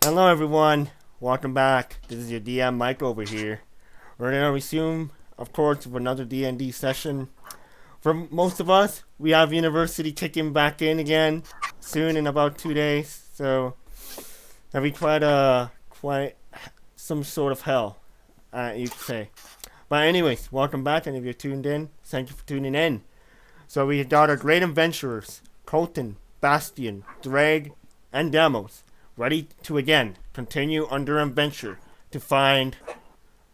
Hello everyone, welcome back. This is your DM Mike over here. We're gonna resume, of course, with another D&D session. For most of us, we have university kicking back in again soon in about 2 days, so that'll be quite some sort of hell, you could say. But anyways, welcome back, and if you're tuned in, thank you for tuning in. So we got our great adventurers, Colton, Bastian, Drag, and Demos, ready to again continue on their adventure to find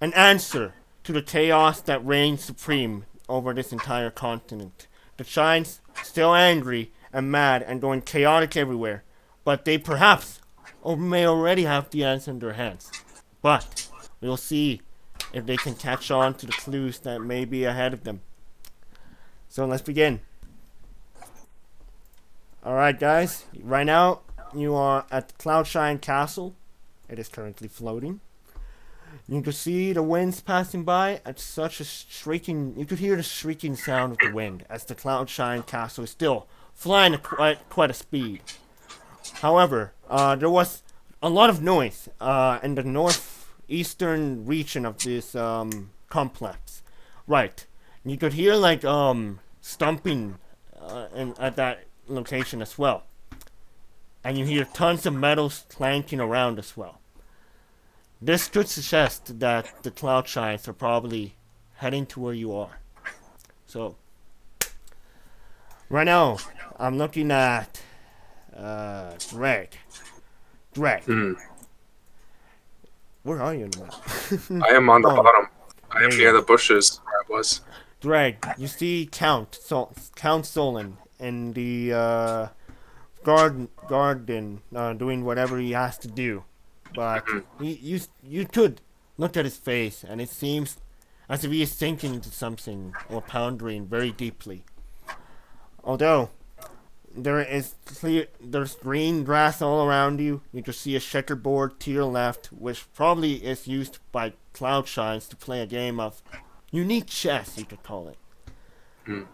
an answer to the chaos that reigns supreme over this entire continent. The Shines still angry and mad and going chaotic everywhere, but they perhaps or may already have the answer in their hands. But we'll see if they can catch on to the clues that may be ahead of them. So let's begin. Alright, guys. Right now, you are at the Cloudshine Castle. It is currently floating. You can see the winds passing by at such a shrieking. You could hear the shrieking sound of the wind as the Cloudshine Castle is still flying at quite a speed. However, there was a lot of noise in the northeastern region of this complex. Right. You could hear like stomping at that location as well. And you hear tons of metals clanking around as well. This could suggest that the cloud shines are probably heading to where you are. So, right now, I'm looking at Drake. Drake, Hmm. where are you in the map? I am on the Oh, bottom. I am there you near go. the bushes where I was. Drake, you see Count Solon in the garden doing whatever he has to do. But Mhm. you could look at his face, and it seems as if he is sinking into something or pondering very deeply. Although there's green grass all around you. You can see a checkerboard to your left, which probably is used by Cloudshines to play a game of unique chess, you could call it. Hmm.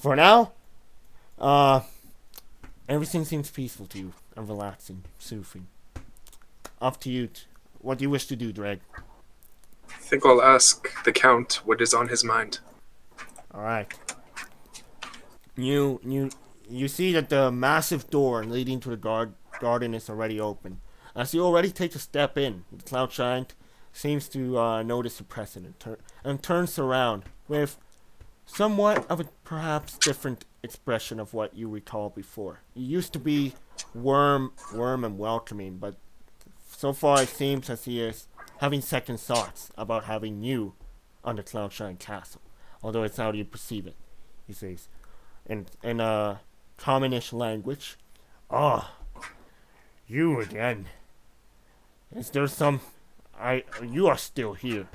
For now, uh, everything seems peaceful to you and relaxing, soothing. Up to you. What do you wish to do, Dreg? I think I'll ask the Count what is on his mind. All right. You see that the massive door leading to the garden is already open. As you already take a step in, the cloud giant seems to notice the precedent and turns around with somewhat of a perhaps different expression of what you recall before. You used to be warm and welcoming, but so far it seems as he is having second thoughts about having you on the Cloudshine Castle. Although it's how you perceive it, he says in a commonish language. Ah, you again. Is there some? You are still here.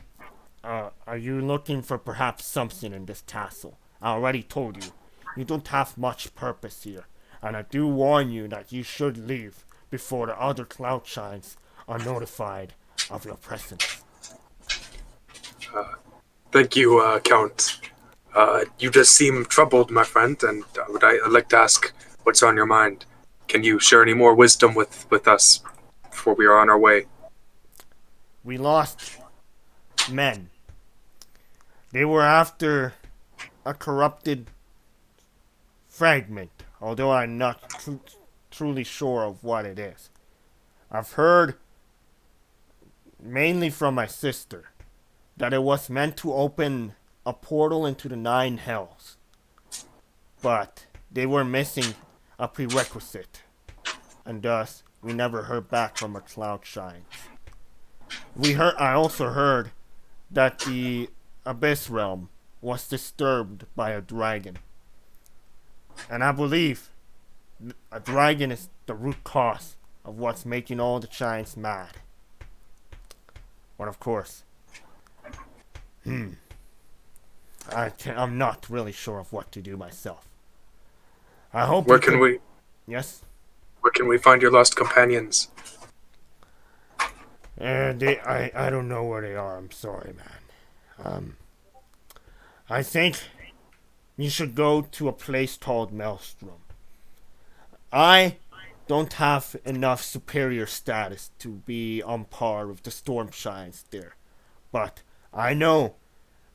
Are you looking for perhaps something in this castle? I already told you, you don't have much purpose here, and I do warn you that you should leave before the other cloud shines are notified of your presence. Thank you, Count. You just seem troubled, my friend, and I'd like to ask what's on your mind. Can you share any more wisdom with us before we are on our way? We lost men. They were after a corrupted fragment, although I'm not truly sure of what it is. I've heard, mainly from my sister, that it was meant to open a portal into the nine hells, but they were missing a prerequisite, and thus we never heard back from a cloud shine. I also heard that the abyss realm was disturbed by a dragon, and I believe a dragon is the root cause of what's making all the giants mad. But of course, I'm not really sure of what to do myself. I hope Where you can could. we Yes? where can we find your lost companions? I don't know where they are. I'm sorry, man. I think you should go to a place called Maelstrom. I don't have enough superior status to be on par with the storm giants there. But I know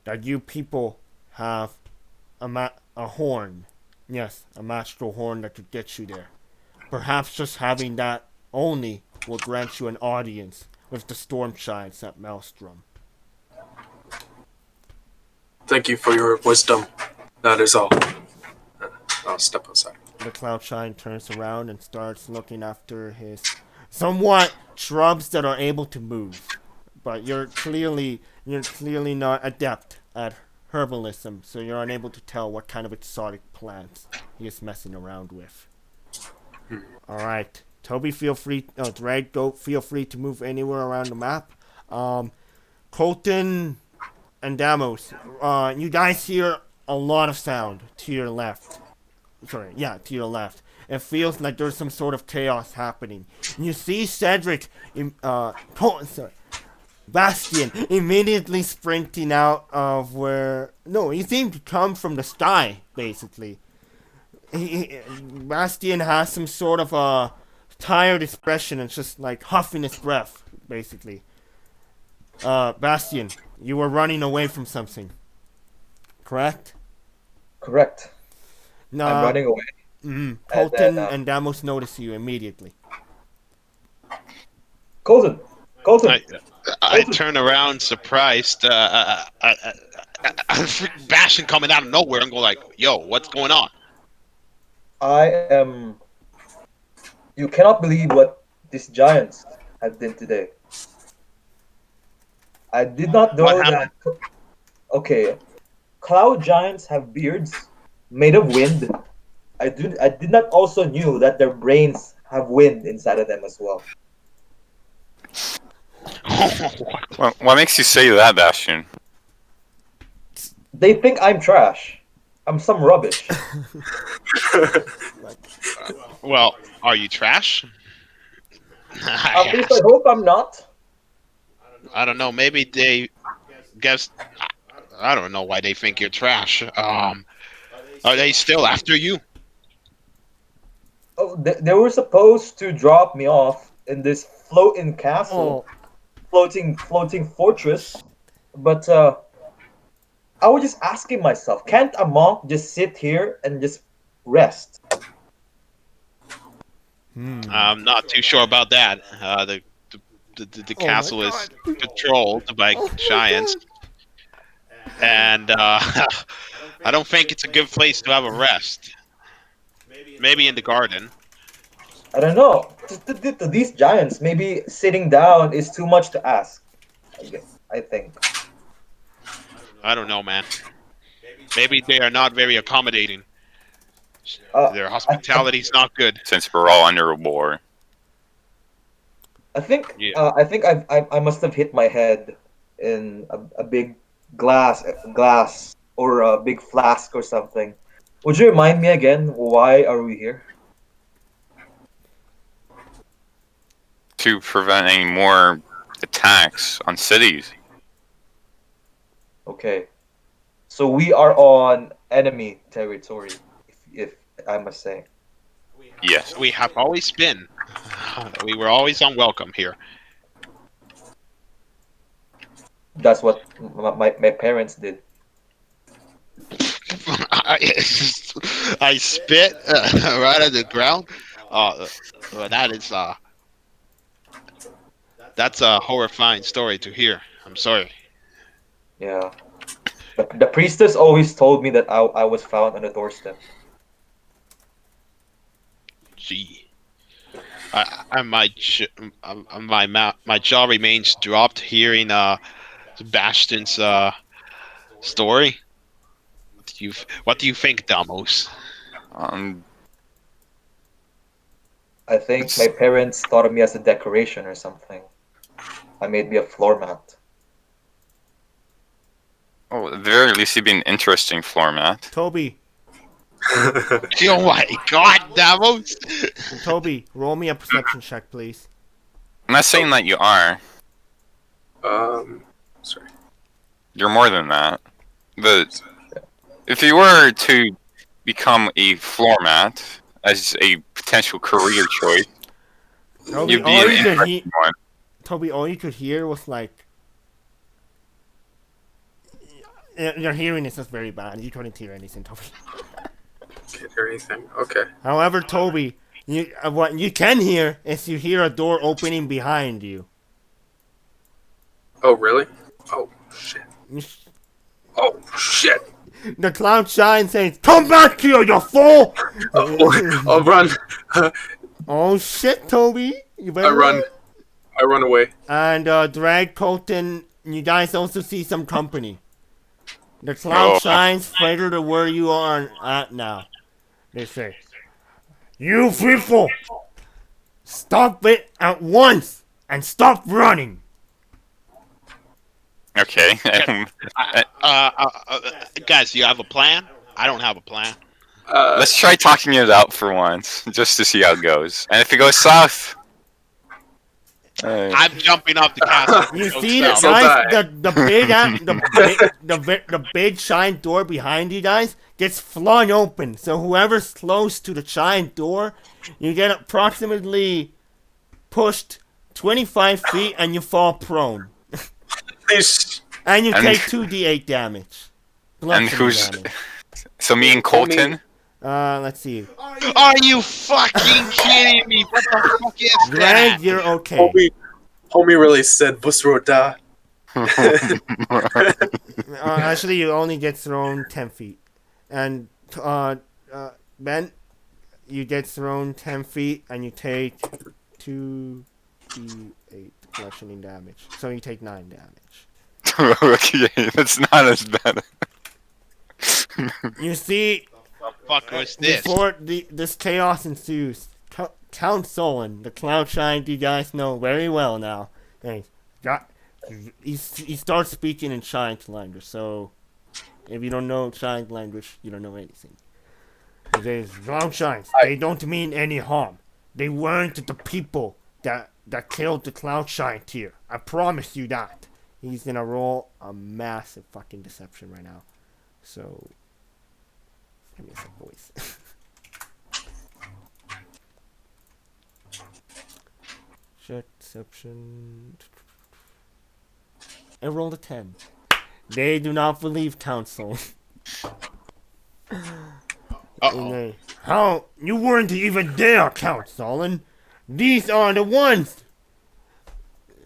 that you people have a horn. Yes, a magical horn that could get you there. Perhaps just having that only will grant you an audience with the storm giants at Maelstrom. Thank you for your wisdom. That is all. I'll step aside. The cloud giant turns around and starts looking after his somewhat shrubs that are able to move. But you're clearly not adept at herbalism, so you're unable to tell what kind of exotic plants he is messing around with. Alright. Toby, feel free Drag, go feel free to move anywhere around the map. Colton and Damos, you guys hear a lot of sound to your left. To your left. It feels like there's some sort of chaos happening. And you see Cedric, Bastian, immediately sprinting out of where. No, he seemed to come from the sky, basically. Bastian has some sort of a tired expression and just like huffing his breath, basically. Bastian, you were running away from something, correct? Correct. No. I'm running away. Colton and Damos notice you immediately. Colton! I turn around surprised. Bastion coming out of nowhere and go like, "Yo, what's going on?" I am. You cannot believe what these giants have done today. I did not know What that. happened? Okay, cloud giants have beards made of wind. I did not also knew that their brains have wind inside of them as well. What makes you say that, Bastion? They think I'm trash. I'm some rubbish. Well, are you trash? At least I hope I'm not. I don't know. Maybe they guess. I don't know why they think you're trash. Are they still after you? Oh, they were supposed to drop me off in this floating castle, floating fortress, but I was just asking myself, can't a monk just sit here and just rest? I'm not too sure about that. The castle is controlled by giants, and I don't think it's a good place to have a rest. Maybe in the garden. I don't know. To these giants, maybe sitting down is too much to ask. I think. I don't know, man. Maybe they are not very accommodating. Their hospitality's not good. Since we're all under a war. I think. Yeah. I think I must have hit my head in a big glass or a big flask or something. Would you remind me again? Why are we here? To prevent any more attacks on cities. Okay. So we are on enemy territory, if I must say. Yes. We have always been. We were always unwelcome here. That's what my parents did. I spit right on the ground. That's a horrifying story to hear. I'm sorry. Yeah. The priestess always told me that I was found on the doorstep. Gee, my jaw remains dropped hearing Sebastian's story. What do you think, Damos? I think my parents thought of me as a decoration or something. I made me a floor mat. Oh, at the very least, it'd be an interesting floor mat. Toby, Oh my God, Damos! Toby, roll me a perception check, please. I'm not saying that you are. Sorry. You're more than that. But if you were to become a floor mat as a potential career choice. Toby, You'd be all an you could interesting one. Toby, all you could hear was like. Your hearing is just very bad. You couldn't hear anything, Toby. Can't hear anything. Okay. However, Toby, what you can hear is you hear a door opening behind you. Oh, really? Oh, shit. Oh, shit. The cloud shine says, "Come back here, you fool!" I'll run. Oh shit, Toby! You better I run. I run away. And Drag Colton, you guys also see some company. The cloud shines further to where you are at now. They say, "You people, stop it at once and stop running." Okay. Guys, you have a plan? I don't have a plan. Let's try talking it out for once, just to see how it goes. And if it goes south, I'm jumping off the castle. You Go see south. the big giant door behind you guys gets flung open. So whoever's close to the giant door, you get approximately pushed 25 feet and you fall prone. And you take 2d8 damage. and who's Damage. so me and Colton? Let's see. Are you fucking kidding me? What the fuck is Greg, that? you're okay. Homie really said Busroda. Actually, you only get thrown 10 feet. And Ben, you get thrown 10 feet and you take 2d8 bludgeoning damage. So you take 9 damage. Okay, that's not as bad. You see, What the fuck was this? before this chaos ensues, Count Solon, the cloud giant you guys know very well now, he starts speaking in giant language. So, if you don't know giant language, you don't know anything. He says, "Cloud giants, they don't mean any harm. They weren't the people that killed the cloud giant here. I promise you that." He's gonna roll a massive fucking deception right now. So, give me a sec, boys. Check deception. I rolled a 10. They do not believe counsel. Uh-oh. How? You weren't even there, Count Solon. These are the ones.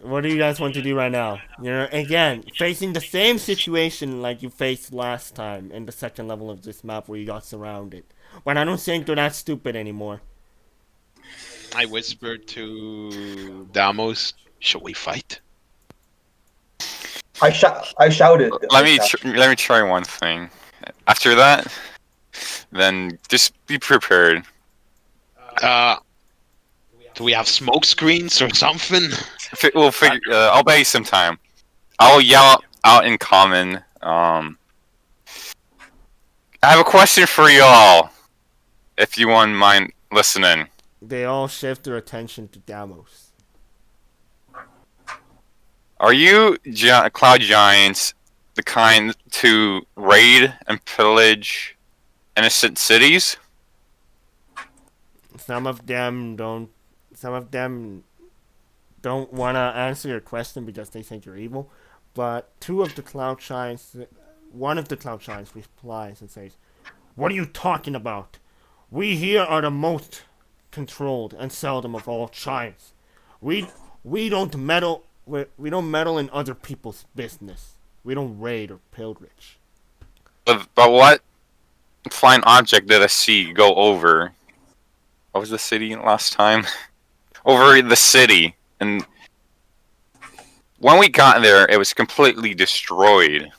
What do you guys want to do right now? You're, again, facing the same situation like you faced last time in the second level of this map where you got surrounded. But I don't think they're that stupid anymore. I whispered to Damos, "Shall we fight?" I shouted. Let me try one thing. After that, then just be prepared. Do we have smoke screens or something? We'll figure. I'll buy you some time. I'll yell out in common. I have a question for y'all. If you wouldn't mind listening. They all shift their attention to Damos. Are you cloud giants the kind to raid and pillage innocent cities? Some of them don't want to answer your question because they think you're evil. But one of the cloud giants replies and says, "What are you talking about? We here are the most controlled and seldom of all giants. We don't meddle in other people's business. We don't raid or pillage." But what flying object did I see go over? What was the city last time? Over the city, and when we got there, it was completely destroyed.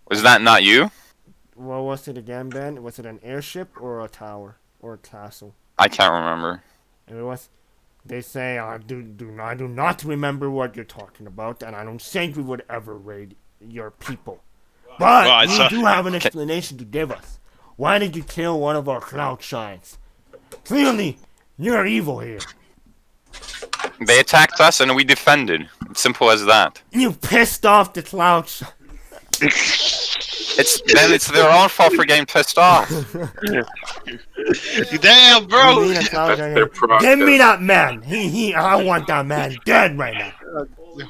Was that not you? What was it again, Ben? Was it an airship or a tower or a castle? I can't remember. It was. They say I do not remember what you're talking about, and I don't think we would ever raid your people. But Well, you do have an explanation to give us. Why did you kill one of our cloud giants? Clearly, you're evil here. They attacked us, and we defended. Simple as that. You pissed off the cloud giants. it's their own fault for getting pissed off. Damn, bro. You mean a cloud That's giant? their prerogative. Give me that man. I want that man dead right now.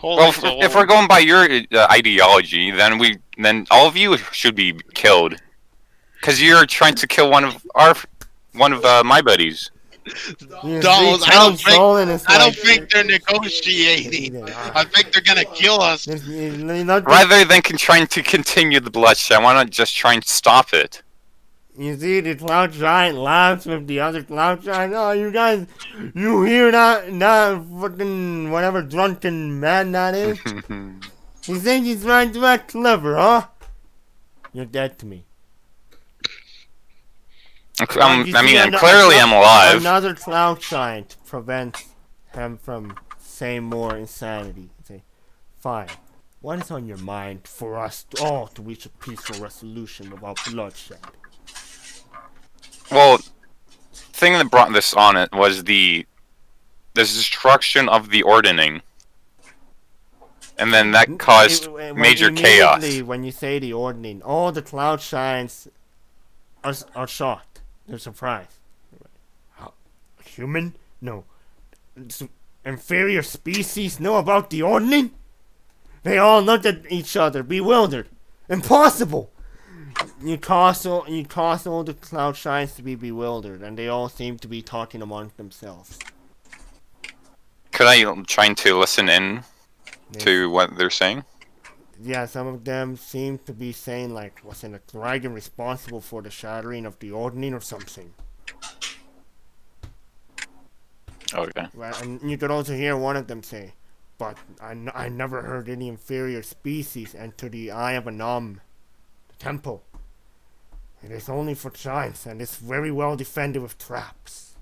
Well, if we're going by your ideology, then all of you should be killed, because you're trying to kill one of my buddies. Donald, I don't think they're negotiating. I think they're gonna kill us. Rather than trying to continue the bloodshed, why not just try and stop it? You see, the cloud giant laughs with the other cloud giant. Oh, you guys, you hear that fucking whatever drunken man that is? He thinks he's trying to act clever, huh? You're dead to me. I'm clearly I'm alive. Another cloud giant prevents him from saying more insanity. Say, fine. What is on your mind for us all to reach a peaceful resolution without bloodshed? Well, the thing that brought this on it was the destruction of the ordning, and then that caused major chaos. When you say the ordning, all the cloud giants are shocked. They're surprised. Human? No. Inferior species know about the ordning? They all looked at each other, bewildered. Impossible! You cause all the cloud giants to be bewildered, and they all seem to be talking among themselves. Could I try to listen in to what they're saying? Yeah, some of them seem to be saying, like, wasn't a dragon responsible for the shattering of the ordning or something? Okay. Well, and you could also hear one of them say, but I never heard any inferior species enter the Eye of Anam, the temple. It is only for giants, and it's very well defended with traps.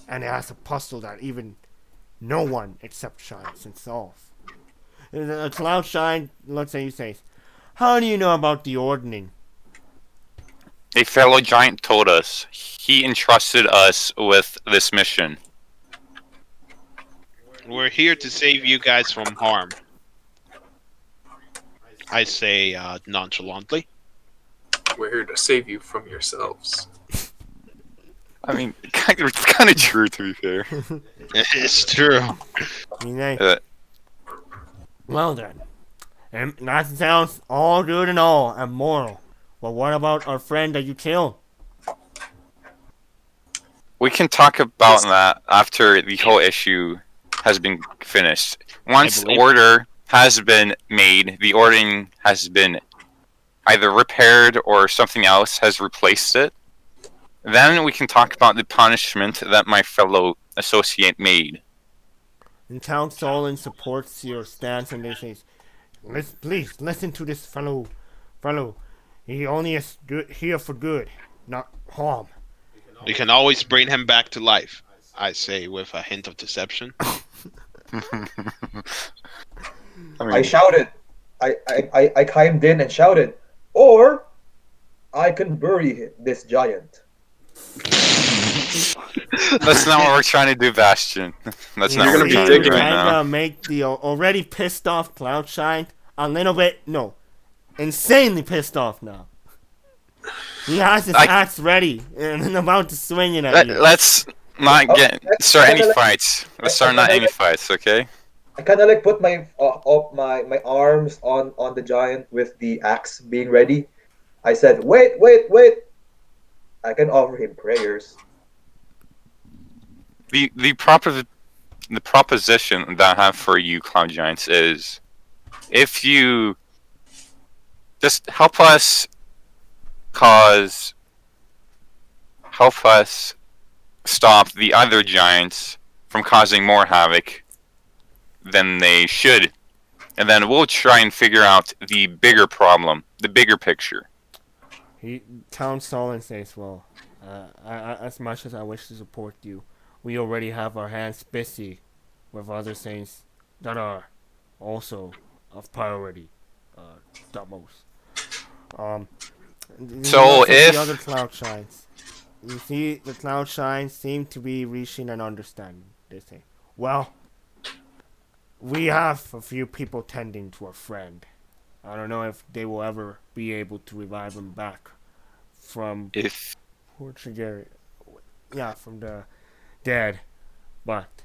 And it has a puzzle that even no one except giants can solve. A cloud giant looks at you and says, how do you know about the ordning? A fellow giant told us. He entrusted us with this mission. We're here to save you guys from harm. I say nonchalantly. We're here to save you from yourselves. I mean, it's kind of true, to be fair. It's true. Well then, and that sounds all good and all, and moral. But what about our friend that you killed? We can talk about that after the whole issue has been finished. Once order has been made, the ordering has been either repaired or something else has replaced it, then we can talk about the punishment that my fellow associate made. And Count Solon supports your stance, and they say, please listen to this fellow. He only is here for good, not harm. We can always bring him back to life, I say with a hint of deception. I shouted. I chimed in and shouted, or I can bury this giant. That's not what we're trying to do, Bastion. That's not what we're trying to do right now. Make the already pissed off cloud giant a little bit, insanely pissed off now. He has his axe ready and about to swing it at you. Let's not start any fights. Let's start not any fights, okay? I kind of like put my my arms on the giant with the axe being ready. I said, wait. I can offer him prayers. The proposition that I have for you, Cloud Giants, is if you just help us stop the other giants from causing more havoc than they should, and then we'll try and figure out the bigger problem, the bigger picture. Count Solon says, well, as much as I wish to support you, we already have our hands busy with other things that are also of priority, the most. So if the other cloud shines, you see the cloud shines seem to be reaching an understanding. They say, well, we have a few people tending to a friend. I don't know if they will ever be able to revive him back from If Portugal. Yeah, from the dead. But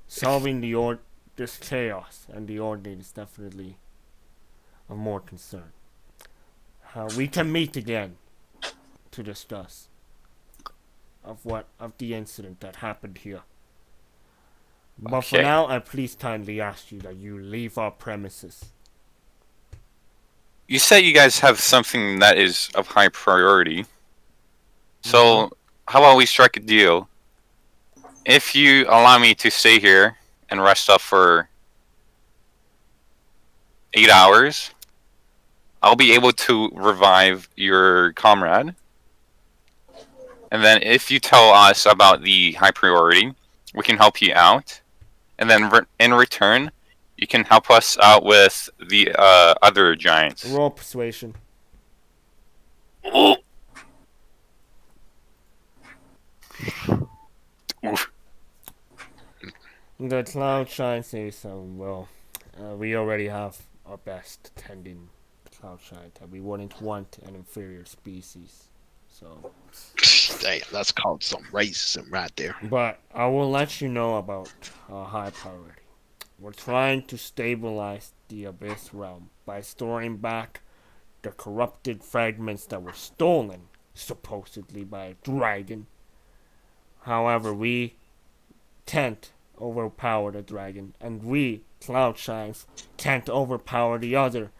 solving this chaos and the ordinate is definitely of more concern. We can meet again to discuss of the incident that happened here. But for Okay. now, I please kindly ask you that you leave our premises. you said you guys have something that is of high priority, so how about we strike a deal? If you allow me to stay here and rest up for 8 hours, I'll be able to revive your comrade. And then if you tell us about the high priority, we can help you out. And then in return, you can help us out with the other giants. Roll persuasion. Oof. The Cloud Shine says, we already have our best tending Cloud Shine. We wouldn't want an inferior species. So, Damn, that's called some racism right there. but I will let you know about our high priority. We're trying to stabilize the Abyss Realm by storing back the corrupted fragments that were stolen, supposedly by a dragon. However, we can't overpower the dragon, and we, Cloudshines, can't overpower the other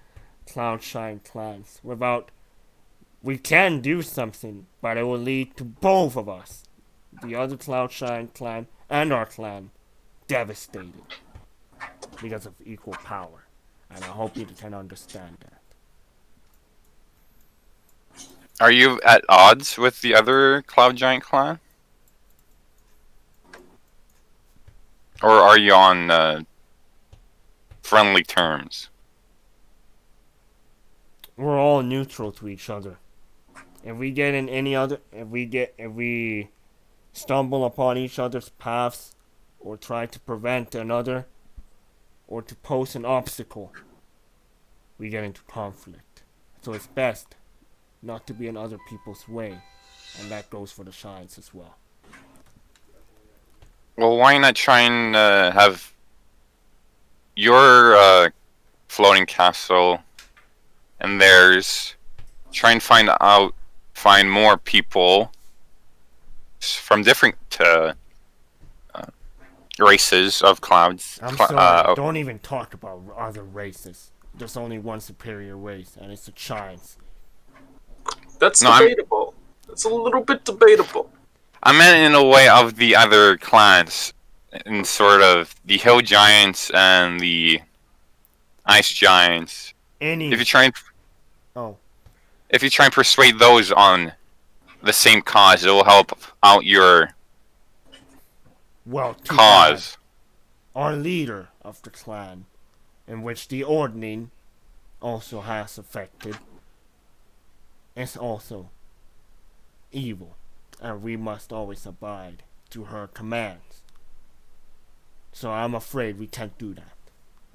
Cloudshine clans we can do something, but it will lead to both of us, the other Cloudshine clan and our clan, devastated because of equal power. And I hope you can understand that. Are you at odds with the other Cloud Giant clan? Or are you on friendly terms? We're all neutral to each other. If we stumble upon each other's paths, or try to prevent another, or to pose an obstacle, we get into conflict. So it's best not to be in other people's way, and that goes for the Shines as well. Well, why not try and have your floating castle and theirs, try and find more people from different races of clouds. I'm sorry, don't even talk about other races. There's only one superior race, and it's the Shines. That's No, I'm- debatable. That's a little bit debatable. I meant in a way of the other clans, in sort of the hill giants and the ice giants. If you try and Oh, if you try and persuade those on the same cause, it will help out your well, too cause. bad. Our leader of the clan, in which the Ordning also has affected, is also evil, and we must always abide to her commands. So I'm afraid we can't do that,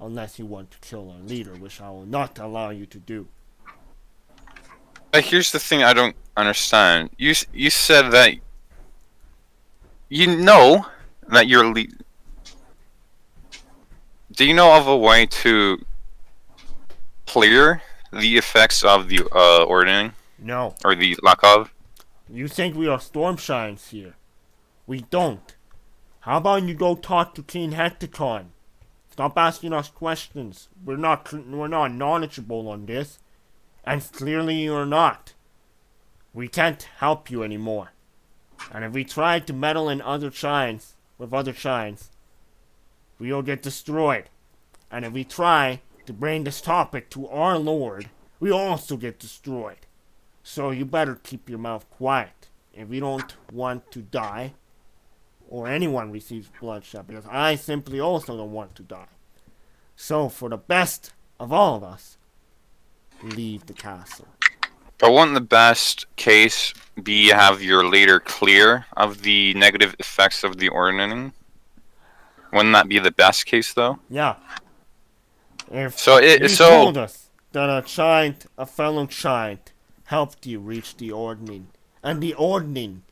unless you want to kill our leader, which I will not allow you to do. But here's the thing I don't understand. You said that you know that your do you know of a way to clear the effects of the ordering No, or the lack of? you think we are Stormshines here. We don't. How about you go talk to King Hecticon? Stop asking us questions. We're not knowledgeable on this. And clearly you're not. We can't help you anymore. And if we try to meddle in other shines, with other shines, we'll get destroyed. And if we try to bring this topic to our lord, we also get destroyed. So you better keep your mouth quiet if you don't want to die, or anyone receives bloodshed, because I simply also don't want to die. So for the best of all of us, leave the castle. But wouldn't the best case be have your leader clear of the negative effects of the ordering? Wouldn't that be the best case, though? Yeah. If So you told us that a fellow giant, helped you reach the Ordning. And the Ordning...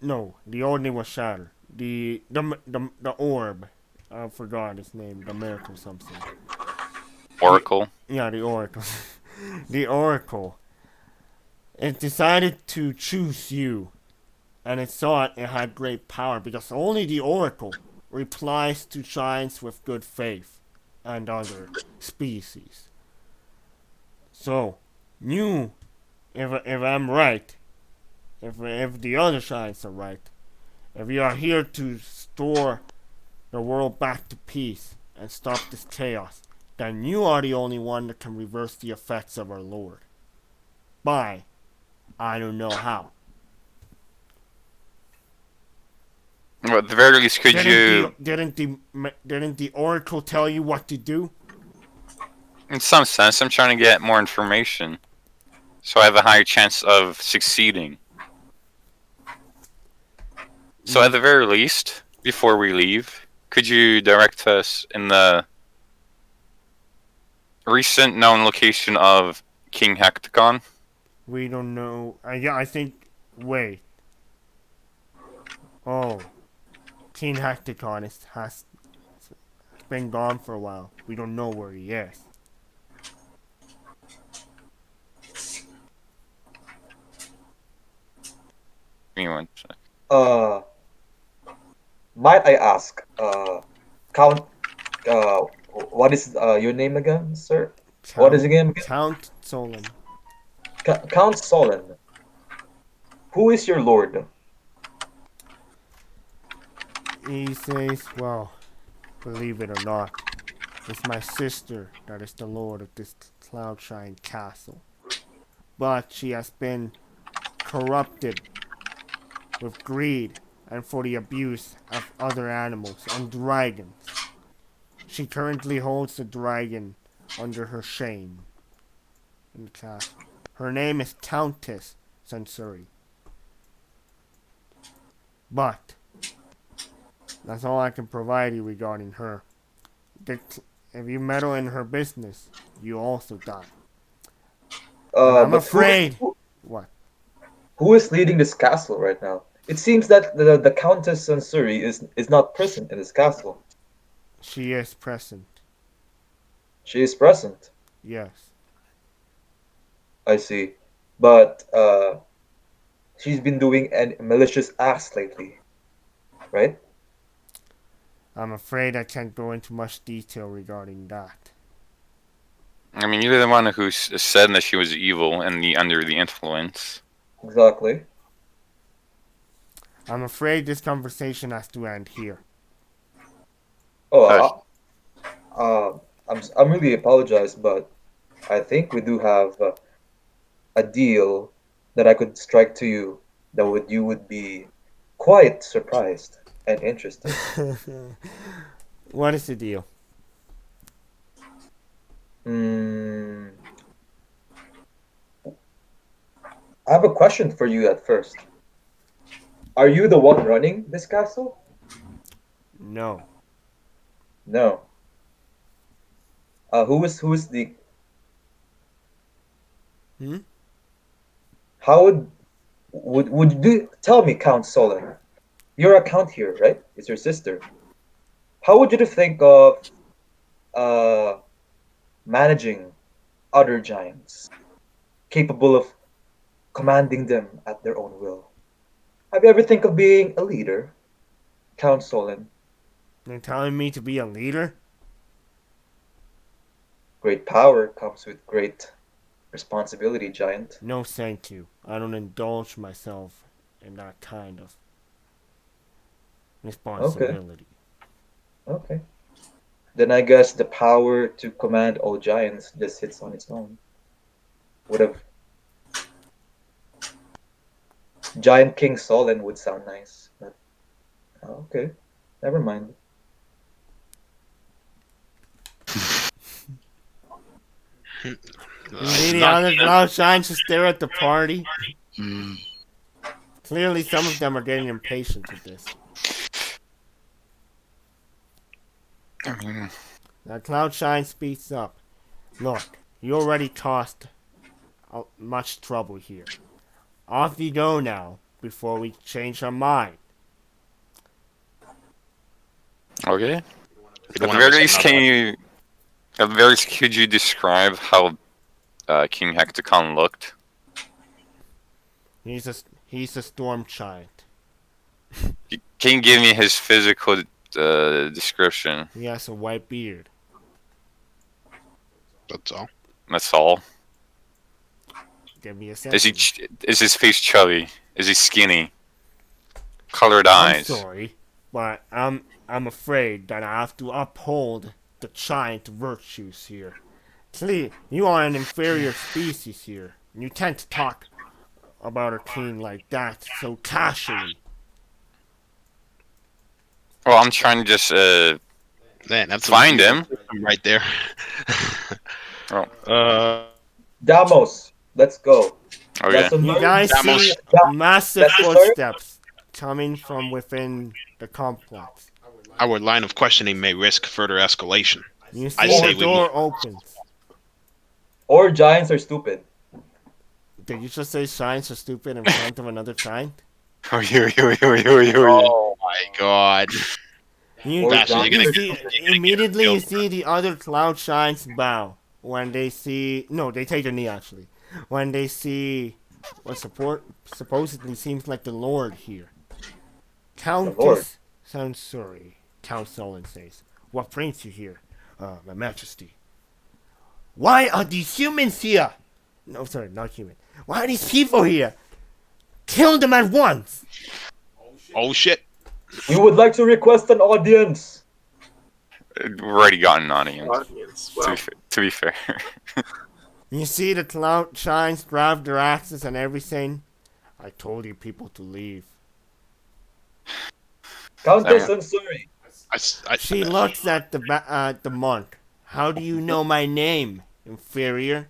No, the Ordning was shattered. The orb. I forgot its name. The miracle something. Oracle. Yeah, the Oracle. The Oracle. It decided to choose you. And it thought it had great power because only the Oracle replies to giants with good faith and other species. So, you, if I'm right, if the other giants are right, if you are here to restore the world back to peace and stop this chaos, then you are the only one that can reverse the effects of our Lord. By, I don't know how. Well, at the very least, could you... Didn't the Oracle tell you what to do? In some sense, I'm trying to get more information. So I have a higher chance of succeeding. So at the very least, before we leave, could you direct us in the recent known location of King Hecticon? We don't know. Yeah, I think... Wait. Oh. King Hecticon has been gone for a while. We don't know where he is. Give me one sec. Might I ask, Count, what is your name again, sir? What is your name again? Count Solon. Count Solon. Who is your lord? He says, well, believe it or not, it's my sister that is the lord of this Cloudshine Castle. But she has been corrupted with greed and for the abuse of other animals and dragons. She currently holds the dragon under her shame in the castle. Her name is Countess Sensori. But that's all I can provide you regarding her. If you meddle in her business, you also die. I'm afraid. What? Who is leading this castle right now? It seems that the Countess Sensori is not present in this castle. She is present. She is present. Yes. I see. But she's been doing malicious acts lately, right? I'm afraid I can't go into much detail regarding that. I mean, you're the one who said that she was evil and under the influence. Exactly. I'm afraid this conversation has to end here. Oh, I'm really apologize, but I think we do have a deal that I could strike to you that you would be quite surprised and interested. What is the deal? I have a question for you at first. Are you the one running this castle? No. No. Who is the? How would you tell me, Count Solon? You're a count here, right? It's your sister. How would you think of managing other giants, capable of commanding them at their own will? Have you ever think of being a leader, Count Solon? You're telling me to be a leader? Great power comes with great responsibility, giant. No, thank you. I don't indulge myself in that kind of responsibility. Okay. Then I guess the power to command all giants just hits on its own. Would have Giant King Solon would sound nice, but okay, never mind. Indeed, the other cloud shines to stare at the party. Clearly, some of them are getting impatient with this. Now, Cloud Shine speaks up. Look, You already caused much trouble here. Off you go now, before we change our mind. Okay. You At don't the wanna very least, risk another- could you describe how King Hecticon looked? He's a storm giant. Can you give me his physical description? He has a white beard. That's all. That's all. Give me a Is second. is his face chubby? Is he skinny? Colored I'm eyes. sorry, but I'm afraid that I have to uphold the giant virtues here. See, you are an inferior species here. And you tend to talk about a king like that so casually. Well, I'm trying to just Man, that's find him. right there. Oh. Damos, let's go. Okay. That's a You nerd. guys Damos- see massive That's the third? footsteps coming from within the complex. Our line of questioning may risk further escalation. You I see say the we door opens. Or giants are stupid. Did you just say giants are stupid in front of another giant? Oh, Oh my god. You, Or Bastion, you're giants gonna are see, stupid. immediately you killed. see the other cloud giants bow when they see. No, they take a knee actually. When they see what supposedly seems like the Lord here. Lord. Countess Sansuri, Count Solon says, "What brings you here, my Majesty? Why are these humans here? No, sorry, not human. Why are these people here? Kill them at once!" Oh shit. We would like to request an audience. We've already gotten an audience. Audience. To Wow. be, to be fair. You see the cloud giants grab their axes and everything. I told you people to leave. Countess Damn. Sansuri. She looks at the monk. How do you know my name, inferior?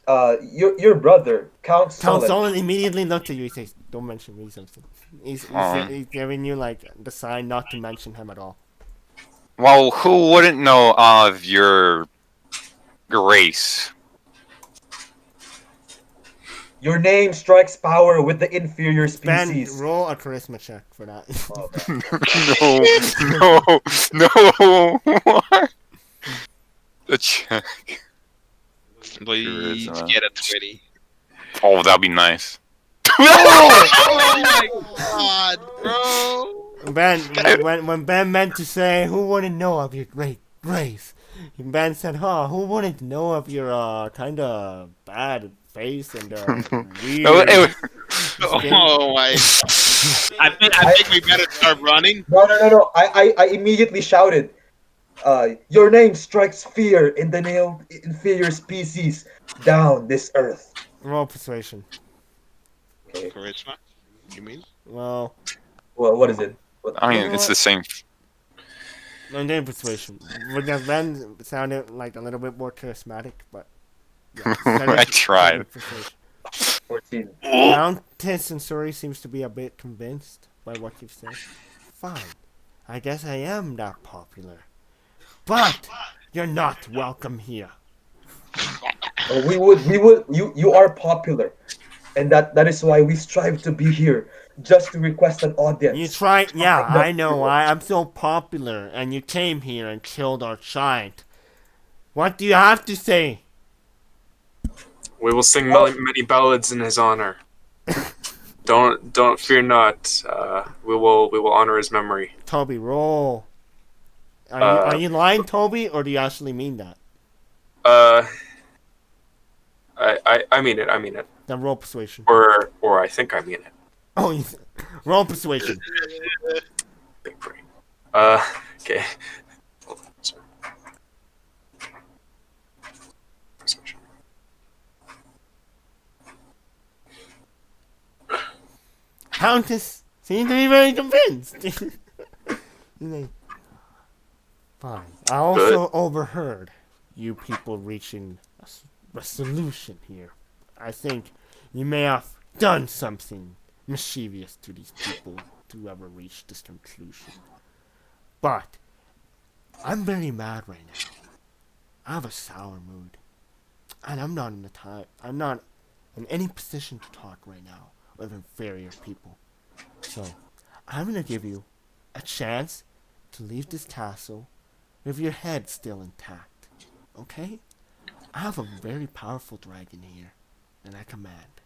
Your brother, Count Count Solon. Solon immediately looks at you. He says, "Don't mention me, something." He's giving you like the sign not to mention him at all. Well, who wouldn't know of your grace? Your name strikes power with the inferior Ben, species. roll a charisma check for that. Oh, man. no. What? The check. Please Charisma. get it, Twitty. Oh, that'd be nice. Oh my god, bro. Ben, when Ben meant to say, "Who wouldn't know of your great grace?" Ben said, who wouldn't know of your kind of bad face and weird." Oh my. I think we better start running. No. I immediately shouted, your name strikes fear in the inferior species down this earth. Roll persuasion. Okay. Charisma? You mean? Well, Well, what is it? I mean, it's the same. no, name persuasion. But then Ben sounded like a little bit more charismatic, but yeah, I tried. Persuasion. 14. Countess Sansuri seems to be a bit convinced by what you've said. Fine. I guess I am that popular. But you're not welcome here. You are popular. And that is why we strive to be here, just to request an audience. You tried, yeah, I know. I'm so popular, and you came here and killed our giant. What do you have to say? We will sing many ballads in his honor. Don't fear not. We will honor his memory. Toby, roll. Are you lying, Toby, or do you actually mean that? I mean it. Then roll persuasion. Or I think I mean it. Oh, roll persuasion. Big brain. Okay. Sorry. Countess seems to be very convinced. Fine. I also overheard you people reaching a resolution here. I think you may have done something mischievous to these people to ever reach this conclusion. But I'm very mad right now. I have a sour mood. And I'm not in any position to talk right now with inferior people. So, I'm gonna give you a chance to leave this castle with your head still intact. Okay? I have a very powerful dragon here, and I command.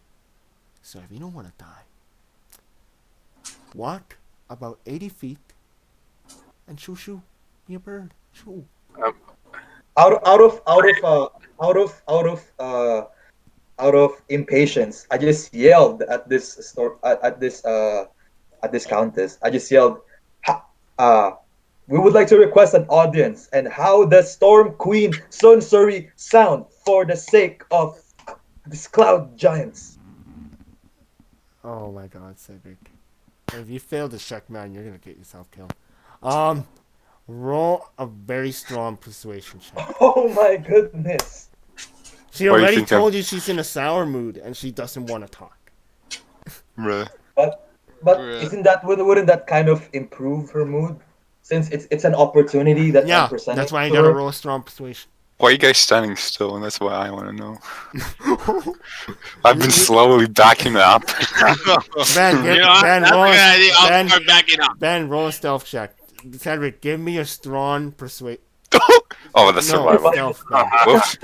So if you don't want to die, walk about 80 feet and shoo shoo, be a bird. Shoo. Out of impatience, I just yelled at this store at this countess. I just yelled, "Ha- we would like to request an audience and how the Storm Queen Sun Suri sound for the sake of these cloud giants." Oh my god, Cedric. If you fail this check, man, you're gonna get yourself killed. Roll a very strong persuasion check. Oh my goodness. She What do you already think I'm- told you she's in a sour mood and she doesn't want to talk. Really? But Bruh. isn't that wouldn't that kind of improve her mood? Since it's an opportunity that Yeah, I'm presenting that's why you to gotta her. roll a strong persuasion. Why are you guys standing still? And that's what I want to know. I've been slowly backing up. Ben, You know, Ben, that's a roll, good idea. I'll Ben, start backing up. Ben, roll a stealth check. Cedric, give me a strong persuasion. Oh, the No, survival. stealth. Ben. Whoops.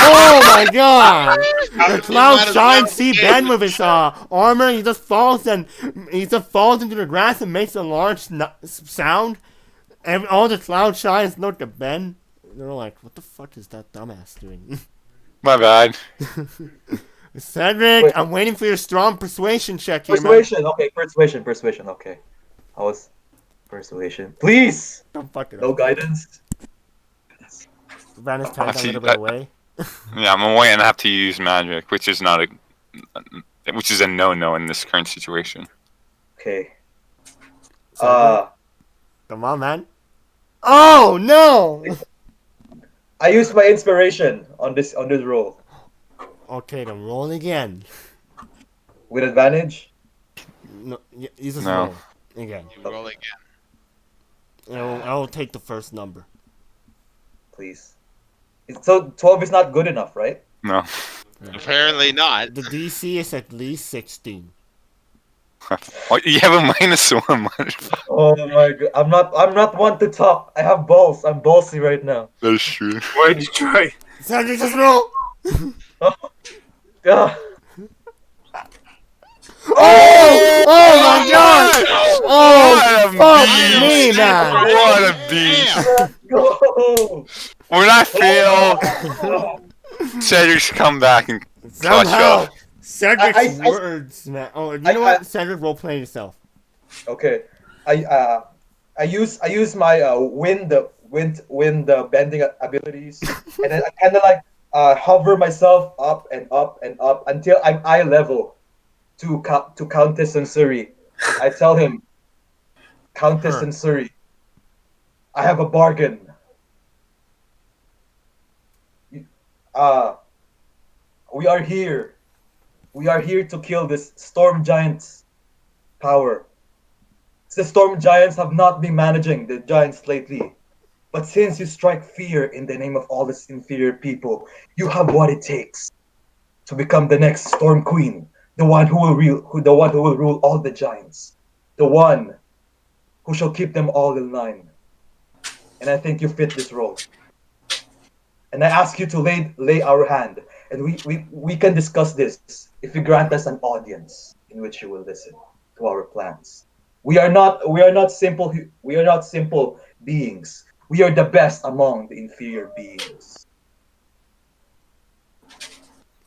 Oh my god! The cloud Might as giant well see get Ben it. with his armor. He just falls into the grass and makes a large sound. And all the cloud giants look at Ben. They're like, "What the fuck is that dumbass doing?" My bad. Cedric, Wait. I'm waiting for your strong persuasion check here, man. Persuasion, okay, persuasion, okay. I was persuasion. Please! Don't fuck it No up. guidance. Ben is turned a Actually, little bit away. Yeah, I'm away and have to use magic, which is not which is a no-no in this current situation. Okay. Cedric, come on, man. Oh no! I used my inspiration on this roll. Okay, then roll again. With advantage? No, you just No. roll again. You roll again. I'll take the first number. Please. So 12 is not good enough, right? No. Apparently not. The DC is at least 16. Oh, you have a -1, motherfucker. Oh my god. I'm not one to talk. I have balls. I'm ballsy right now. That's true. Why did you try? Cedric, just roll! Yeah. Oh my god! Oh, What a fuck me, beast. man! What a beast! Go! When I fail, Cedric's come back and clutch Somehow, up. Cedric's I- words, man. Oh, you know I- what? Cedric, role play yourself. Okay. I use my wind bending abilities, and then I kind of like hover myself up and up and up until I'm eye level to Countess Sansuri. I tell him, Countess Huh. Sansuri, I have a bargain. We are here. We are here to kill this storm giant's power. The storm giants have not been managing the giants lately. But since you strike fear in the name of all these inferior people, you have what it takes to become the next storm queen, the one who will rule all the giants, the one who shall keep them all in line. And I think you fit this role. And I ask you to lay our hand, and we can discuss this if you grant us an audience in which you will listen to our plans. We are not simple beings. We are the best among the inferior beings.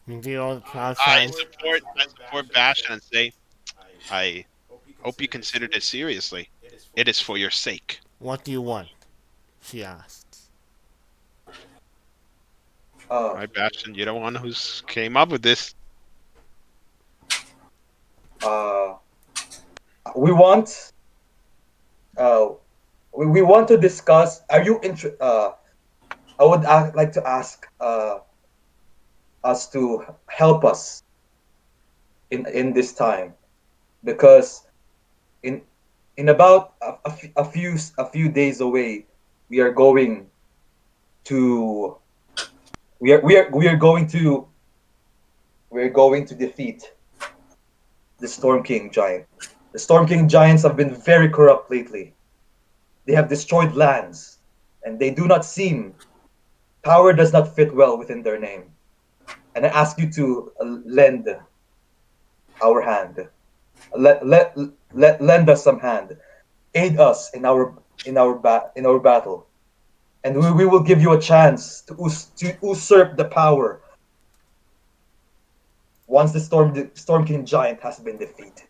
You do all the cloud I signs. support Bastion and say, I hope you consider this seriously. It is for your sake. What do you want? She asks. Right, Bastion, you're the one who's came up with this. We want we want to discuss. Are you I would like to ask us to help us in this time, because in about a few days away, we are going to we are going to defeat the Storm King giant. The Storm King giants have been very corrupt lately. They have destroyed lands, and they do not seem power does not fit well within their name. And I ask you to lend our hand. Lend us some hand. Aid us in our battle, and we will give you a chance to usurp the power once the Storm King giant has been defeated.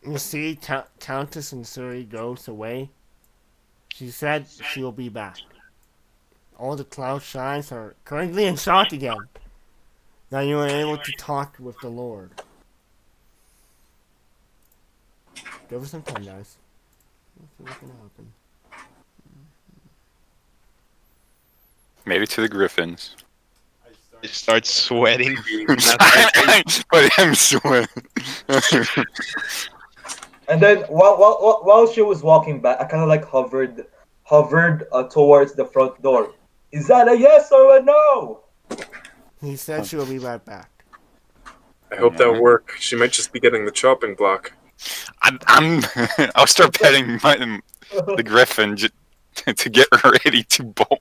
You see, Countess and Suri goes away. She said she will be back. All the cloud shines are currently in shock again. Now you are able to talk with the Lord. Give us some time, guys. Let's see what's gonna happen. Maybe to the Griffins. He starts sweating. But I'm sweating. And then while she was walking back, I kind of like hovered towards the front door. Is that a yes or a no? He said she will be right back. I hope that'll work. She might just be getting the chopping block. I'll start petting the Griffin to get ready to bowl.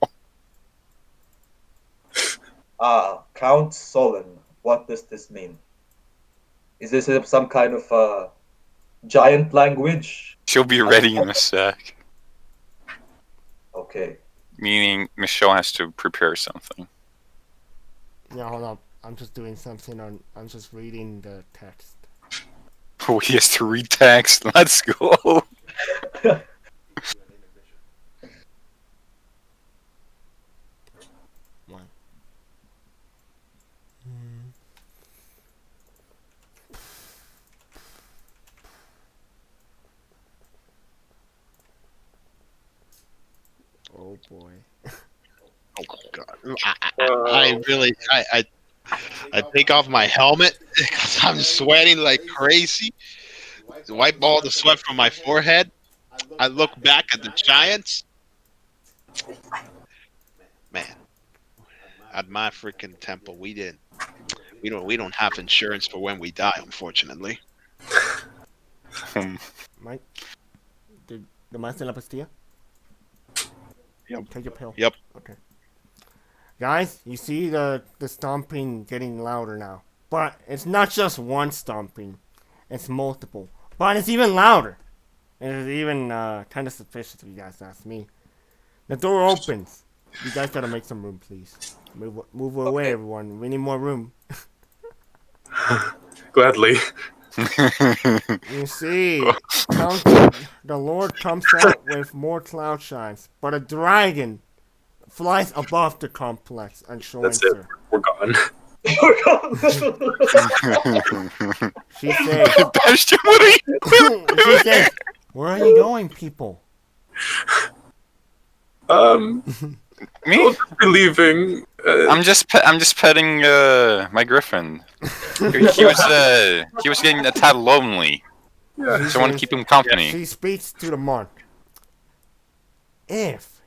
Count Solon, what does this mean? Is this some kind of giant language? She'll be ready in a sec. Okay. Meaning Michelle has to prepare something. Yeah, hold up. I'm just doing something I'm just reading the text. Oh, he has to read text. Let's go. One. Oh boy. Oh God! I take off my helmet because I'm sweating like crazy. Wipe all the sweat from my forehead. I look back at the Giants. Man, at my freaking temple, we don't have insurance for when we die, unfortunately. Mike? The Master La Pastilla? Yep. Take your pill. Yep. Okay. Guys, you see the stomping getting louder now. But it's not just one stomping. It's multiple. But it's even louder. And it's even kind of suspicious if you guys ask me. The door opens. You guys gotta make some room, please. Move away, everyone. We need more room. Gladly. You see, the Lord comes out with more cloud shines. But a dragon flies above the complex and showing That's it. her. We're gone. She says, Bastion, what are you doing? she says, where are you going, people? Me? We'll just be leaving. I'm just petting my Griffin. He was getting a tad lonely, Yeah. so I want to keep him company. She speaks to the monk. If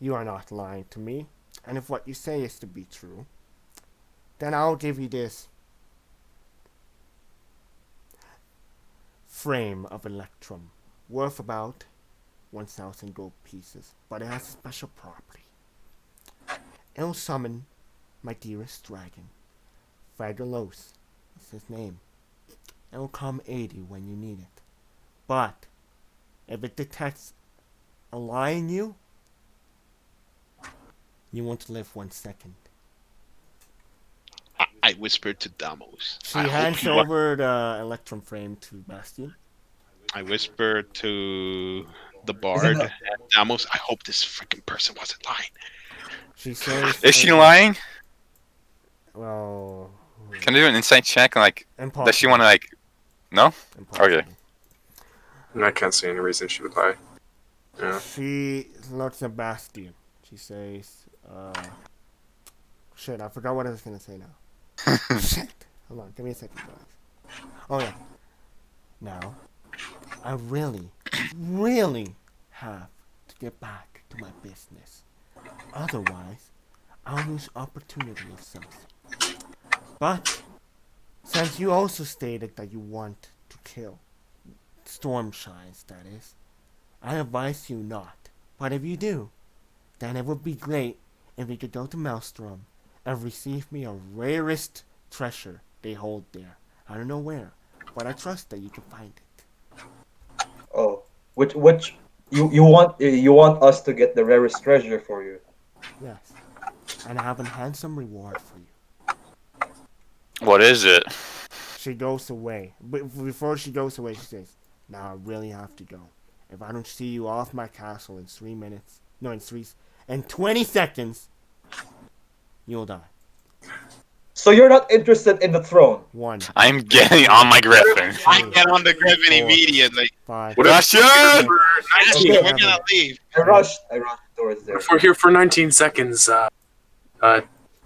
you are not lying to me, and if what you say is to be true, then I'll give you this frame of Electrum, worth about 1,000 gold pieces, but it has a special property. It'll summon my dearest dragon, Fragalos. That's his name. It'll come aid you when you need it. But if it detects a lie in you, you won't live 1 second. I whispered to Damos. She hands over the Electrum frame to Bastion. I whispered to the bard and Damos. I hope this freaking person wasn't lying. She says, Is she lying? Well, Can I do an insight check? Like, impossible. does she want to like? No. Impossible. Okay. I can't see any reason she would lie. Yeah. She looks at Bastion. She says, shit, I forgot what I was gonna say now. Shit. Hold on, give me a second, guys. Oh yeah. Now, I really have to get back to my business. Otherwise, I'll lose opportunity of something. But since you also stated that you want to kill Stormshines, that is, I advise you not. But if you do, then it would be great if you could go to Maelstrom and receive me a rarest treasure they hold there. I don't know where, but I trust that you can find it. Oh, which you want us to get the rarest treasure for you? Yes. And I have a handsome reward for you. What is it? She goes away. But before she goes away, she says, now I really have to go. If I don't see you off my castle in 3 minutes, no, in 20 seconds, you'll die. So you're not interested in the throne? 1, I'm getting on my griffin. I get on the Griffin Four. immediately. 5, Russian! Ashley, Okay. we're gonna leave. I rushed towards there. If we're here for 19 seconds,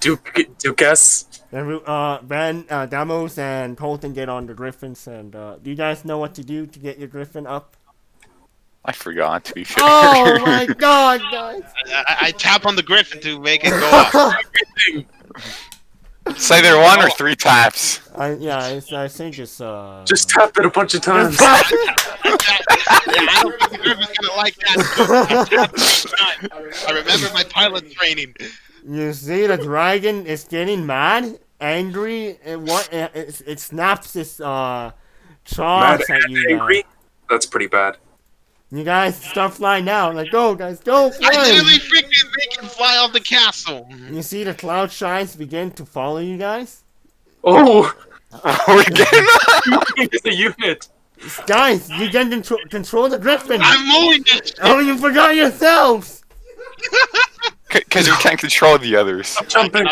Duquess, then Ben, Damos, and Colton get on the griffins, and do you guys know what to do to get your griffin up? I forgot, to be fair. Oh my god, guys! I tap on the Griffin to make it go up. It's either 1 or 3 taps. I think it's just tap it a bunch of times. Yeah, I don't think the Griffin's gonna like that. I remember my pilot training. You see, the dragon is getting mad, angry, and it snaps its Mad claws at and you. angry? That's pretty bad. You guys start flying now. Like, go, guys, go! I Fly! literally freaking make him fly off the castle. You see the cloud shines begin to follow you guys. Oh, We're getting it's a unit. Guys, you can control the griffin. I'm moving it. Oh, you forgot yourselves. Because we can't control the others. Jumping.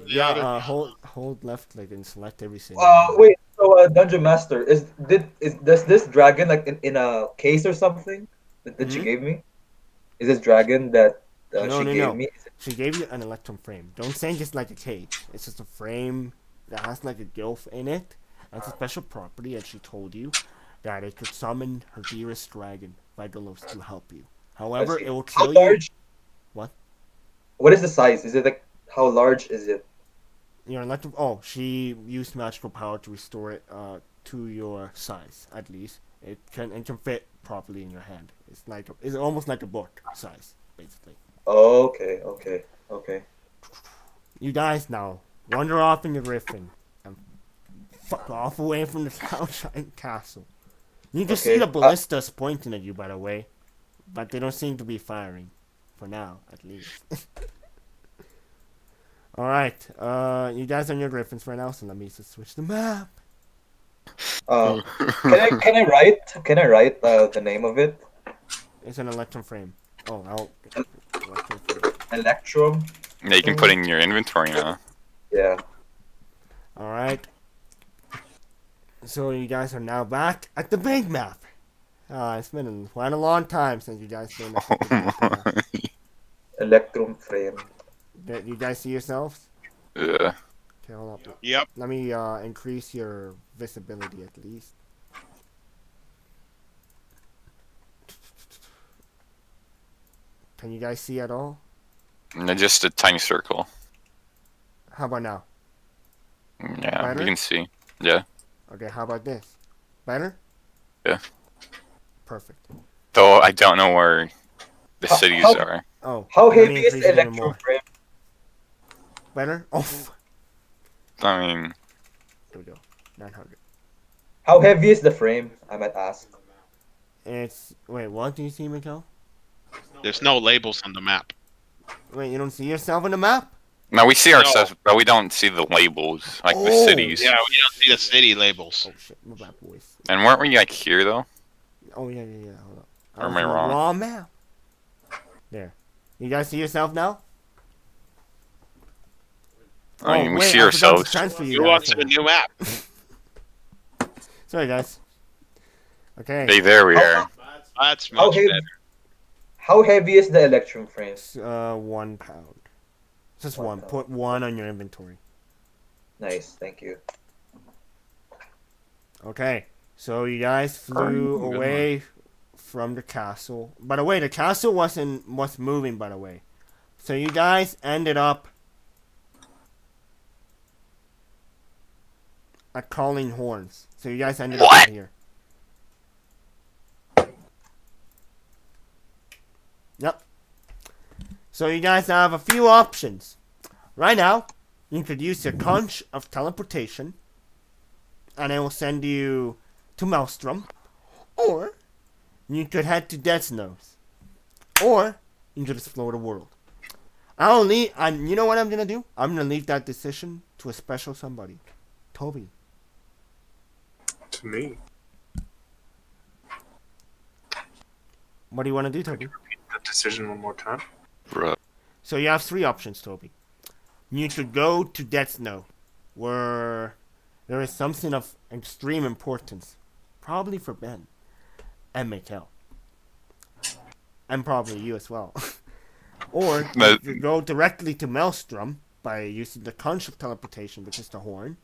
Yeah, hold left click and select every single. Wait. So, Dungeon Master, does this dragon like in a case or something that she gave me? Is this dragon that she gave me? She gave you an electrum frame. Don't think it's like a cage. It's just a frame that has like a gilf in it. That's a special property, and she told you that it could summon her dearest dragon, Vigalos, to help you. However, it will How kill you. large? What? What is the size? Is it like how large is it? Your electrum. Oh, she used magical power to restore it to your size. At least it can fit properly in your hand. It's almost like a book size, basically. Oh, okay. You guys now wander off in your griffin and fuck off away from the Cloudshine Castle. You can see Okay, the ballistas pointing at you, by the way, but they don't seem to be firing, for now, at least. Alright, you guys are on your griffins right now, so let me just switch the map. Can I write the name of it? It's an electrum frame. Oh, I'll get electrum frame. Electrum. Yeah, you can put it in your inventory now. Yeah. Alright. So you guys are now back at the big map. It's been quite a long time since you guys been at the big map. Electrum frame. Did you guys see yourselves? Yeah. Okay, hold up. Yep. Let me increase your visibility at least. Can you guys see at all? No, just a tiny circle. How about now? Yeah, Better? we can see. Yeah. Okay, how about this? Better? Yeah. Perfect. Though I don't know where the How- cities how- are. Oh. How let me heavy is increase the it even electrum more. frame? Better? Oh. I mean, Here we go. 900. How heavy is the frame? I might ask. It's. Wait, what do you see, Mikkel? There's no labels on the map. Wait, you don't see yourself on the map? no, we see ourselves, but we don't see the labels, like the Oh. cities. Yeah, we don't see the city labels. Oh shit, my bad, boys. And weren't we like here though? Oh yeah. Hold up. Or am was I on the wrong? Wrong map. There. You guys see yourself now? I mean, we wait, see I forgot to ourselves. transfer you You guys want to the now. new map? Sorry, guys. Okay. Hey, there we are. That's How much heavy? better. How heavy is the electrum frame? It's, 1 pound. Just 1 one. pound. Put 1 on your inventory. Nice, thank you. Okay. So you guys flew Good away from the castle. By the way, the castle was moving. By the way, so you guys ended up at Calling Horns. So you guys ended up What? here. Yep. So you guys have a few options. Right now, you could use your conch of teleportation, and it will send you to Maelstrom. Or you could head to Death's Nose. Or you could explore the world. You know what I'm gonna do? I'm gonna leave that decision to a special somebody. Toby. To me. What do you want to do, Toby? That decision one more time. Bruh. So you have three options, Toby. You could go to Death's Node, where there is something of extreme importance, probably for Ben and Mikkel, and probably you as well. Or you could go directly to Maelstrom by using the conch of teleportation, which is the horn,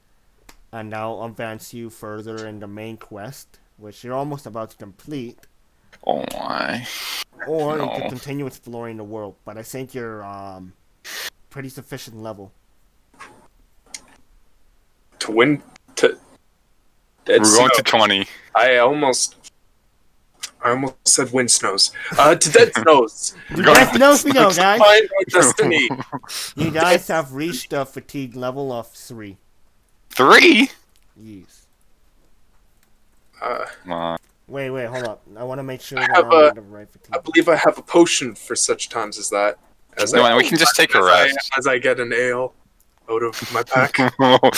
and that'll advance you further in the main quest, which you're almost about to complete. Oh my. Or you No. could continue exploring the world, but I think you're pretty sufficient level. To win. We're going to 20. I almost said wind snows. To Dead Snows. To Death Knows we go, guys. Find our destiny. You guys have reached the fatigue level of 3. 3? Yes. Come on. Wait, hold up. I want to make sure I that have I'm on the right I fatigue. believe I have a potion for such times as that. No, man, we can just take a rest. As I get an ale out of my pack. Oh,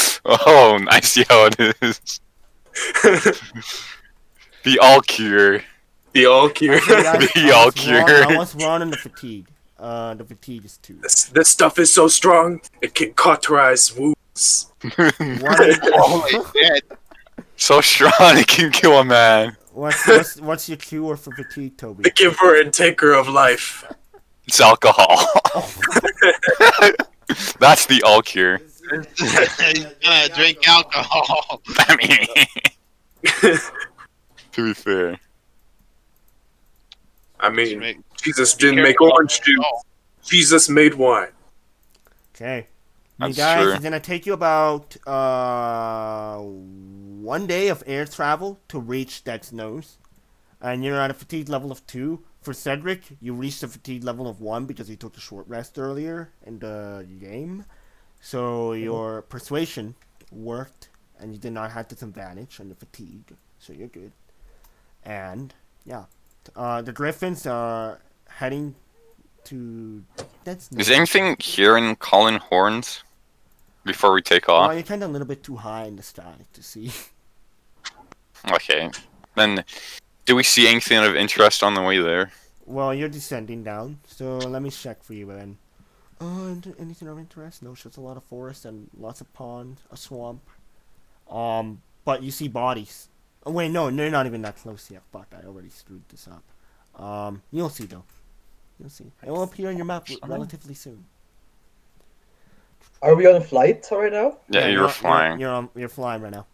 I see how it is. The all cure. The all cure. Actually, guys, The all cure. I was wrong on the fatigue. The fatigue is 2. This stuff is so strong, it can cauterize wounds. Oh, dead. So strong it can kill a man. What's your cure for fatigue, Toby? The giver and taker of life. It's alcohol. That's the all cure. He's gonna drink alcohol. I mean, to be fair. I mean, Make- Jesus Be didn't make careful. orange juice. Jesus made wine. Okay. You That's guys, true. it's gonna take you about 1 day of air travel to reach Death's Nose, and you're at a fatigue level of 2. For Cedric, you reached a fatigue level of 1 because he took a short rest earlier in the game, so your persuasion worked, and you did not have disadvantage on the fatigue, so you're good. And yeah, the Griffins are heading to Death's Nose. Is there anything here in Calling Horns before we take off? Well, you're kind of a little bit too high in the sky to see. Okay. Then, do we see anything of interest on the way there? Well, you're descending down, so let me check for you then. Anything of interest? No, it's just a lot of forest and lots of ponds, a swamp. But you see bodies. Oh, wait, no, they're not even that close yet. Fuck, I already screwed this up. You'll see though. You'll see. It will appear on your map relatively soon. Are we on a flight right now? Yeah, you're flying. You're flying right now.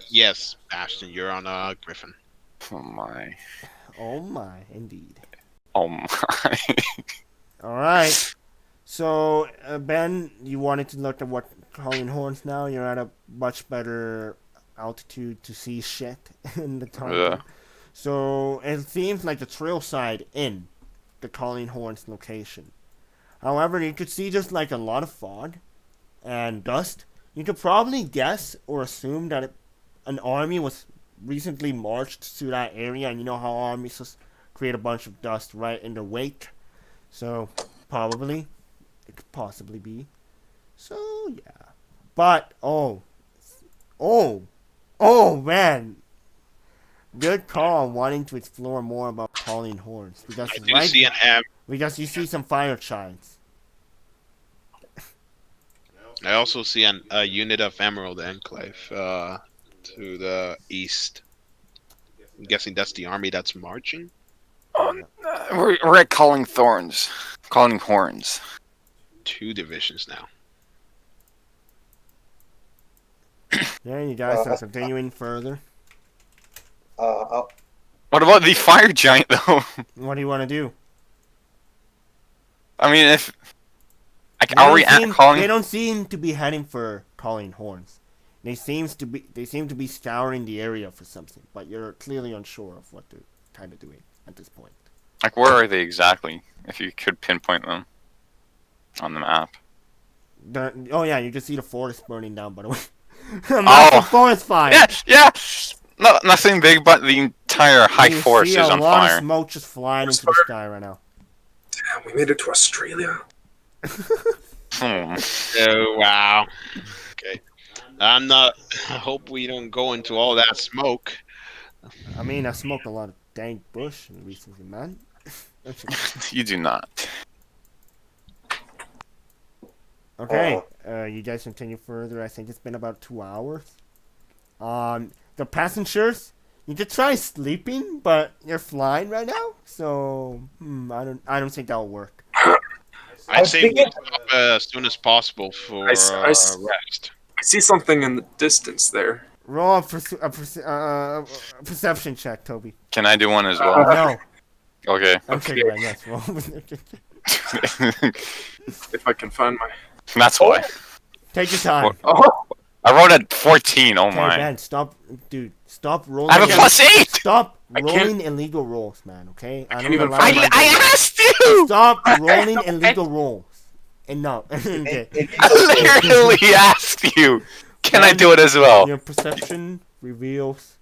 Yes, Ashton, you're on a Griffin. Oh my. Oh my, indeed. Oh my. All right. So Ben, you wanted to look at what Calling Horns now. You're at a much better altitude to see shit in the tunnel. Yeah. So it seems like the trail side in the Calling Horns location. However, you could see just like a lot of fog and dust. You could probably guess or assume that an army was recently marched to that area, and you know how armies just create a bunch of dust right in their wake. So probably it could possibly be. So yeah, but oh man, good call on wanting to explore more about Calling Horns because I do see an M. because you see some fire giants. I also see a unit of Emerald Enclave to the east. I'm guessing that's the army that's marching. We're at Calling Horns. 2 divisions now. Yeah, you guys are continuing further. I'll What about the fire giant though? What do you want to do? I mean, if like, They are don't we at seem- They calling? don't seem to be heading for calling horns. They seem to be scouring the area for something, but you're clearly unsure of what they're kind of doing at this point. Like, where are they exactly? If you could pinpoint them on the map. Oh yeah, you can see the forest burning down. By the way, a massive forest fire. Yeah, yeah. No, nothing big, but the entire high You forest see is a on lot fire. of smoke just flying into the sky right now. Damn, we made it to Australia. Hmm. Oh wow. Okay. I'm not. I hope we don't go into all that smoke. I mean, I smoked a lot of dank bush recently, man. You do not. Okay, you guys continue further. I think it's been about 2 hours. The passengers, you could try sleeping, but you're flying right now, so I don't think that'll work. I'd say we thinking- stop as soon as possible for rest. I see something in the distance there. Roll a perception check, Toby. Can I do one as well? No, Okay. I'm taking that. Yes, roll. If I can find my. That's why. Take your time. Oh, I wrote a 14. Oh Hey my. Ben, stop rolling. I have a +8. Stop I can't- rolling illegal rolls, man. Okay? I can't don't even allow find my- I asked you. Stop rolling illegal rolls. And no. Okay. I literally asked you. Can I do it as well? Your perception reveals.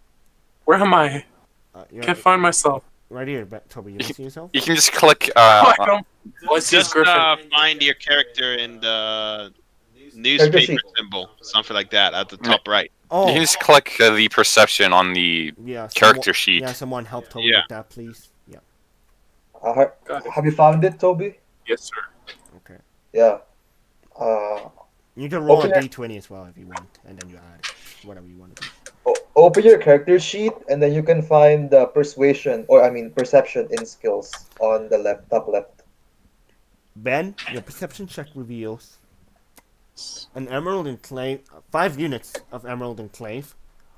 where am I? Your, Can't find myself. right here, Toby. You see yourself? You can just click. Oh, I don't. All I see is Just Griffin. find your character in the Character newspaper sheet. symbol, something like that, at the top right. Oh, You can just click the perception on the yeah. character sheet. Yeah, someone help Toby Yeah. with that, please. Yeah. Got it. Have you found it, Toby? Yes, sir. Okay. Yeah. You can roll Open a your- d20 as well if you want, and then you add it. Whatever you want to do. Open your character sheet, and then you can find the perception in skills on the top left. Ben, your perception check reveals an emerald enclave, 5 units of emerald enclave.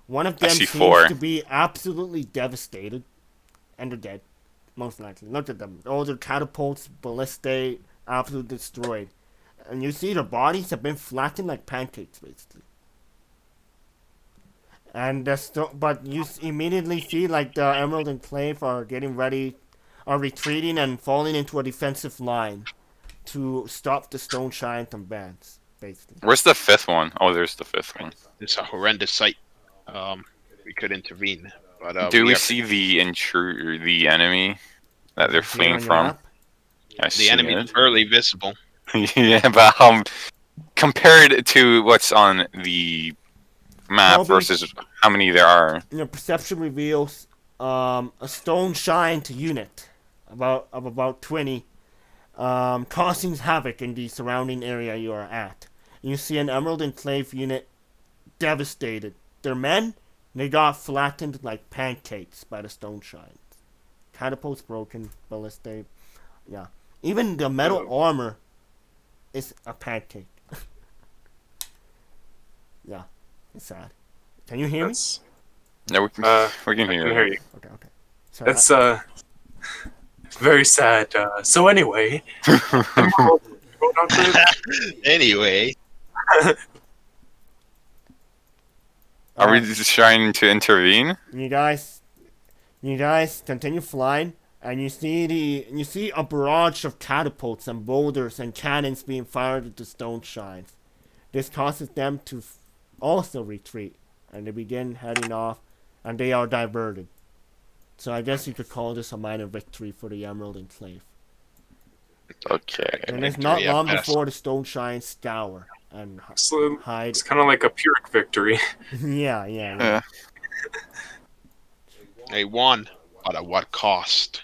One of I them see seems 4. to be absolutely devastated, and they're dead, most likely. Look at them; all their catapults, ballistae, absolutely destroyed, and you see their bodies have been flattened like pancakes, basically. And but you immediately see like the emerald enclave are getting ready, are retreating and falling into a defensive line to stop the stone giant and bands, basically. Where's the 5th one? Oh, there's the 5th one. It's a horrendous sight. We could intervene, but Do we have to- see the intruder, the enemy that they're See it fleeing on your from? map? I see the enemy it. barely visible? Yeah, but compared to what's on the map Toby? versus how many there are. Your perception reveals a stone giant unit of about 20, causing havoc in the surrounding area you are at. You see an emerald enclave unit devastated. Their men, they got flattened like pancakes by the stone giants. Catapults broken, ballistae, yeah. Even the metal armor is a pancake. Yeah, it's sad. Can you hear me? That's, Yeah, we can I hear can hear you. Okay, okay. Sorry, That's very sad. So anyway, Emerald, go down to it. Anyway, Are we just trying to intervene? You guys continue flying, and you see a barrage of catapults and boulders and cannons being fired at the stone giants. This causes them to also retreat, and they begin heading off, and they are diverted. So I guess you could call this a minor victory for the Emerald Enclave. Okay. And it's victory not at long best. before the stone giants scour and So hide. it's kind of like a Pyrrhic victory. Yeah. Yeah. they won, but at what cost?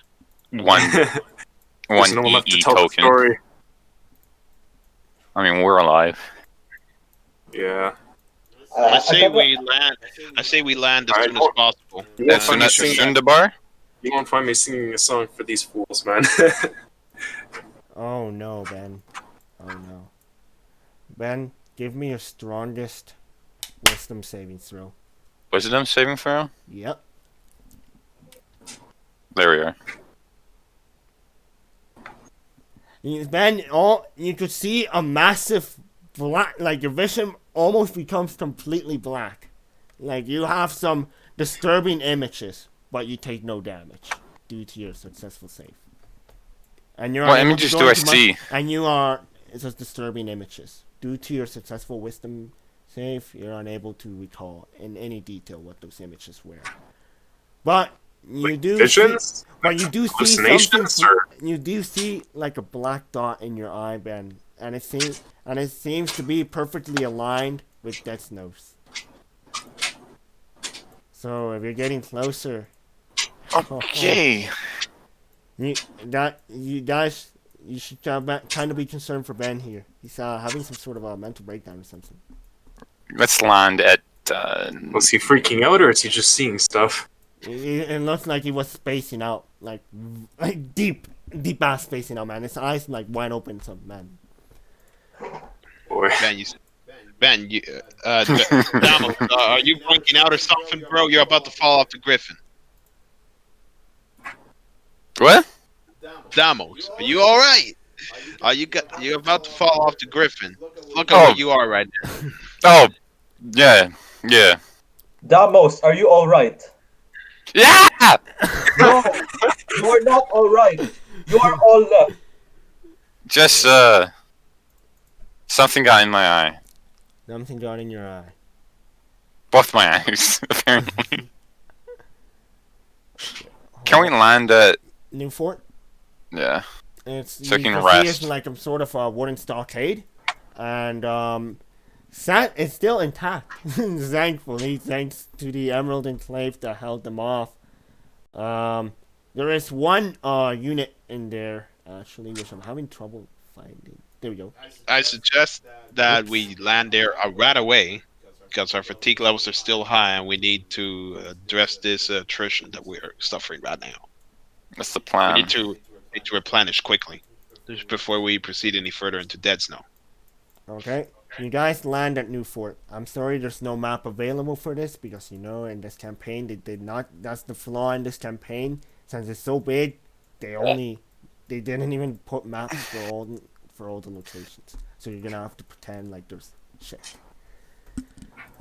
One There's no one left to EE tell the token. story. I mean, we're alive. Yeah. I say can't- we land. I say we land as Alright, soon as well- possible. You Yeah, won't find me singing. Sundabar? You won't find me singing a song for these fools, man. Oh no, Ben. Oh no. Ben, give me your strongest wisdom saving throw. Wisdom saving throw? Yep. There we are. Then all you could see a massive black, like your vision almost becomes completely black. Like you have some disturbing images, but you take no damage due to your successful save. And you're What unable images to do go I into see? And you are it's just disturbing images due to your successful wisdom save. You're unable to recall in any detail what those images were. But you do see, Visions? but you do see Hallucinations? something. Or You do see like a black dot in your eye, Ben, and it seems to be perfectly aligned with Death's nose. So if you're getting closer, Okay. you guys, you should kind of be concerned for Ben here. He's having some sort of a mental breakdown or something. Let's land at. was he freaking out, or is he just seeing stuff? It looks like he was spacing out, like deep ass spacing out, man. His eyes like wide open, so man. Boy. Ben, Damo, are you blinking out or something, bro? You're about to fall off the griffin. What? Damos, are you all right? You're about to fall off the griffin. Look at Oh. where you are right now. Oh, yeah. Damos, are you alright? Yeah! No, you are not alright. You are all left. Just, something got in my eye. Something got in your eye. Both my eyes, apparently. Can we land at. New fort? Yeah. It's So you can can rest. see it's like a sort of a wooden stockade, and it's still intact. Thankfully, thanks to the Emerald Enclave that held them off. There is one unit in there actually, which I'm having trouble finding. There we go. I suggest that we land there right away because our fatigue levels are still high and we need to address this attrition that we're suffering right now. That's the We plan. need to replenish quickly just before we proceed any further into Dead Snow. Okay, you guys land at New Fort. I'm sorry there's no map available for this because in this campaign they did not. That's the flaw in this campaign. Since it's so big, they didn't even put maps for all the locations. So you're gonna have to pretend like there's shit.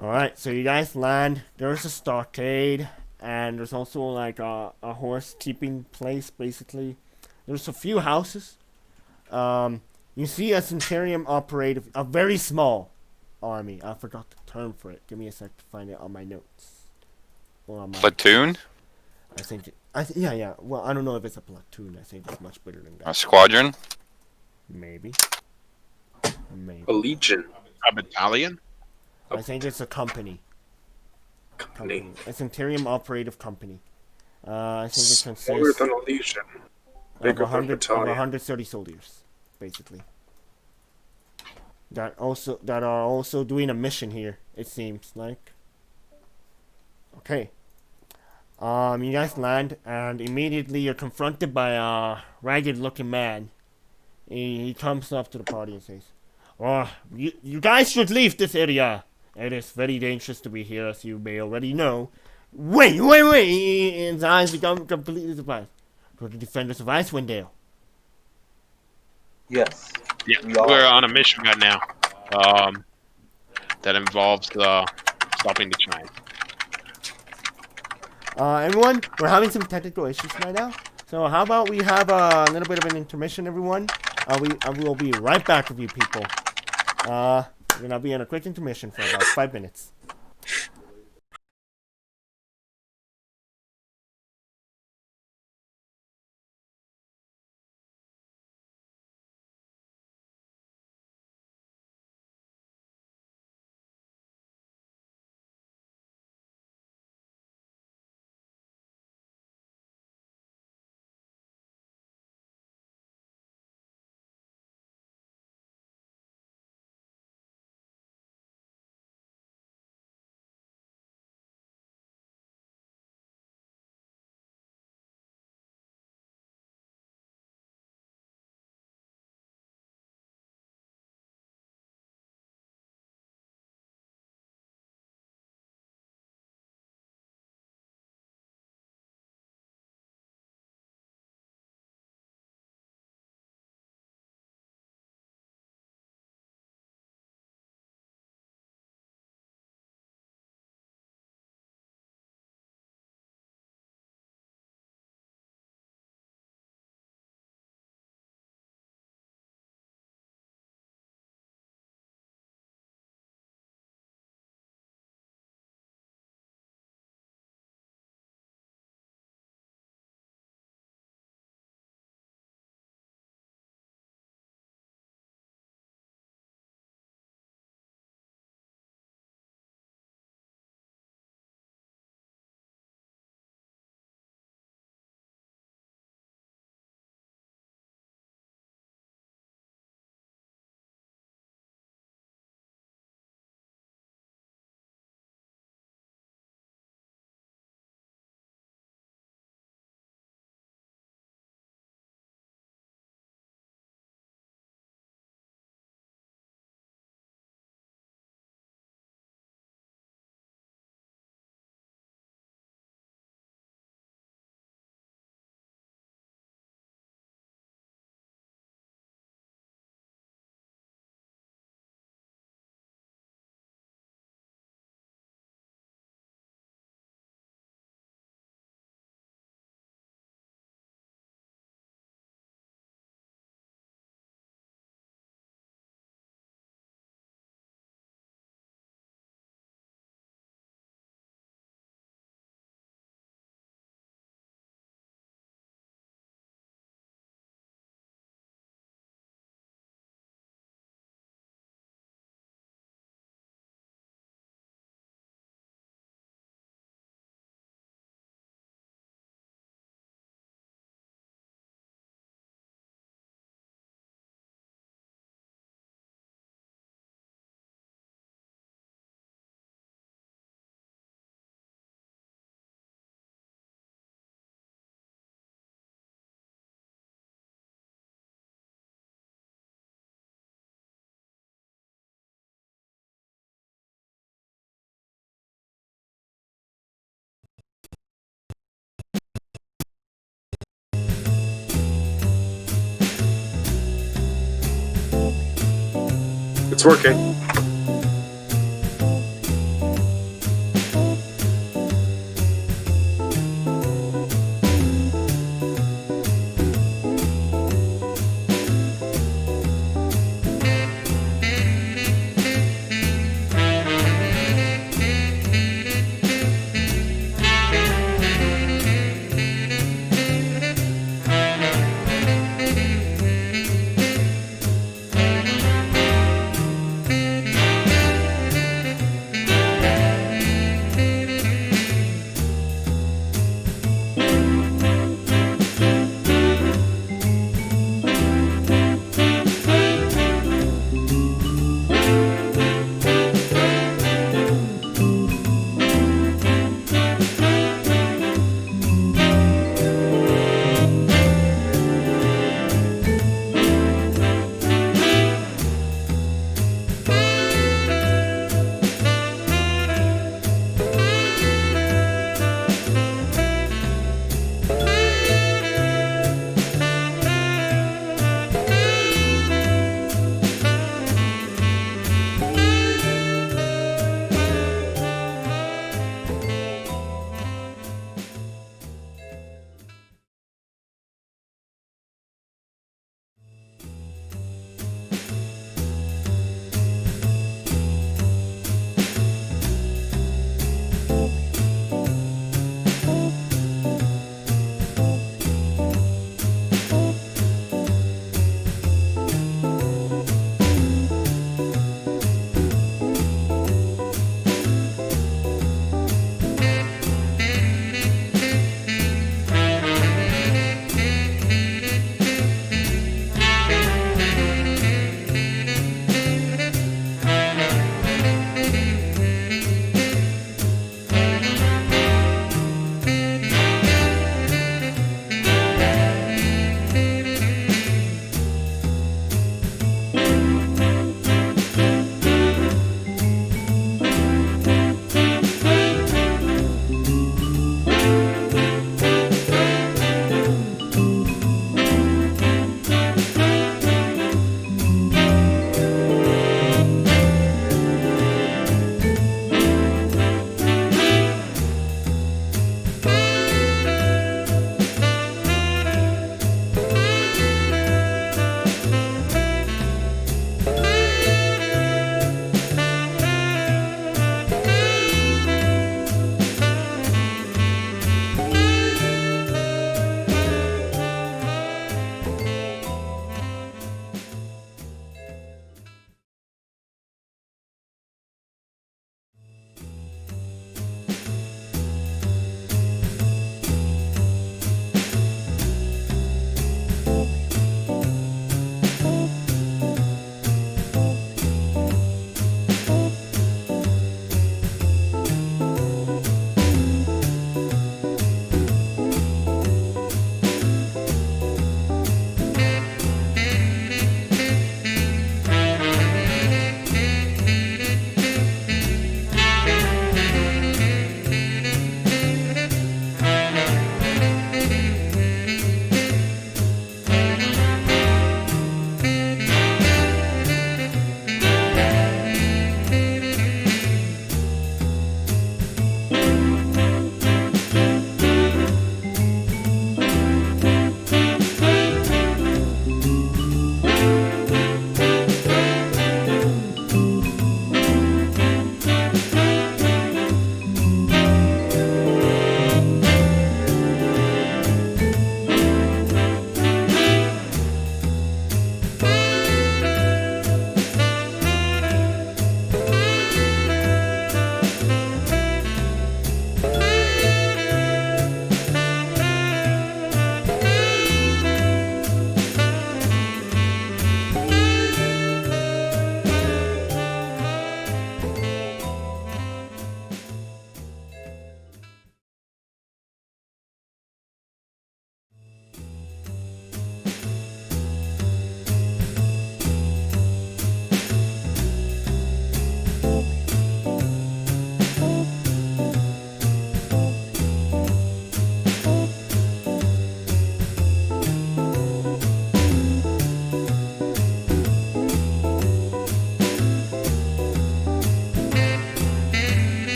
All right, so you guys land. There's a stockade, and there's also like a horse keeping place basically. There's a few houses. You see a Centurium operative, a very small army. I forgot the term for it. Give me a sec to find it on my notes. Or on my, Platoon? I think. Yeah. Well, I don't know if it's a platoon. I think it's much better than A that. squadron? Maybe. A legion. A battalion? I think it's a company. Company. A Centurium operative company. I think it Smaller consists than a legion. of Bigger than 100 of battalion. 130 soldiers, basically. That are also doing a mission here. It seems like. Okay. You guys land, and immediately you're confronted by a ragged-looking man. He comes up to the party and says, "Oh, you guys should leave this area. It is very dangerous to be here, as you may already know." Wait! His eyes become completely surprised. "For the defenders of Icewind Dale." Yes. Yeah, We are. we're on a mission right now. That involves stopping the giant. Everyone, we're having some technical issues right now. So how about we have a little bit of an intermission, everyone? We will be right back with you people. We're gonna be in a quick intermission for about 5 minutes. It's working.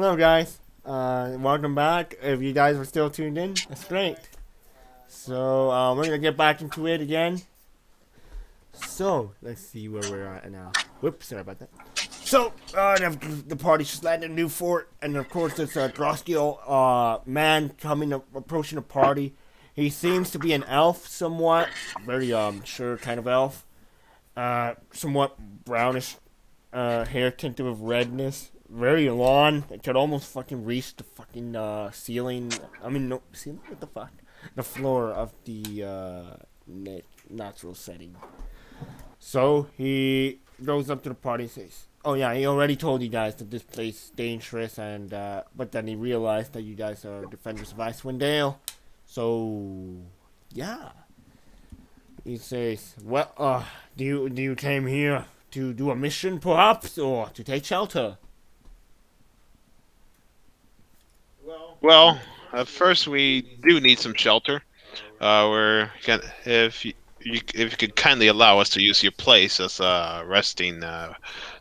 hello guys. Welcome back. If you guys were still tuned in, that's great. So we're gonna get back into it again. So let's see where we're at now. Whoops, sorry about that. So the party's just landed in Newport, and of course there's a Droskio man approaching the party. He seems to be an elf, somewhat very sure kind of elf. Somewhat brownish hair tinted with redness. Very long. It could almost fucking reach the fucking ceiling. I mean, no ceiling. What the fuck? The floor of the natural setting. So he goes up to the party and says, "Oh yeah, he already told you guys that this place is dangerous, and but then he realized that you guys are defenders of Icewind Dale. So yeah." He says, "Well, do you came here to do a mission, perhaps, or to take shelter?" Well, at first we do need some shelter. If you could kindly allow us to use your place as a resting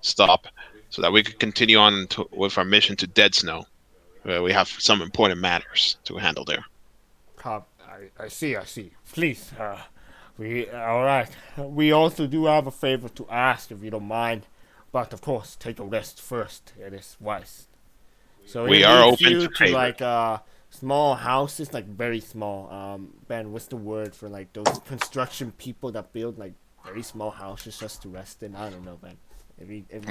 stop, so that we could continue on with our mission to Dead Snow. We have some important matters to handle there. I see. Please, all right. We also do have a favor to ask, if you don't mind. But of course, take a rest first. It is wise. So We he are leads open you to favor. like small houses, like very small. Ben, what's the word for like those construction people that build like very small houses just to rest in? I don't know, Ben.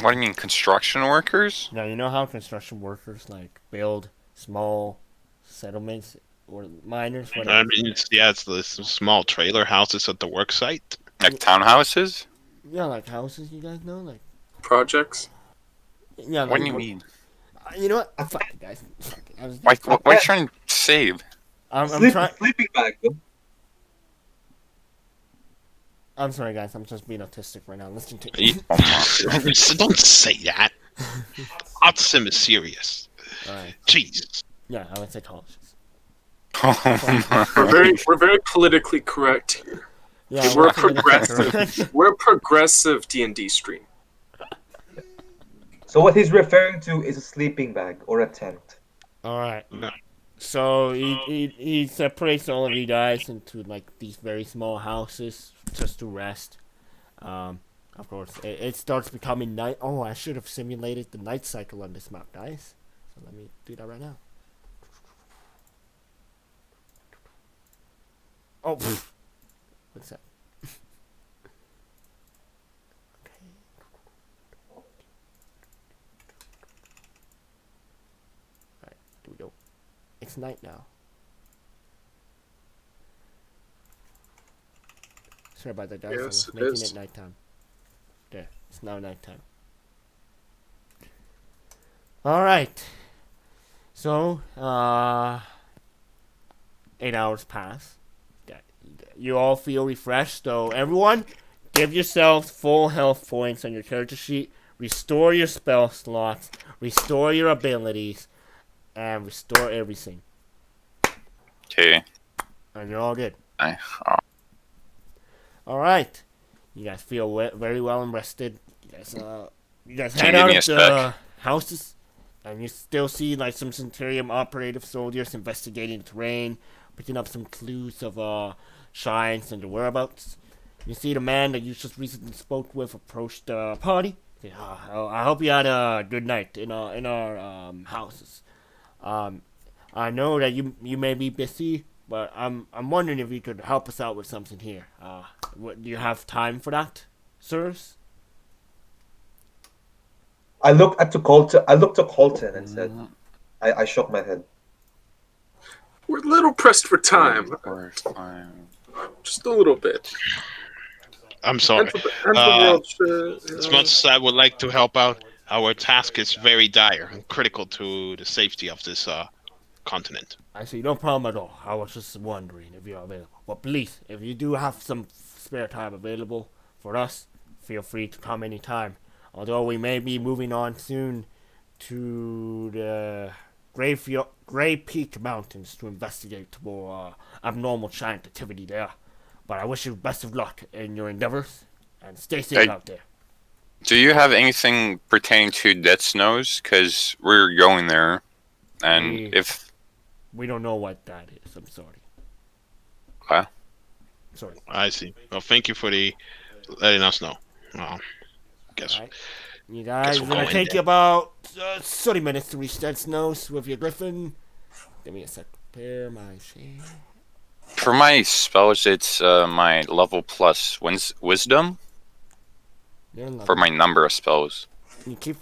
What do you mean, construction workers? Now you know how construction workers like build small settlements or miners. I Whatever. mean, it's the small trailer houses at the work site. Like townhouses? Yeah, like houses. You guys know, like Projects. yeah. What Like, do you mean? You know what? Fuck it, guys. Fuck it. What are you trying to save? I'm trying. Sleeping bag. Though. I'm sorry, guys. I'm just being autistic right now. Let's continue. Don't say that. Autism is serious. Alright. Jeez. Yeah, I would say colleges. We're very politically correct here. Yeah, We're progressive. progressive. We're a progressive D&D stream. So what he's referring to is a sleeping bag or a tent. Alright. No. So he separates all of you guys into like these very small houses just to rest. Of course, it starts becoming night. Oh, I should have simulated the night cycle on this map, guys. So let me do that right now. Oh, what's that? Okay. Alright, here we go. It's night now. Sorry about that, guys. I Yes, was it making is. it nighttime. There, it's now nighttime. Alright. So, 8 hours pass. You all feel refreshed, so everyone, give yourselves full health points on your character sheet. Restore your spell slots. Restore your abilities. And restore everything. Okay. And you're all good. I- Alright. You guys feel very well and rested. You guys Can head you give out me of a the houses. And you still see like some Centurion operative soldiers investigating the terrain, picking up some clues of shines and the whereabouts. You see the man that you just recently spoke with approach the party. Say, I hope you had a good night in our houses. I know that you may be busy, but I'm wondering if you could help us out with something here. Do you have time for that, sirs? I looked to Colton and said, I shook my head. We're a little pressed for time. Just a little bit. I'm sorry. And the world should, As much as I would like to help out, our task is very dire and critical to the safety of this continent. I see, no problem at all. I was just wondering if you're available. But please, if you do have some spare time available for us, feel free to come anytime. Although we may be moving on soon to the Grey Peak Mountains to investigate more abnormal giant activity there. But I wish you best of luck in your endeavors, and stay safe out there. Do you have anything pertaining to Dead Snows? Because we're going there. And We- if We don't know what that is. I'm sorry. Huh? Sorry. I see. Well, thank you for letting us know. Guess. Alright. You guys, we'll gonna go in take then. you about 30 minutes to reach that nose with your griffin. Give me a sec. Prepare my shade. for my spells, it's my level plus wisdom You're in for level. my number of spells. You keep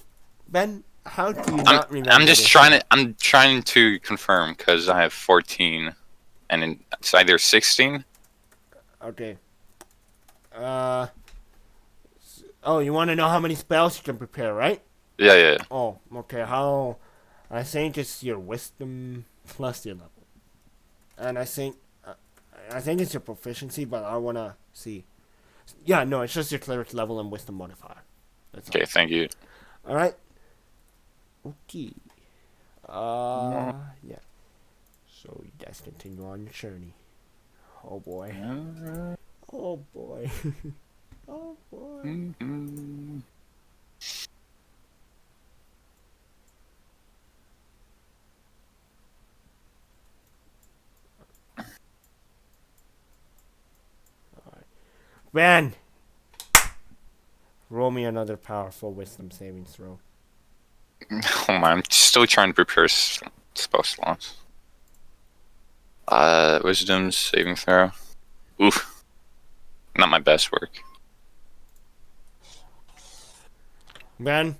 Ben. How do you I'm, not remember? I'm just this? I'm trying to confirm because I have 14, and it's either 16. Okay. Oh, you want to know how many spells you can prepare, right? Yeah. Oh, okay. How? I think it's your wisdom plus your level, and I think it's your proficiency, but I wanna see. Yeah, no, it's just your cleric level and wisdom modifier. That's Okay, thank you. all right. Okay. Yeah. So you guys continue on your journey. Oh boy. Oh boy. Oh boy. Ben, roll me another powerful wisdom saving throw. Oh man, I'm still trying to prepare spell slots. Wisdom saving throw. Oof. Not my best work. Ben,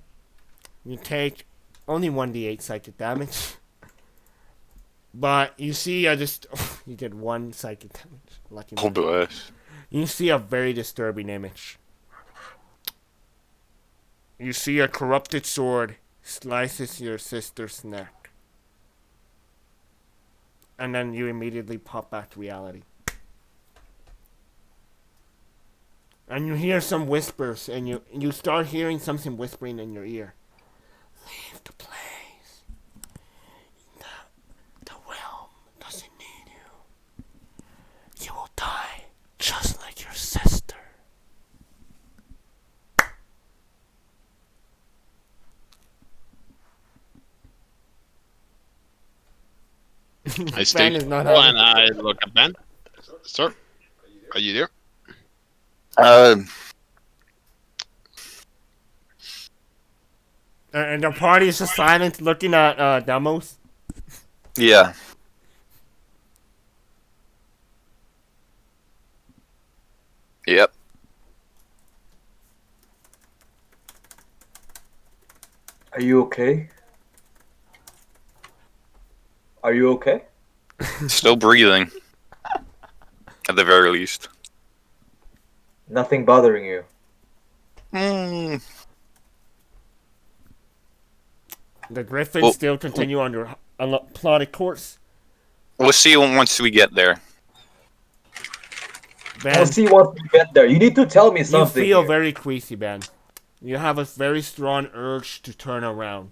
you take only 1d8 psychic damage. But you see, you get 1 psychic damage. Lucky Oh man. bless. You see a very disturbing image. You see a corrupted sword slices your sister's neck. And then you immediately pop back to reality. And you hear some whispers, and you start hearing something whispering in your ear. Leave the place. The realm doesn't need you. You will die just like your sister. I stay is not still having- and I look at Ben. Sir, are you there? And the party is just silent, looking at Demos. Yeah. Yep. Are you okay? Are you okay? Still breathing. At the very least. Nothing bothering you? The Griffins Well- still continue on their plotted course. We'll see once we get there. Ben, We'll see once we get there. You need to tell me you something. feel here. very queasy, Ben. You have a very strong urge to turn around.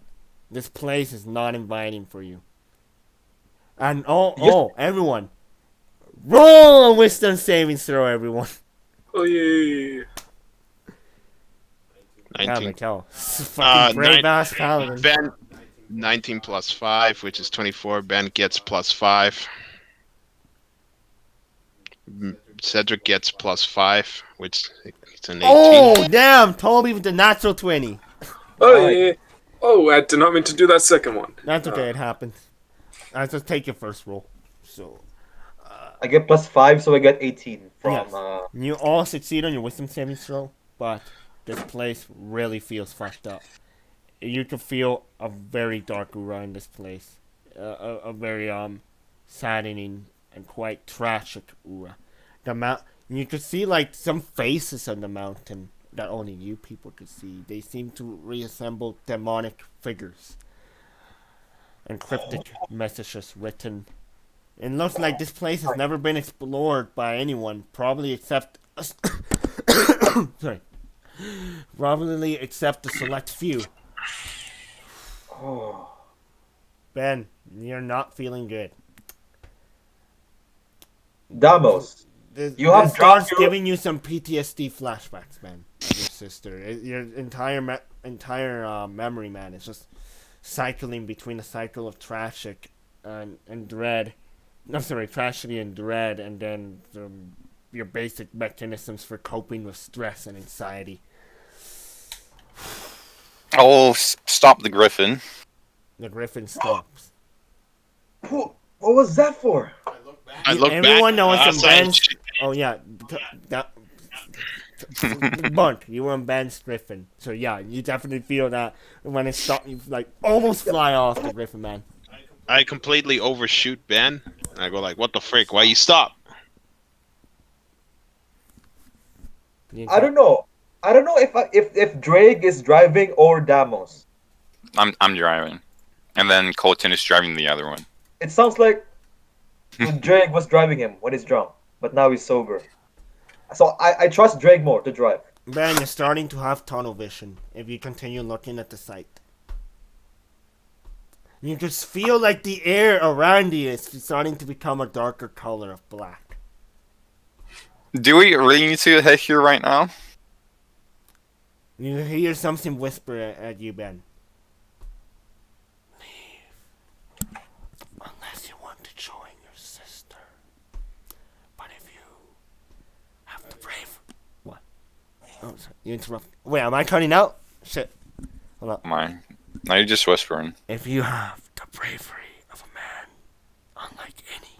This place is not inviting for you. And everyone, roll a wisdom saving throw, everyone. Oh yeah. Yeah, 19. Mikhail. Fucking brave ass paladin. Ben, 19 plus 5, which is 24. Ben gets plus 5. Cedric gets plus 5, which it's an 18. Oh, damn! Toby with the natural 20. Oh yeah. Oh, I did not mean to do that second one. That's okay, it happens. I just take your first roll. So, I get plus 5, so I get 18 from. Yes. You all succeed on your wisdom saving throw, but this place really feels fucked up. You can feel a very dark aura in this place. A very saddening and quite tragic aura. You could see like some faces on the mountain that only you people could see. They seem to reassemble demonic figures and cryptic messages written. It looks like this place has never been explored by anyone, probably except sorry. Probably except a select few. Oh. Ben, you're not feeling good. Damos, You have This starts dropped your- giving you some PTSD flashbacks, man. Of your sister, your entire memory, man. It's just cycling between a cycle of tragic and dread. I'm sorry, tragedy and dread, and then your basic mechanisms for coping with stress and anxiety. I'll stop the griffin. The griffin stops. What was that for? I look Everyone back. knows some outside. Ben's. Oh yeah, that. Bunt, you were on Ben's griffin, so yeah, you definitely feel that when it stops, you like almost fly off the griffin, man. I completely overshoot Ben. And I go like, "What the frick? Why you stop?" I don't know. I don't know if Drake is driving or Damos. I'm driving, and then Colton is driving the other one. It sounds like Drake was driving him when he's drunk, but now he's sober. So I trust Drake more to drive. Ben, you're starting to have tunnel vision if you continue looking at the site. You just feel like the air around you is starting to become a darker color of black. Do we really need to head here right now? You hear something whisper at you, Ben. Leave. Unless you want to join your sister. But if you have the brave... What? Oh, sorry. You interrupt. Wait, am I cutting out? Shit. Hold on. Mine. Now you're just whispering. If you have the bravery of a man, unlike any,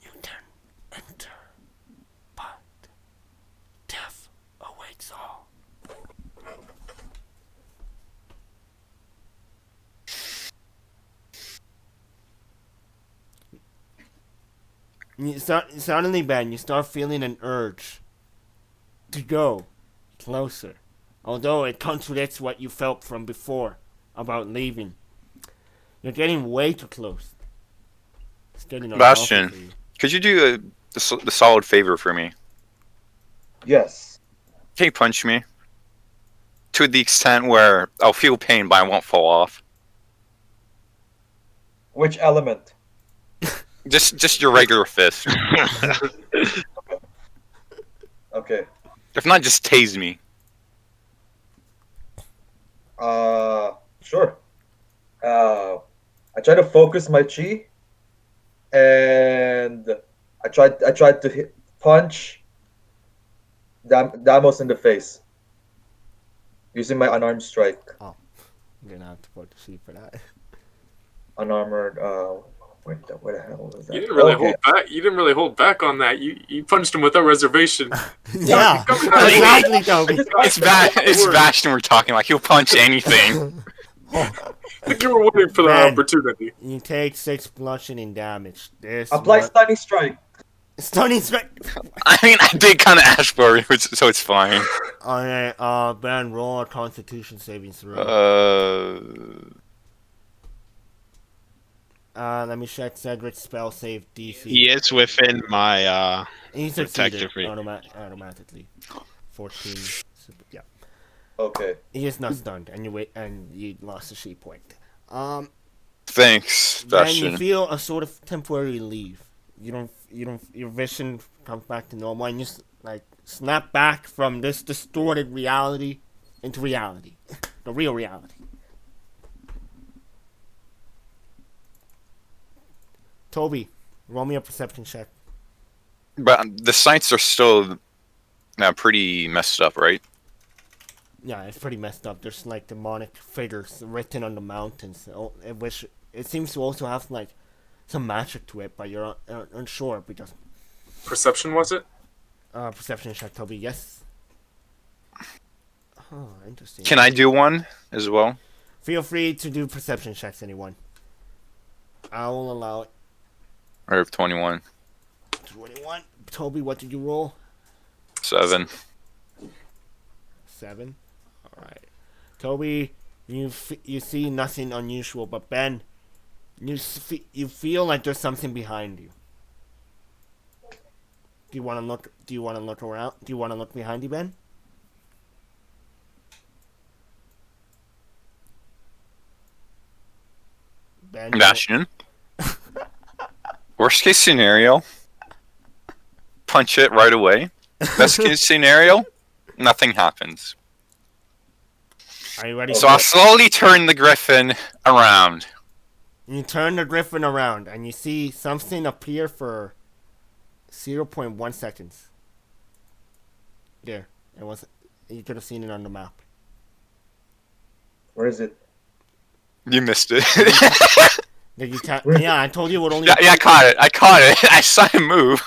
you can enter. But death awaits all. Suddenly, Ben, you start feeling an urge to go closer. Although it contradicts what you felt from before about leaving. You're getting way too close. It's getting unhealthy Bastion, for you. could you do the solid favor for me? Yes. Can you punch me? To the extent where I'll feel pain, but I won't fall off. Which element? Just your regular fist. Okay. If not, just tase me. Sure. I try to focus my chi, and I tried to punch Damos in the face using my unarmed strike. I'm gonna have to put the sheet for that. Unarmored. Where the hell was that? You didn't really Okay. hold back. You didn't really hold back on that. You punched him without reservation. Yeah, Come on. exactly, Toby. It's Bastion we're talking like. He'll punch anything. I think you were waiting for the Man. opportunity. You take 6 bludgeoning damage. This Apply one- stunning strike. Stunning strike. I mean, I did kind of ask for it, so it's fine. Alright, Ben, roll a Constitution saving throw. Let me check Cedric's spell save DC. He is within my He succeeded protective rate. automatically. 14. Yeah. Okay. He is not stunned, and you lost a sheet point. Thanks, Then Bastion. you feel a sort of temporary relief. Your vision comes back to normal, and you like snap back from this distorted reality into reality, the real reality. Toby, roll me a perception check. But the sights are still pretty messed up, right? Yeah, it's pretty messed up. There's like demonic figures written on the mountains, which it seems to also have like some magic to it, but you're unsure because Perception, was it? perception check, Toby. Yes. Oh, interesting. Can I do one as well? Feel free to do perception checks, anyone. I will allow it. Or 21? 21. Toby, what did you roll? 7. 7. All right. Toby, you see nothing unusual, but Ben, you feel like there's something behind you. Do you want to look? Do you want to look around? Do you want to look behind you, Ben? Ben. Bastion. Worst case scenario, punch it right away. Best case scenario, nothing happens. Are you ready? So I'll slowly turn the griffin around. You turn the griffin around and you see something appear for 0.1 seconds. There. It was. You could have seen it on the map. Where is it? You missed it. Did you yeah, I told you it would only. Yeah, I caught it. I caught it. I saw him move.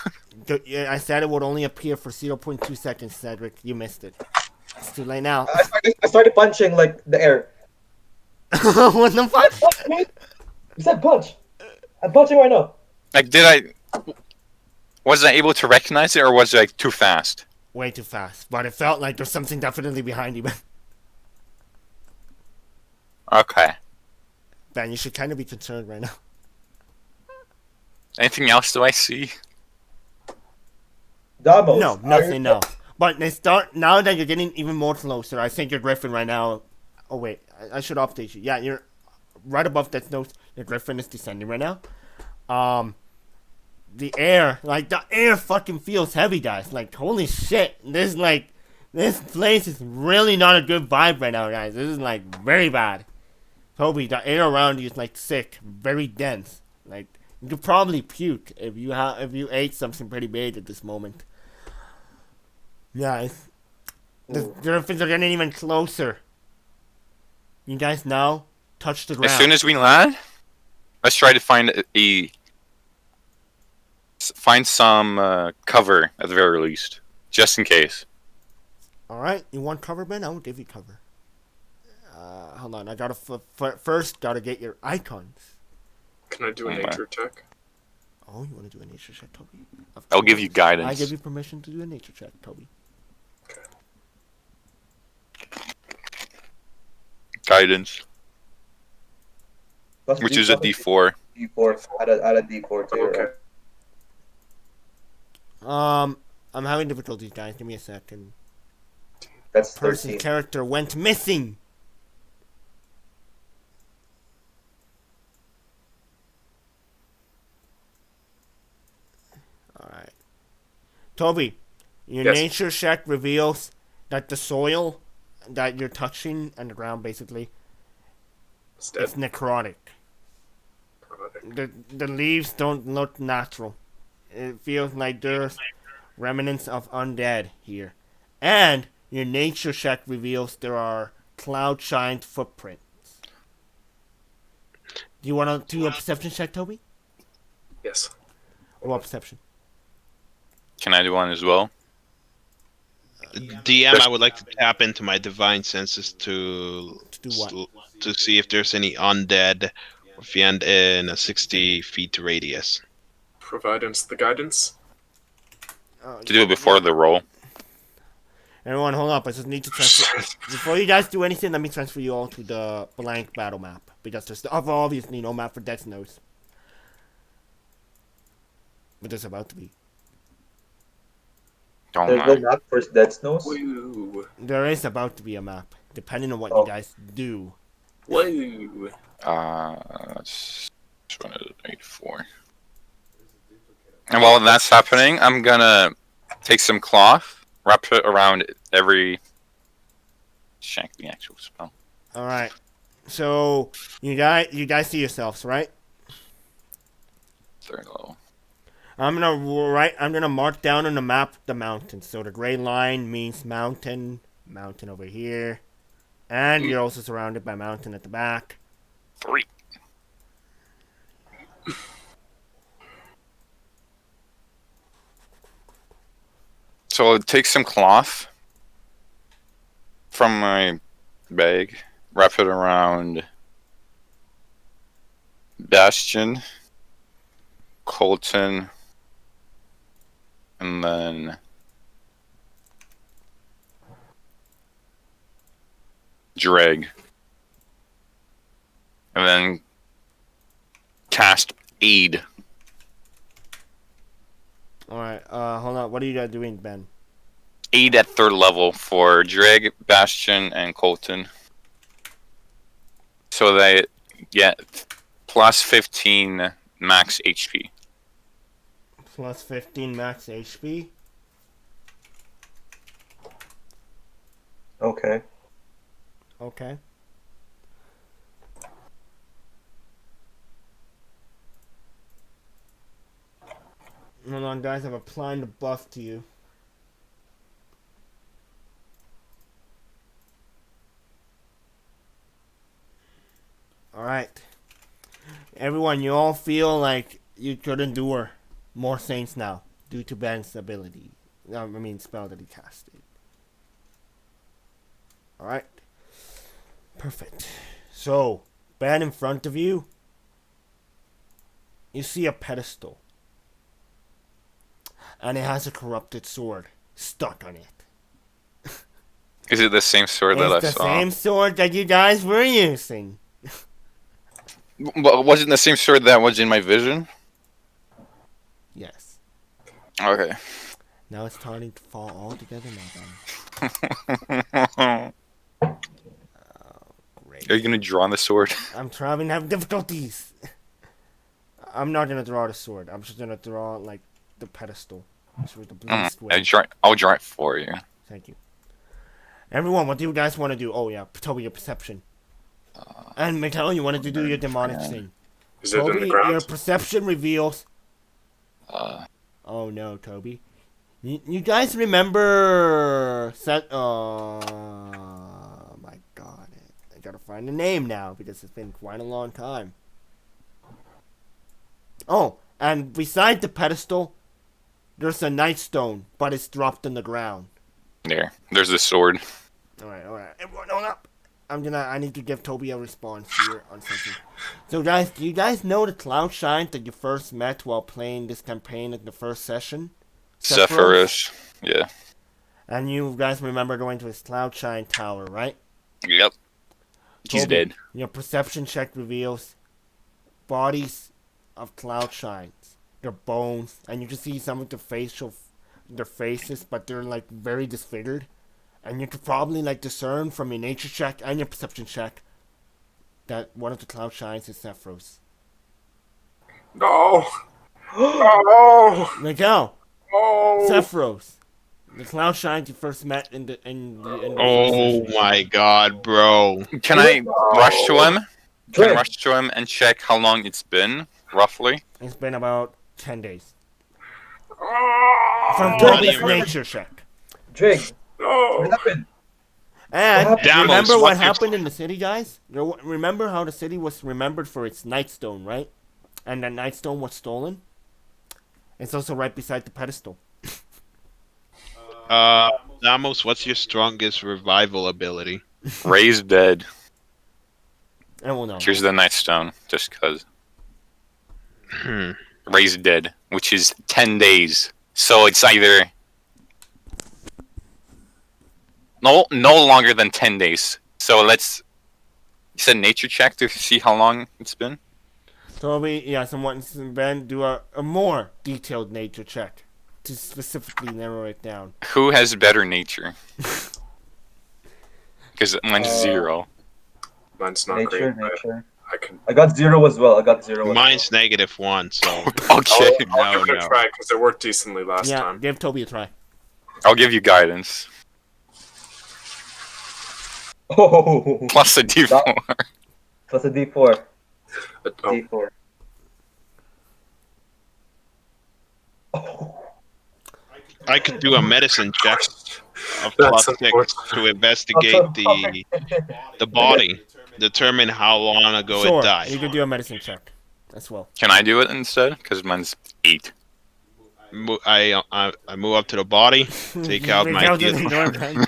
Yeah, I said it would only appear for 0.2 seconds, Cedric. You missed it. It's too late now. I started punching like the air. What the fuck? Punch, man. You said punch. I'm punching right now. Like, was I able to recognize it, or was it like too fast? Way too fast, but it felt like there's something definitely behind you, man. Okay. Ben, you should kind of be concerned right now. Anything else do I see? Damos. No, nothing else. But they start now that you're getting even more closer. I think your griffin right now. Oh wait, I should update you. Yeah, you're right above that note. Your griffin is descending right now. The air fucking feels heavy, guys. Like holy shit, this place is really not a good vibe right now, guys. This is like very bad. Toby, the air around you is like sick, very dense. Like you could probably puke if you ate something pretty big at this moment. Yeah, the griffins are getting even closer. You guys now touch the ground. As soon as we land, let's try to find some cover at the very least, just in case. All right, you want cover, Ben? I will give you cover. Hold on, I gotta first gotta get your icons. Can I do a nature check? Oh, you want to do a nature check, Toby? I'll give you guidance. I give you permission to do a nature check, Toby. Guidance, Plus which is a D4. D4. Add a D4 too. Okay. Right? I'm having difficulties, guys. Give me a second. That's Person's 13. character went missing. Alright. Toby, your Yes. nature check reveals that the soil that you're touching and the ground basically It's dead. is necrotic. The leaves don't look natural. It feels like there's remnants of undead here. And your nature check reveals there are cloud shined footprints. Do you want to do a perception check, Toby? Yes. What perception? Can I do one as well? DM, I would like to tap into my divine senses to To do what? to see if there's any undead within a 60 feet radius. Provide us the guidance. To do it before the roll. Everyone, hold up. I just need to transfer. Before you guys do anything, let me transfer you all to the blank battle map. Because there's obviously no map for Death Notes. But there's about to be. Don't There's no mind. map for Dead Snows. Woo. There is about to be a map. Depending on what Oh. you guys do. Woo. That's 284. And while that's happening, I'm gonna take some cloth, wrap it around every. Shank the actual spell. Alright. So, you guys see yourselves, right? Third level. I'm gonna mark down on the map the mountains. So the gray line means mountain over here. And you're also surrounded by mountain at the back. 3. So I'll take some cloth from my bag, wrap it around Bastion, Colton, and then Dreg. And then cast Aid. Alright, hold on. What are you guys doing, Ben? Aid at 3rd level for Dreg, Bastion, and Colton. So they get plus 15 max HP. Plus 15 max HP. Okay. Okay. Hold on, guys. I'm applying the buff to you. Alright. Everyone, you all feel like you could endure more saints now due to Ben's ability. Spell that he casted. Alright. Perfect. So, Ben, in front of you, you see a pedestal. And it has a corrupted sword stuck on it. Is it the same sword that I It's the saw? same sword that you guys were using. But wasn't the same sword that was in my vision? Yes. Okay. Now it's starting to fall all together now, Ben. Great. Are you gonna draw on the sword? I'm trying to have difficulties. I'm not gonna draw the sword. I'm just gonna draw like the pedestal. With the blue sword. I'll draw it for you. Thank you. Everyone, what do you guys want to do? Oh yeah, Toby, your perception. And Mikhail, you wanted to do your demonic thing. Is it in Toby, the ground? your perception reveals. Uh, Oh no, Toby. You guys remember oh my god. I gotta find the name now because it's been quite a long time. Oh, and beside the pedestal, there's a nightstone, but it's dropped in the ground. there's the sword. Alright. Everyone hold up. I need to give Toby a response here on something. So guys, do you guys know the Cloud Shine that you first met while playing this campaign in the first session? Sephiroth. Yeah. And you guys remember going to his Cloud Shine tower, right? Yep. He's Toby, dead. Your perception check reveals bodies of Cloud Shines, their bones, and you can see some of their faces, but they're like very disfigured. And you could probably like discern from your nature check and your perception check that one of the Cloud Shines is Sephiroth. No. No. Miguel, No. Sephiroth, the Cloud Shines you first met in the Oh my god, bro. Can I rush to him? Can I Drake, rush to him and check how long it's been, roughly? It's been about 10 days. Ah. From Brother, Toby's you nature check. Drake, No. what happened? And What happened? remember Damos, what what's your- happened in the city, guys? Remember how the city was remembered for its Nightstone, right? And that Nightstone was stolen? It's also right beside the pedestal. Damos, what's your strongest revival ability? Raise dead. And we'll know. Here's the Nightstone, just cause. Hmm. Raise dead, which is 10 days. So it's either no longer than 10 days. So let's. You said nature check to see how long it's been. Toby, yeah, someone, Ben, do a more detailed nature check to specifically narrow it down. Who has better nature? Because mine's 0. Mine's not Nature, great. But nature. I can. I got 0 as well. Mine's -1, so Okay, I'll give it a no. try because it worked decently last Yeah, time. give Toby a try. I'll give you guidance Oh, plus a D4. plus a D4. Oh, D4. Oh. I could do a medicine check of That's +6 unfortunate. to investigate the body, determine how long ago Sure, it died. you can do a medicine check as well. Can I do it instead? Because mine's 8. I move up to the body, take out my Miguel deal. just ignored Ben.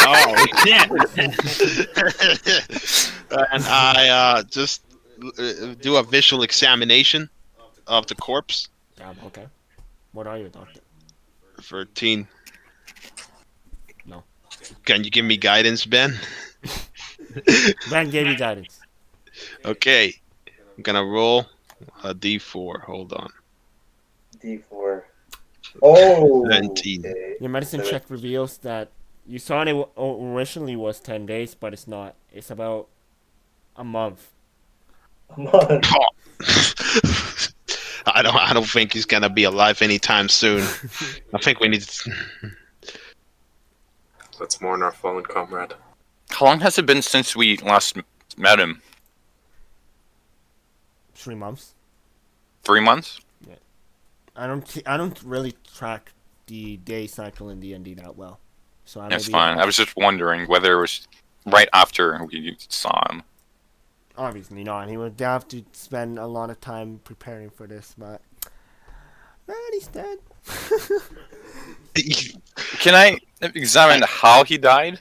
Oh, shit. And I just do a visual examination of the corpse Okay. What are you, doctor? for teen. No. Can you give me guidance, Ben? Ben gave you guidance. Okay. I'm gonna roll a D4. Hold on. D4. Oh. 17. Okay. Your medicine check reveals that you thought it originally was 10 days, but it's not. It's about a month. Come on. I don't think he's gonna be alive anytime soon. I think we need to... let's mourn our fallen comrade. How long has it been since we last met him? 3 months. 3 months? I don't really track the day cycle in D&D that well. So That's fine. I was just wondering whether it was right after we saw him. Obviously not. He would have to spend a lot of time preparing for this, but man, he's dead. Can I examine how he died?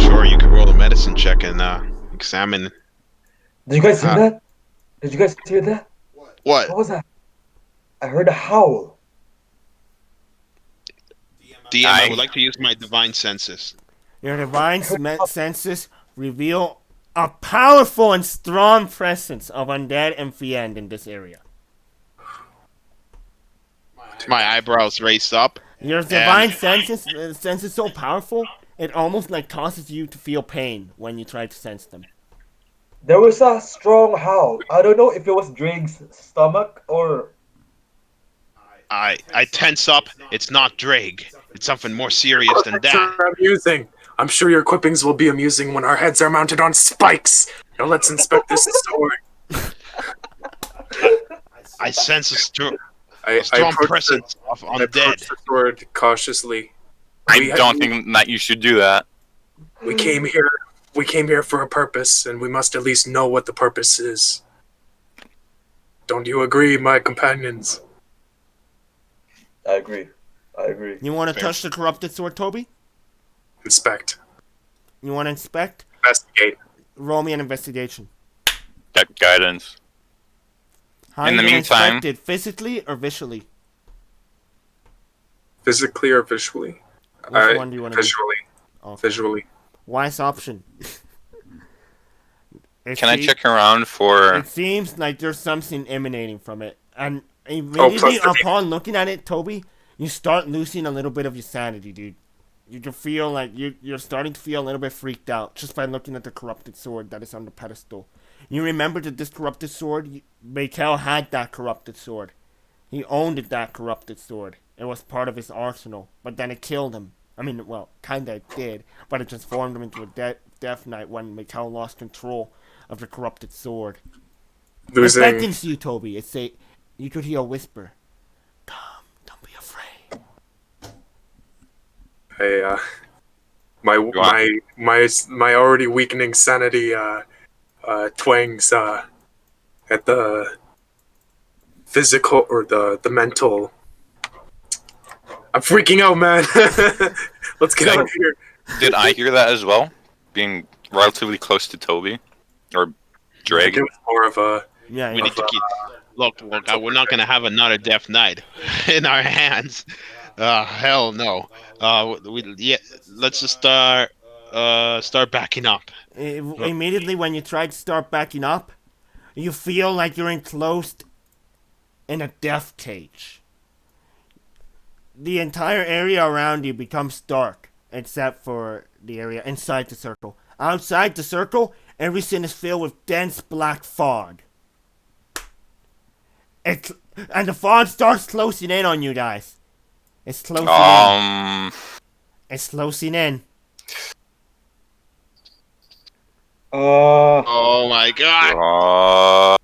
Sure, you could roll a medicine check and examine. Did you guys hear that? Did you guys hear that? What? What was that? I heard a howl. DM, I would like to use my divine senses. Your divine senses reveal a powerful and strong presence of undead and fiend in this area. My eyebrows raised up. Your divine sense is so powerful, it almost like causes you to feel pain when you try to sense them. There was a strong howl. I don't know if it was Drake's stomach or... I tense up. It's not Drake. It's something more serious than Equippings that. are amusing. I'm sure your equippings will be amusing when our heads are mounted on spikes. Now let's inspect this sword. I sense a strong approach presence of I approach undead. the sword cautiously. I don't think that you should do that. We came here for a purpose, and we must at least know what the purpose is. Don't you agree, my companions? I agree. You want to Fair. touch the corrupted sword, Toby? Inspect. You want to inspect? Investigate. Roll me an investigation. That guidance. How In you the gonna meantime- inspect it, physically or visually? Physically or visually? Which one do you want to do? Visually. Okay. Visually. Wise option. Can I check around for... It seems like there's something emanating from it. And plus immediately the- upon looking at it, Toby, you start losing a little bit of your sanity, dude. You can feel like you're starting to feel a little bit freaked out just by looking at the corrupted sword that is on the pedestal. You remember that this corrupted sword, Mikhail had that corrupted sword. He owned that corrupted sword. It was part of his arsenal, but then it killed him. I mean, well, kinda did, but it transformed him into a Death Knight when Mikhail lost control of the corrupted sword. It Losing. beckons you, Toby. You could hear a whisper. Come, don't be afraid. My already weakening sanity twangs at the physical or the mental. I'm freaking out, man. Let's get out of here. Did I hear that as well? Being relatively close to Toby? Or Drake? It was more of a. Yeah, We yeah. need to keep. Look, we're not gonna have another Death Knight in our hands. Hell no. Let's just start backing up. Immediately when you try to start backing up, you feel like you're enclosed in a death cage. The entire area around you becomes dark, except for the area inside the circle. Outside the circle, everything is filled with dense black fog. And the fog starts closing in on you guys. It's closing in. It's closing in. Oh my god!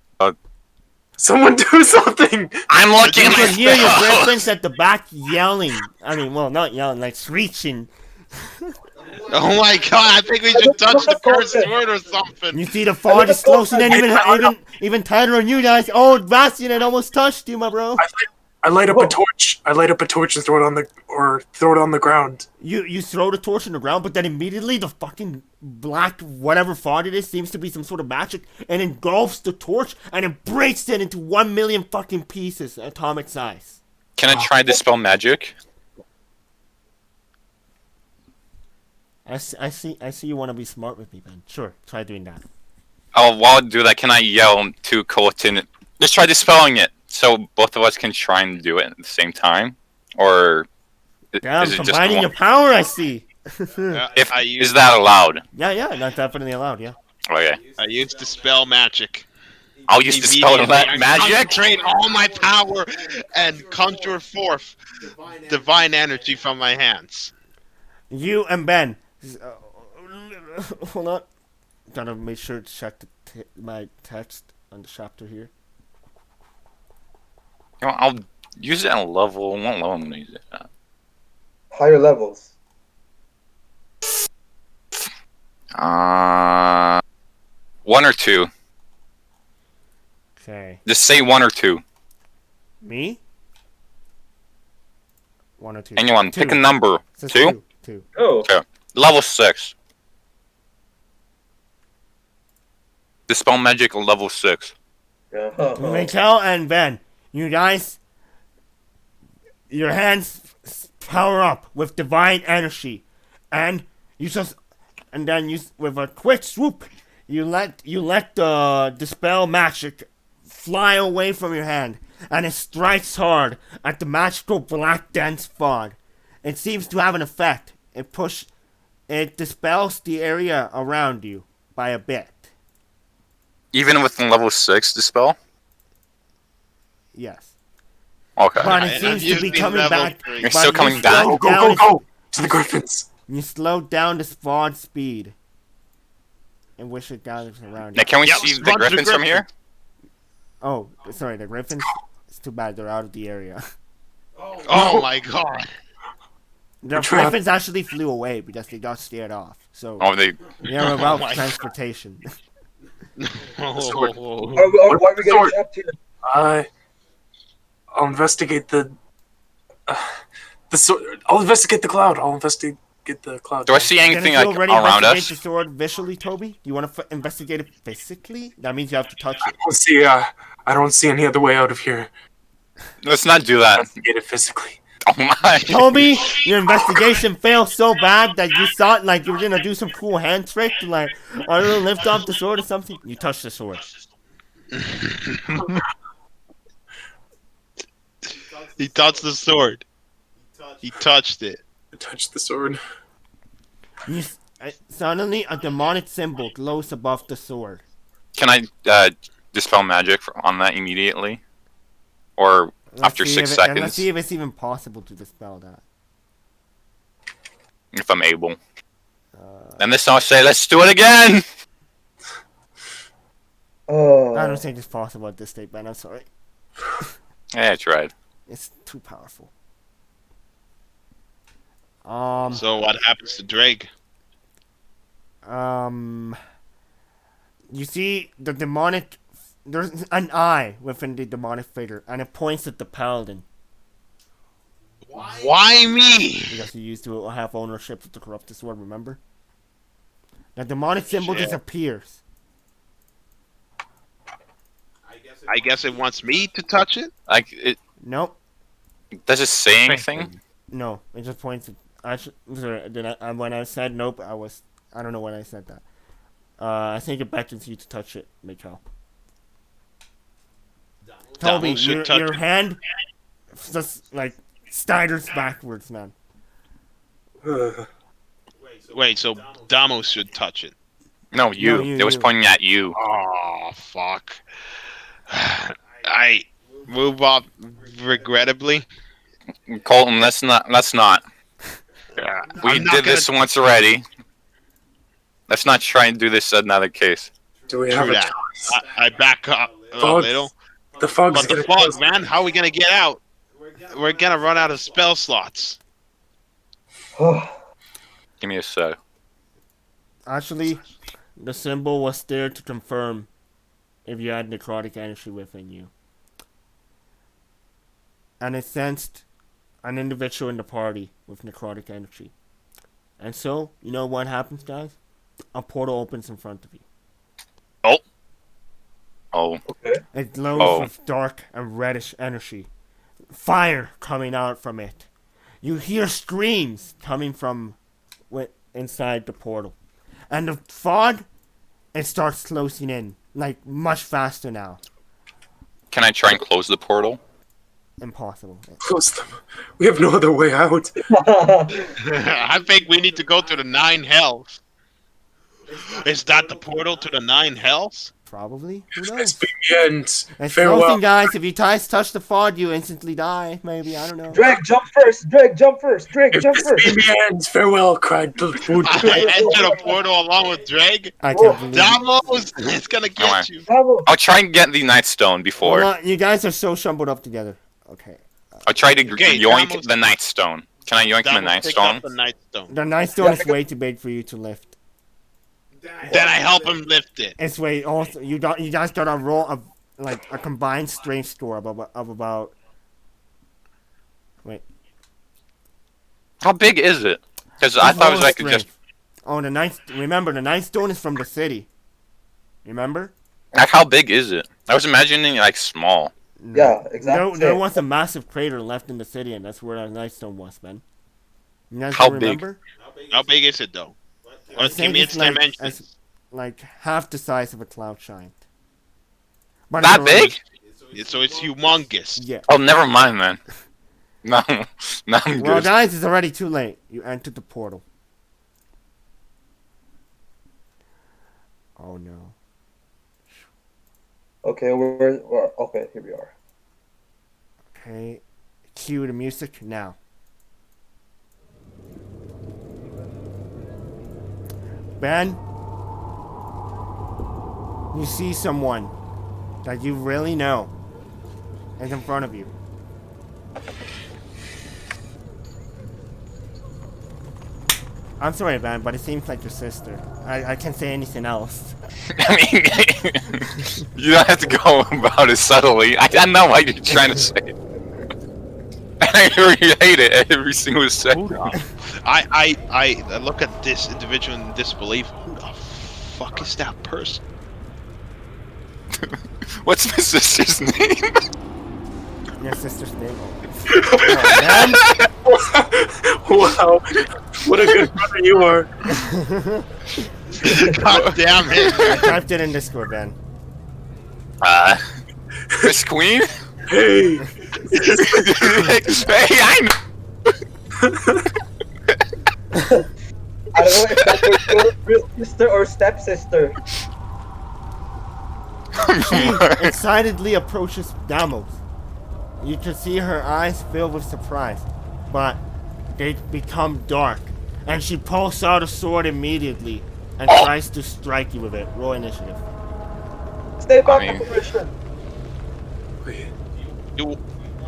Someone do something! I'm looking You at my can hear your spells! reference at the back yelling. I mean, well, not yelling, like screeching. Oh my god! I think we should touch the cursed word or something. You see the fog is closing in even tighter on you guys. Oh, Bastion, it almost touched you, my bro. I light up a torch. I light up a torch and throw it on the ground. You throw the torch on the ground, but then immediately the fucking black whatever fog it is seems to be some sort of magic and engulfs the torch and it breaks it into 1 million fucking pieces, atomic size. Can I try dispel magic? I see you want to be smart with me, Ben. Sure, try doing that. Oh, while I do that, can I yell to Colton, just try dispelling it, so both of us can try and do it at the same time? Or Yeah, is it just combining one? your power, I see. Is that allowed? Yeah, that's definitely allowed, yeah. Okay. I use dispel magic. I'll use dispel magic. Concentrate all my power and conjure forth divine energy from my hands. You and Ben. Hold on. Gotta make sure to check my text on the chapter here. I'll use it at a level. What level I'm gonna use it at? Higher levels. 1 or 2. Okay. Just say 1 or 2. Me? 1 or 2. Anyone, pick a number. It says 2? 2. Oh. Level 6. Dispel magic level 6. Yeah. Mikhail and Ben, you guys, your hands power up with divine energy, and then with a quick swoop, you let the dispel magic fly away from your hand, and it strikes hard at the magical black dense fog. It seems to have an effect. It dispels the area around you by a bit. Even with level 6 dispel? Yes. Okay. But And it I'm seems to be using coming level back. 3. You're but still you coming back? slow Go, down go, go! To the Griffins! You slow down the spawn speed and wish it gathers around Now, you. can we Yeah, see run the to griffins from Griffin. here? Oh, sorry, the Griffins. It's too bad they're out of the area. Oh my god. The trapped. Griffins actually flew away because they got scared off. So Oh, they. they're about my God. transportation. Oh. Why are we getting Sword. trapped here? I'll investigate the sword. I'll investigate the cloud. I'll investigate the cloud. Do I see Then anything if you like already around investigate us? the sword visually, Toby? Do you want to investigate it physically? That means you have to touch it. I don't see any other way out of here. Let's not do that. Investigate it physically. Oh my. Toby, your investigation failed so bad that you thought like you were gonna do some cool hand trick to like, I don't know, lift off the sword or something. You touched the sword. He touched the sword. He touched it. I touched the sword. Suddenly, a demonic symbol glows above the sword. Can I dispel magic on that immediately? Or after 6 Let's seconds, see if it's even possible to dispel that. if I'm able? And this time I say, let's do it again! I don't think it's possible at this state, man. I'm sorry. Yeah, I tried. It's too powerful. So what happens to Drake? You see the demonic. There's an eye within the demonic figure, and it points at the paladin Why me? because you used to have ownership of the corrupted sword. Remember? The demonic symbol Shit. disappears. I guess it wants me to touch it? Like, Nope. does it say anything? No. It just points at. When I said nope, I don't know when I said that. I think it beckons you to touch it, Mikhail. Toby, Damo should touch your it. hand just like staggers backwards, man. Wait, so Damo should touch it. No, you. No, you, It was you. pointing at you. Oh, fuck. I move up regrettably. Colton, let's not. We I'm not did this once already. Let's not try and do this another case. Do we have True a that. choice? I back up a Fog. little. The fog's But the getting fog, close. man, how are we gonna get out? We're gonna run out of spell slots. Give me a sec. Actually, the symbol was there to confirm if you had necrotic energy within you. And it sensed an individual in the party with necrotic energy. And so, you know what happens, guys? A portal opens in front of you. Oh, It glows Oh. with dark and reddish energy. Fire coming out from it. You hear screams coming from inside the portal. And the fog, it starts closing in. Like, much faster now. can I try and close the portal? Impossible. Close them. We have no other way out. I think we need to go to the 9 hells. Is that the portal to the 9 hells? Probably. Who knows? It's been the end. It's Farewell. frozen, guys. If you touch the fog, you instantly die. Maybe, I don't know. Drake, jump first. Drake, jump first. Drake, If jump this first. be the end, farewell, cried the wood. I entered a portal along with Drake. I can't believe it. Damos, it's gonna get you. Bravo. I'll try and get the Nightstone before. Hold on, you guys are so shumbled up together. Okay. I'll try to Okay, yoink Damos- the Nightstone. Can I yoink the Damos picked up Nightstone? the Nightstone. The Nightstone Yeah, is way too big for you to lift. Then I help him lift it. It's way also you guys got a roll of like a combined strength score of about. Wait. How big is it? Because I thought it was like Strength. just Oh, remember the Nightstone is from the city. Remember? like how big is it? I was imagining like small. Yeah, exactly. There was a massive crater left in the city, and that's where the Nightstone was, man. You guys How don't big? remember? How big is it though? I Give think me it's its like, dimensions. like half the size of a cloud giant. But That it's big? So it's humongous. Yeah. Oh, never mind, man. No, no, I'm Well, good. guys, it's already too late. You entered the portal. Oh no. Okay, we're okay. Here we are. Okay. Cue the music now. Ben, you see someone that you really know is in front of you. I'm sorry, Ben, but it seems like your sister. I can't say anything else. I mean, you don't have to go about it subtly. I know what you're trying to say. I really hate it every single second. I look at this individual in disbelief. Who the fuck is that person? What's my sister's name? Your sister's name. Oh, Ben? Wow, what a good brother you are. God damn I it! typed it in Discord, Ben. Miss Queen? Hey, Hey, I know. I don't know if that's your real sister or stepsister. She excitedly approaches Damos. You can see her eyes fill with surprise, but they become dark, and she pulls out a sword immediately and tries to strike you with it. Roll initiative. Stay back I in mean- position. Do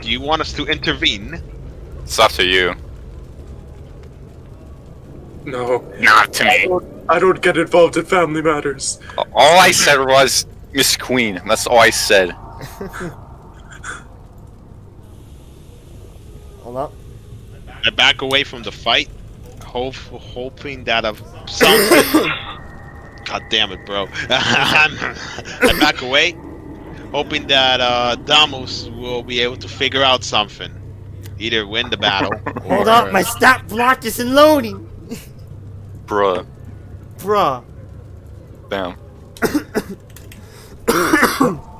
you want us to intervene? It's up to you. no, Not to me. I don't get involved in family matters. All I said was Miss Queen. That's all I said. Hold up. I back away from the fight, hoping that of something. God damn it, bro! I back away, hoping that Damos will be able to figure out something, either win the battle. Hold or- up, my stat block isn't loading! Bruh. Bruh. Damn.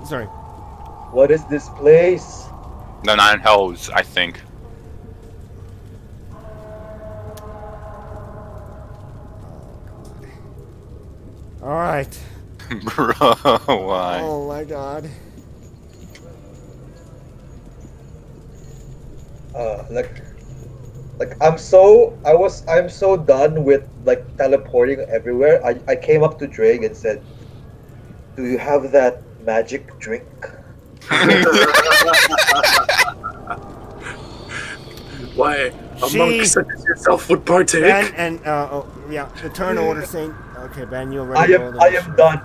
Sorry. What is this place? The Nine Hells, I think. Alright. Bro, why? Oh my god. Like I'm so done with like teleporting everywhere. I came up to Drake and said, "Do you have that magic drink?" Why, a She- monk such as yourself would partake? Ben and, yeah, the turn order saying, okay, Ben, you I already am done.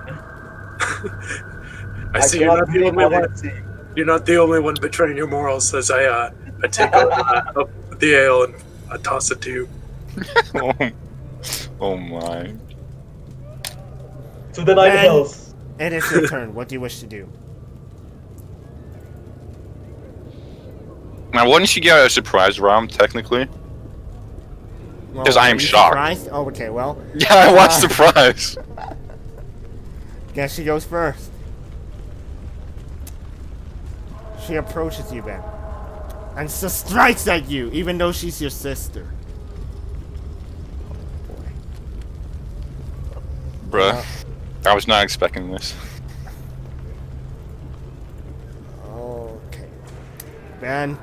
I see you're cannot not the be only more one. empty. You're not the only one betraying your morals as I take up the ale and I toss it to you. Oh my. To the Nine Ben. Hells. It is your turn. What do you wish to do? Now, wouldn't she get a surprise round, technically? Well, 'Cause I am are you shocked. surprised? Oh, okay, well, Yeah, I want surprise. guess she goes first. She approaches you, Ben, and strikes at you, even though she's your sister. Bruh. I was not expecting this. And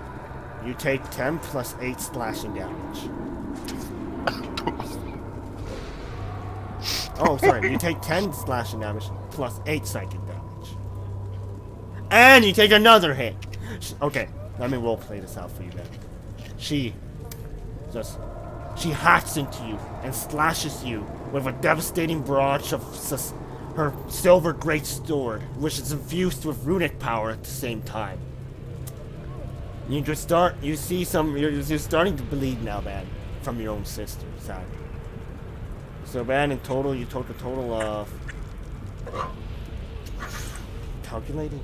you take 10 plus 8 slashing damage. Oh, sorry. You take 10 slashing damage plus 8 psychic damage. And you take another hit. Okay, let me roleplay this out for you then. She hacks into you and slashes you with a devastating barrage of her silver greatsword, which is infused with runic power at the same time. You're starting to bleed now, man, from your own sister, sadly. So, man, in total, you took a total of... Calculating?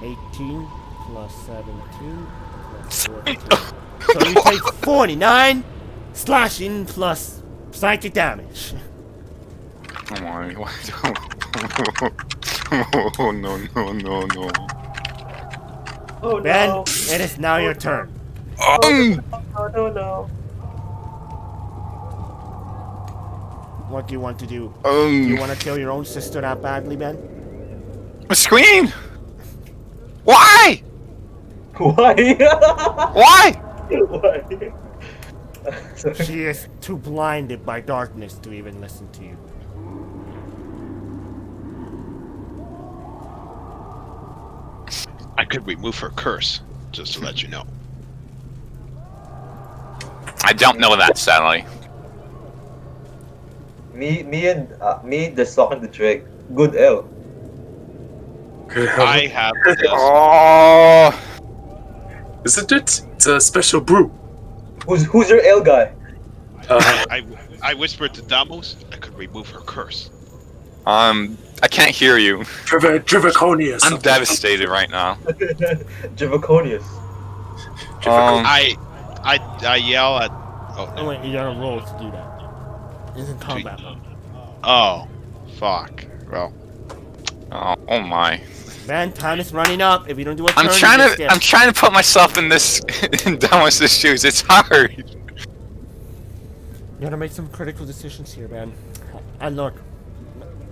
18 plus 17 plus 14. So you take 49 slashing plus psychic damage. Oh my, oh no. Oh Ben, no. it is now your turn. No. What do you want to do? Do you want to kill your own sister that badly, Ben? Scream! Why? Why? Why? Why? She is too blinded by darkness to even listen to you. I could remove her curse, just to let you know. I don't know that, sadly. Me, the sock and the Drake. Good L. I have this. Oh, Isn't it? It's a special brew. Who's your L guy? I whispered to Damos I could remove her curse. I can't hear you. Drivaconius. I'm devastated right now. Javaconius. I yell at. Oh Oh, wait, you gotta roll to do that. It's in combat mode. oh, fuck. Well, Oh my. Man, time is running up. If you don't do a turn, I'm you trying get to skipped. I'm trying to put myself in this in Damos' shoes. It's hard. You gotta make some critical decisions here, man. And look,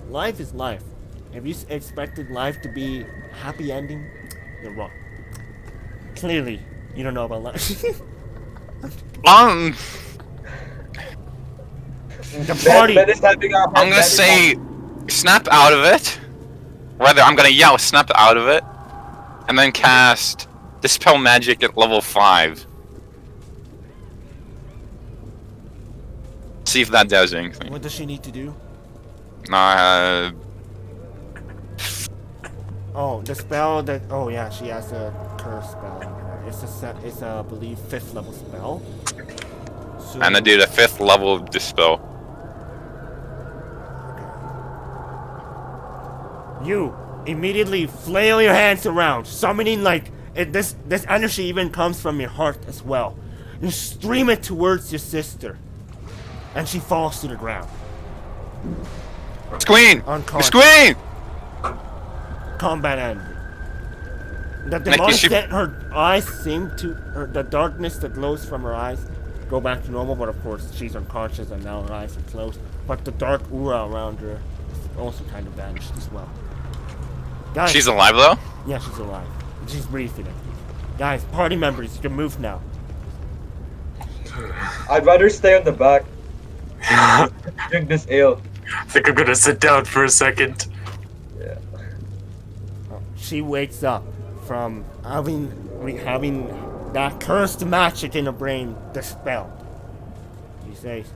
life is life. If you expected life to be happy ending, you're wrong. Clearly, you don't know about life. The party. Ben is having a I'm gonna say snap out of it. Rather, I'm gonna yell snap out of it, and then cast Dispel Magic at level 5. See if that does anything. What does she need to do? Oh, the spell that. Oh yeah, she has a curse spell on her. It's a I believe 5th level spell. So, And I do the 5th level of Dispel. You immediately flail your hands around, summoning this energy even comes from your heart as well. You stream it towards your sister, and she falls to the ground. Miss Queen! Unconscious. Miss Queen! Combat ended. The Nikki, demonic she- her eyes seem to the darkness that glows from her eyes go back to normal, but of course she's unconscious and now her eyes are closed. But the dark aura around her is also kind of vanished as well. Guys, She's alive though? yeah, she's alive. She's breathing. Guys, party members, you can move now. I'd rather stay on the back. Drink this ale. I think I'm gonna sit down for a second. Yeah. She wakes up from having that cursed magic in her brain dispelled. She says,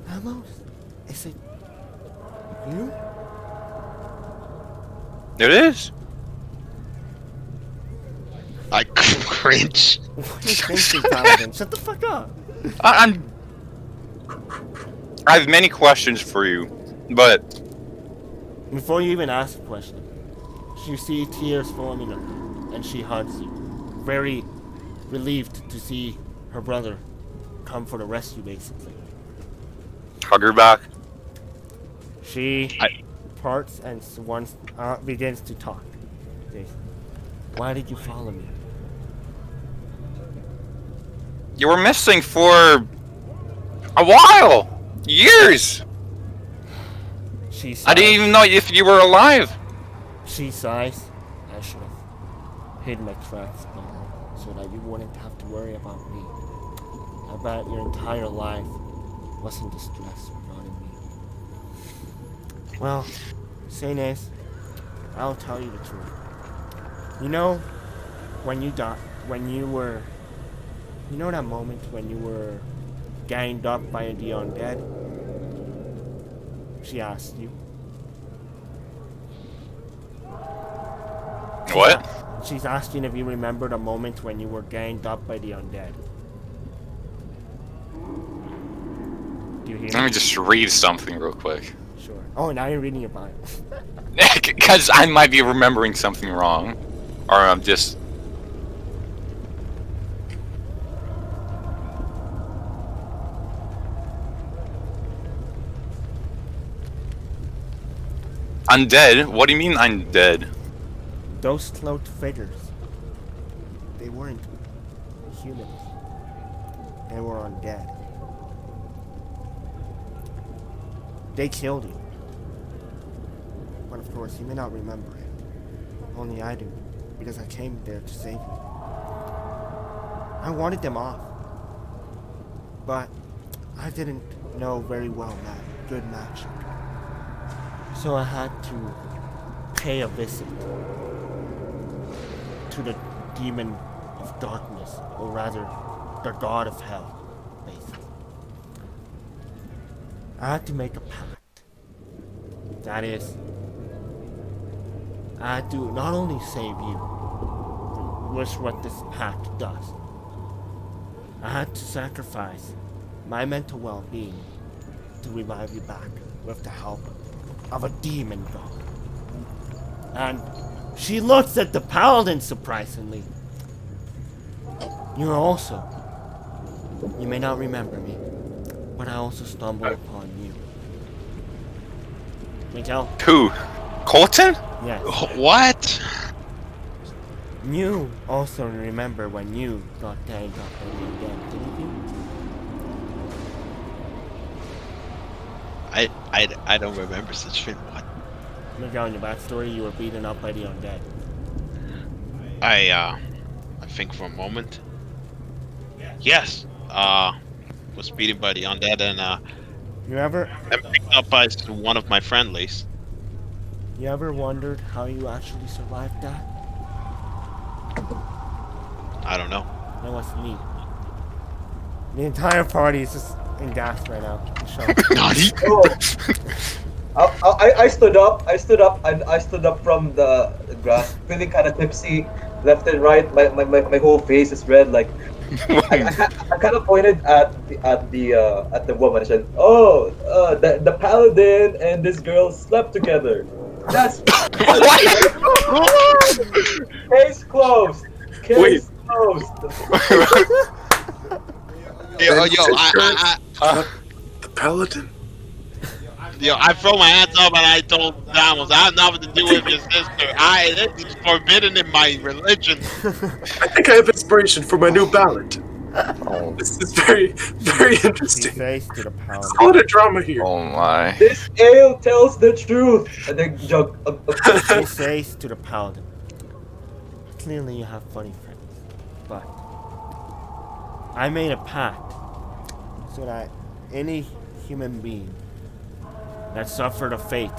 Amos, is it you? There it is. I cringe. What are you thinking, Paladin? Shut the fuck up. I have many questions for you, but Before you even ask a question, you see tears forming her, and she hugs you. Very relieved to see her brother come for the rescue, basically. hug her back. She parts and begins to talk. Says, why did you follow me? You were missing for a while. Years. She sighs. I didn't even know if you were alive. She sighs, Ashraf. hid my tracks better so that you wouldn't have to worry about me. I bet your entire life was in distress surrounding me. Well, Saint Ace, I'll tell you the truth. You know, when you know that moment when you were ganged up by the undead? She asked you. What? She's asking if you remember the moment when you were ganged up by the undead. Do you hear Let me? me just read something real quick. Sure. Oh, now you're reading about it. Because I might be remembering something wrong. Or I'm just... Undead? What do you mean undead? Those cloaked figures. They weren't humans. They were undead. They killed you. But of course, you may not remember it. Only I do, because I came there to save you. I wanted them off. But I didn't know very well good magic. So I had to pay a visit to the demon of darkness, or rather, the god of hell, basically. I had to make a pact. That is, I had to not only save you, which is what this pact does. I had to sacrifice my mental well-being to revive you back with the help of a demon god. And she looks at the paladin surprisingly. You may not remember me, but I also stumbled upon you. Miguel? Who? Colton? Yes. What? You also remember when you got ganged up by me again, didn't you? I don't remember such thing. What? Miguel, in your backstory, you were beaten up by the undead. I think for a moment. Yes. Was beaten by the undead and picked up by one of my friendlies. You ever wondered how you actually survived that? I don't know. That was me. The entire party is just in gas right now. I stood up. I stood up from the grass, feeling kind of tipsy, left and right. My whole face is red. Like I kind of pointed at the woman. I said, "Oh, the paladin and this girl slept together." That's case closed. Case closed. The paladin? I throw my hands up and I told Damos, I have nothing to do with your sister. This is forbidden in my religion. I think I have inspiration for my new ballad. Oh, This is very, very He interesting. says to the paladin. A lot of drama here. oh my. This ale tells the truth. And then jug. He says to the paladin. Clearly you have funny friends, but I made a pact so that any human being that suffered a fate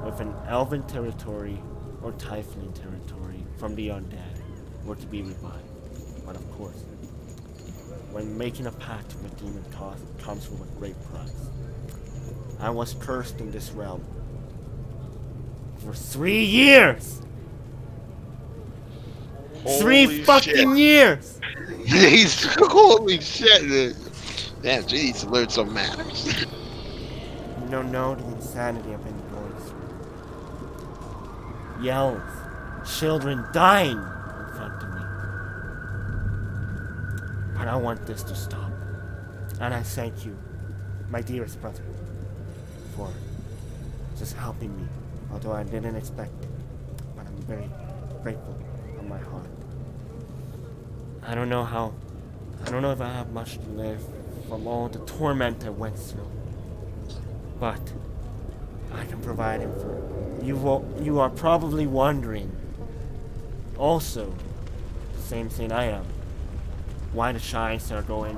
with an elven territory or tiefling territory from the undead were to be revived. But of course, when making a pact with demon comes with a great price. I was cursed in this realm for 3 years! Holy 3 fucking shit. years! Holy shit. Damn, jeez, to learn some manners. You don't know the insanity I've been going through. Yells, children dying in front of me. But I want this to stop. And I thank you, my dearest brother, for just helping me. Although I didn't expect it. But I'm very grateful from my heart. I don't know if I have much to live from all the torment I went through. But I can provide it for you. You are probably wondering also same thing I am. Why the Giants are going...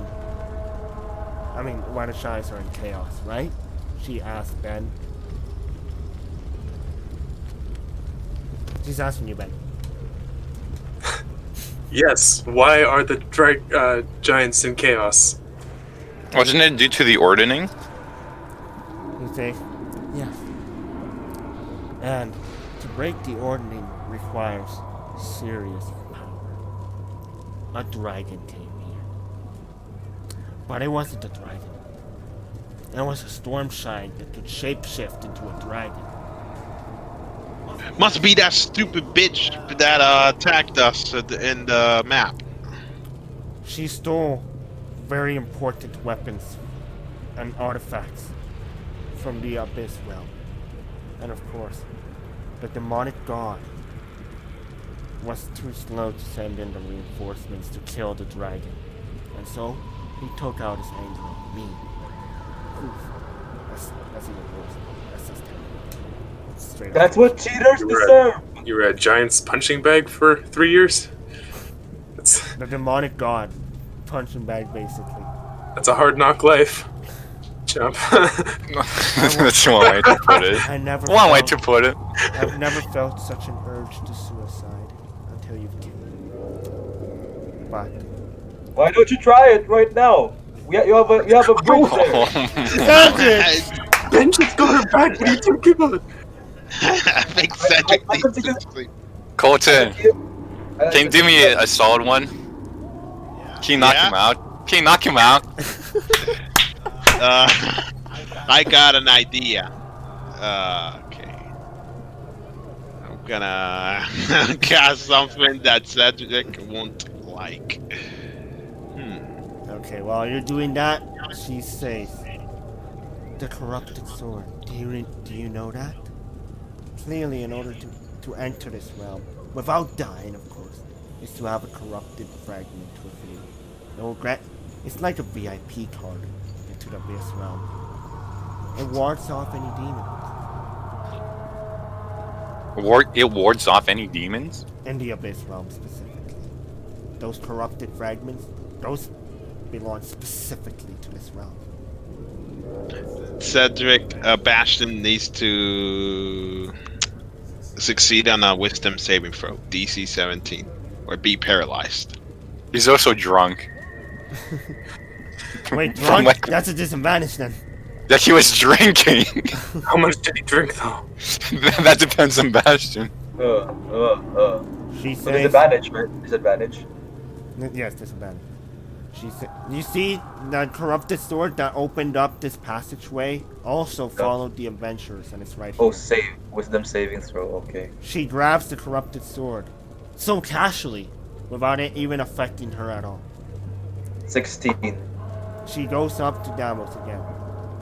why the Giants are in chaos, right? She asked Ben. She's asking you, Ben. Yes. Why are the giants in chaos? Wasn't it due to the ordering? You say, yes. And to break the ordering requires serious power. A dragon came here. But it wasn't a dragon. It was a storm giant that could shapeshift into a dragon. Must be that stupid bitch that attacked us in the map. She stole very important weapons and artifacts from the Abyss realm. And of course, the demonic god was too slow to send in the reinforcements to kill the dragon. And so, he took out his anger on me. That's even worse. That's just terrible. Straight up. That's what cheaters deserve. You were a giant's punching bag for 3 years? The demonic god punching bag, basically. That's a hard knock life. Jump. That's one way to put it. I never One way felt- to put it. I've never felt such an urge to suicide until you've killed me. But Why don't you try it right now? You have a bridge there. Ben just got her back. What are you talking about? I think Cedric I needs think to sleep. Colton, can you do me a solid one? Can you knock Yeah? him out? Can you knock him out? I got an idea. Okay. I'm gonna cast something that Cedric won't like. okay, while you're doing that, she says, "The corrupted sword. Do you know that? Clearly, in order to enter this realm without dying, of course, is to have a corrupted fragment with you. It will grant. It's like a VIP card into the Abyss realm. It wards off any demons It wards off any demons? in the Abyss realm specifically. Those corrupted fragments, those belong specifically to this realm." Cedric Bastion needs to succeed on a wisdom saving throw, DC 17, or be paralyzed. He's also drunk. Wait, From drunk? like- That's a disadvantage then. Yeah, he was drinking. How much did he drink though? That depends on Bastion. She So says, disadvantage, right? Disadvantage. yes, disadvantage. She said, you see that corrupted sword that opened up this passageway also followed the adventurers and it's right here. Oh, save. Wisdom saving throw. Okay. She grabs the corrupted sword so casually without it even affecting her at all. 16. She goes up to Damos again.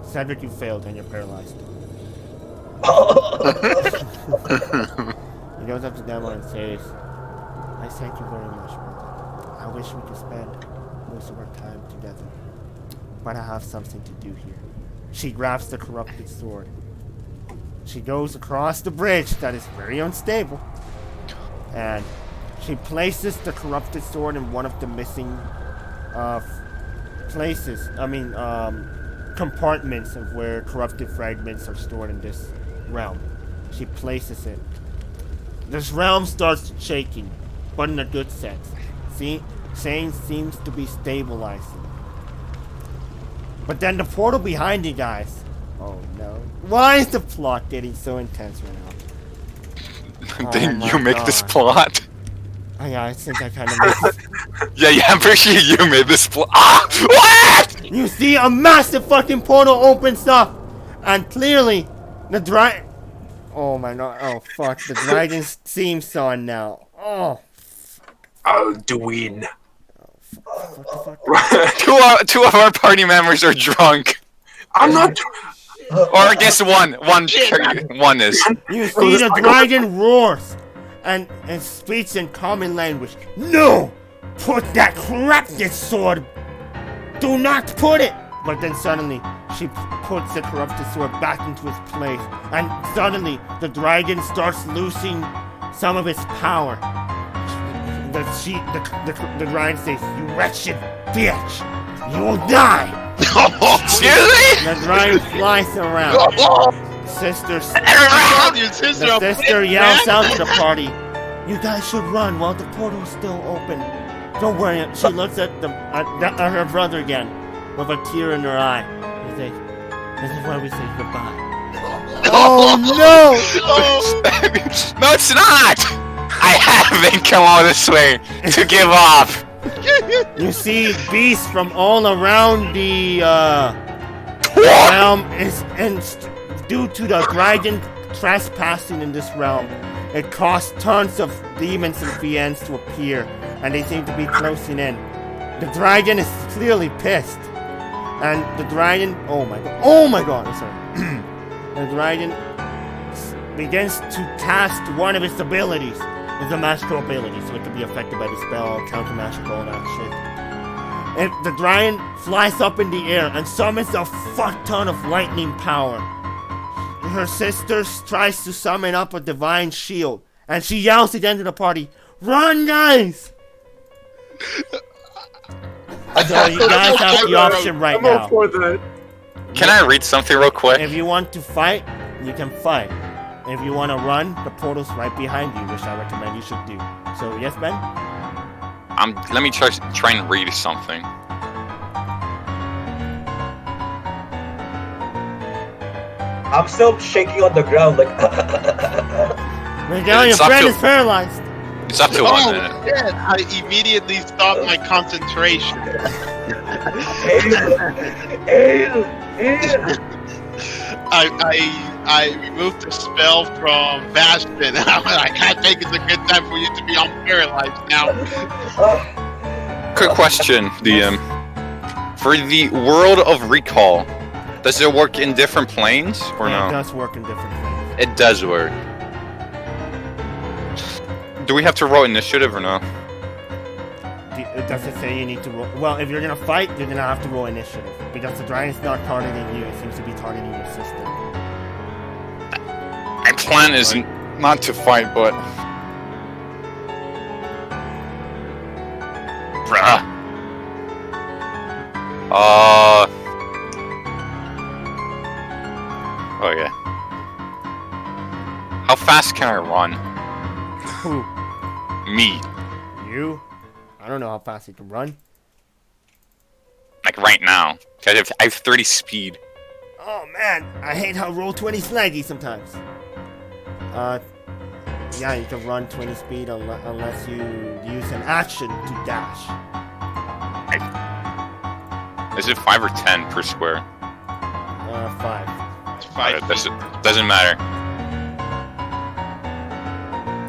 Cedric, you failed and you're paralyzed. He goes up to Demo and says, "I thank you very much, brother. I wish we could spend most of our time together, but I have something to do here." She grabs the corrupted sword. She goes across the bridge that is very unstable, and she places the corrupted sword in one of the missing compartments of where corrupted fragments are stored in this realm. She places it. This realm starts shaking, but in a good sense. See, things seems to be stabilizing. But then the portal behind you guys. Oh no! Why is the plot getting so intense right now? Didn't my you make this God. plot? I think I kind of missed. Yeah, I'm pretty sure you made this plot. Ah! What? You see, a massive fucking portal opens up, and clearly, the dragon. Oh my god! Oh fuck! The dragon's theme song now. Oh, Alduin. what the fuck? Two of our party members are drunk. I'm not. Or I guess one is. You see, the dragon roars, and speaks in common language. No, put that corrupted sword. Do not put it. But then suddenly, she puts the corrupted sword back into its place, and suddenly the dragon starts losing some of its power. the Ryan says, "You wretched bitch, you will die." Excuse me? The Ryan flies around. Sister, Your sister, the sister yells out to the party, "You guys should run while the portal's still open. Don't worry." She looks at at her brother again with a tear in her eye. She says, "This is where we say goodbye." Oh no! No, it's not! I haven't come all this way to give up. You see beasts from all around the realm due to the dragon trespassing in this realm. It caused tons of demons and fiends to appear, and they seem to be closing in. The dragon is clearly pissed, and the dragon, oh my god, I'm sorry. The dragon begins to cast one of its abilities. It's a magical ability, so it can be affected by the spell, counter magical, all that shit. And the dragon flies up in the air and summons a fuck ton of lightning power. Her sister tries to summon up a divine shield, and she yells again to the party, "Run, guys!" So you guys have the option right I'm all now. for that. Can I read something real quick? If you want to fight, you can fight. If you want to run, the portal's right behind you, which I recommend you should do. So, yes, Ben? Let me try and read something. I'm still shaking on the ground like. Miguel, your It's up friend to- is paralyzed. It's up to 1 minute. shit. I immediately stopped my concentration. I removed the spell from Bastion. I think it's a good time for you to be unparalyzed now. Quick question, DM. For the World of Recall, does it work in different planes or Yeah, it no? does work in different things. It does work. Do we have to roll initiative or no? Does it say you need to roll? Well, if you're gonna fight, you're gonna have to roll initiative. Because the dragon's not targeting you, it seems to be targeting your sister. My plan is not to fight, but... Bruh. Oh yeah. How fast can I run? Who? Me. You? I don't know how fast you can run. Like right now. 'Cause I have 30 speed. Oh man, I hate how Roll20's laggy sometimes. Yeah, you can run 20 speed unless you use an action to dash. Is it 5 or 10 per square? 5. It's 5 feet. Doesn't matter.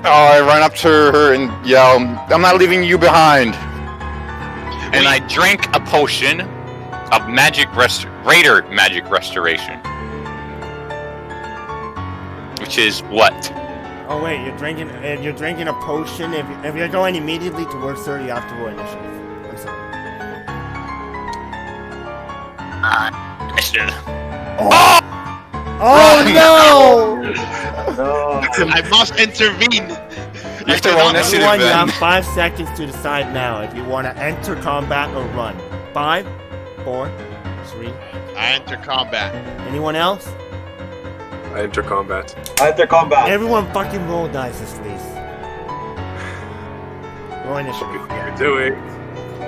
Oh, I run up to her and yell, "I'm not leaving you behind!" And I drink a potion of Raider Magic Restoration. Which is what? Oh wait, you're drinking a potion. If you're going immediately towards her, you have to roll initiative. I'm sorry. Initiative. Oh no! No. I must intervene. You have to roll initiative Everyone, you then. have 5 seconds to decide now if you want to enter combat or run. 5, 4, 3. I enter combat. Anyone else? I enter combat. I enter combat. Everyone fucking roll dice, please. Roll initiative. What are you doing?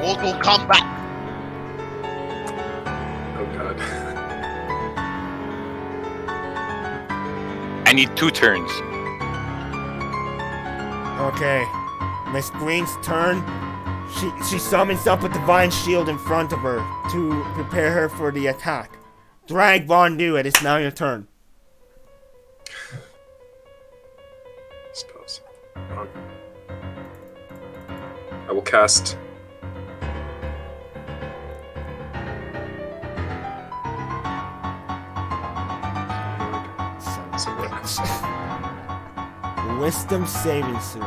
Mortal combat. Oh god. I need 2 turns. Okay. Miss Green's turn. She summons up a divine shield in front of her to prepare her for the attack. Drag Von Do, it is now your turn. Spells. I will cast. Wisdom saving throw.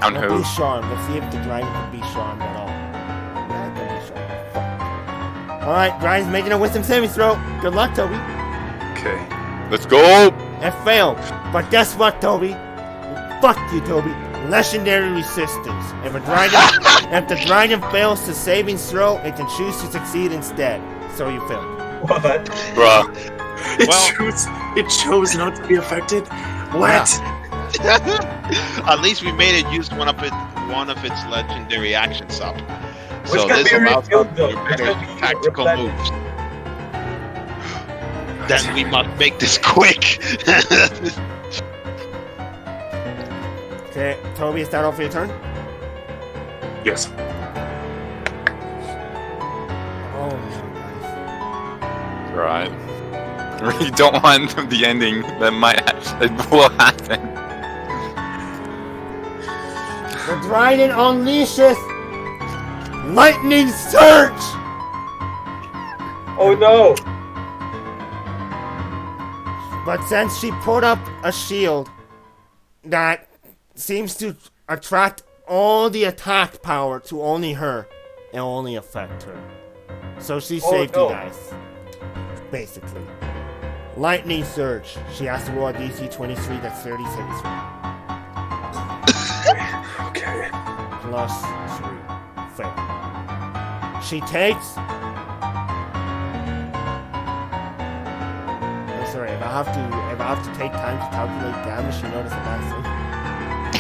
On Don't who? be charmed. Let's see if the dragon can be charmed at all. Yeah, it can be charmed. Fuck. Alright, dragon's making a wisdom saving throw. Good luck, Toby. Okay. Let's go! It failed. But guess what, Toby? Fuck you, Toby. legendary resistance. If the dragon fails the saving throw, it can choose to succeed instead. So you failed. What? Bruh. It chose not to be affected. What? At least we made it use one of its legendary actions up. Which So can this be allows us refilled, to though. do Which better can be tactical replenished. moves. Then we must make this quick. Okay, Toby, is that all for your turn? Yes. Oh no, guys. Right. We don't want the ending that will happen. The dragon unleashes lightning surge. Oh no! But since she put up a shield that seems to attract all the attack power to only her, it only affect her. So she Oh, saved no. you guys. Basically. Lightning surge. She has to roll a DC 23, that's 36. Okay. Plus 3. Fail. She takes. Oh, sorry, if I have to take time to calculate damage, you notice the last thing.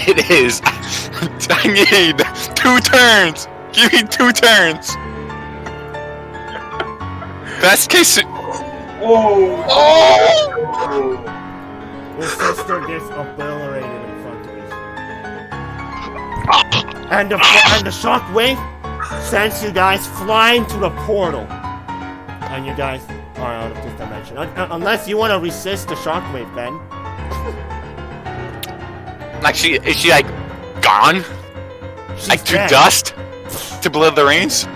It is. I need 2 turns. Give me 2 turns. Best case. Oh! Your sister gets obliterated in front of you. And the shockwave sends you guys flying to the portal. And you guys are out of this dimension. Unless you want to resist the shockwave, Ben. Like, is she like gone? She's Like to dead. dust? To bloodtherains?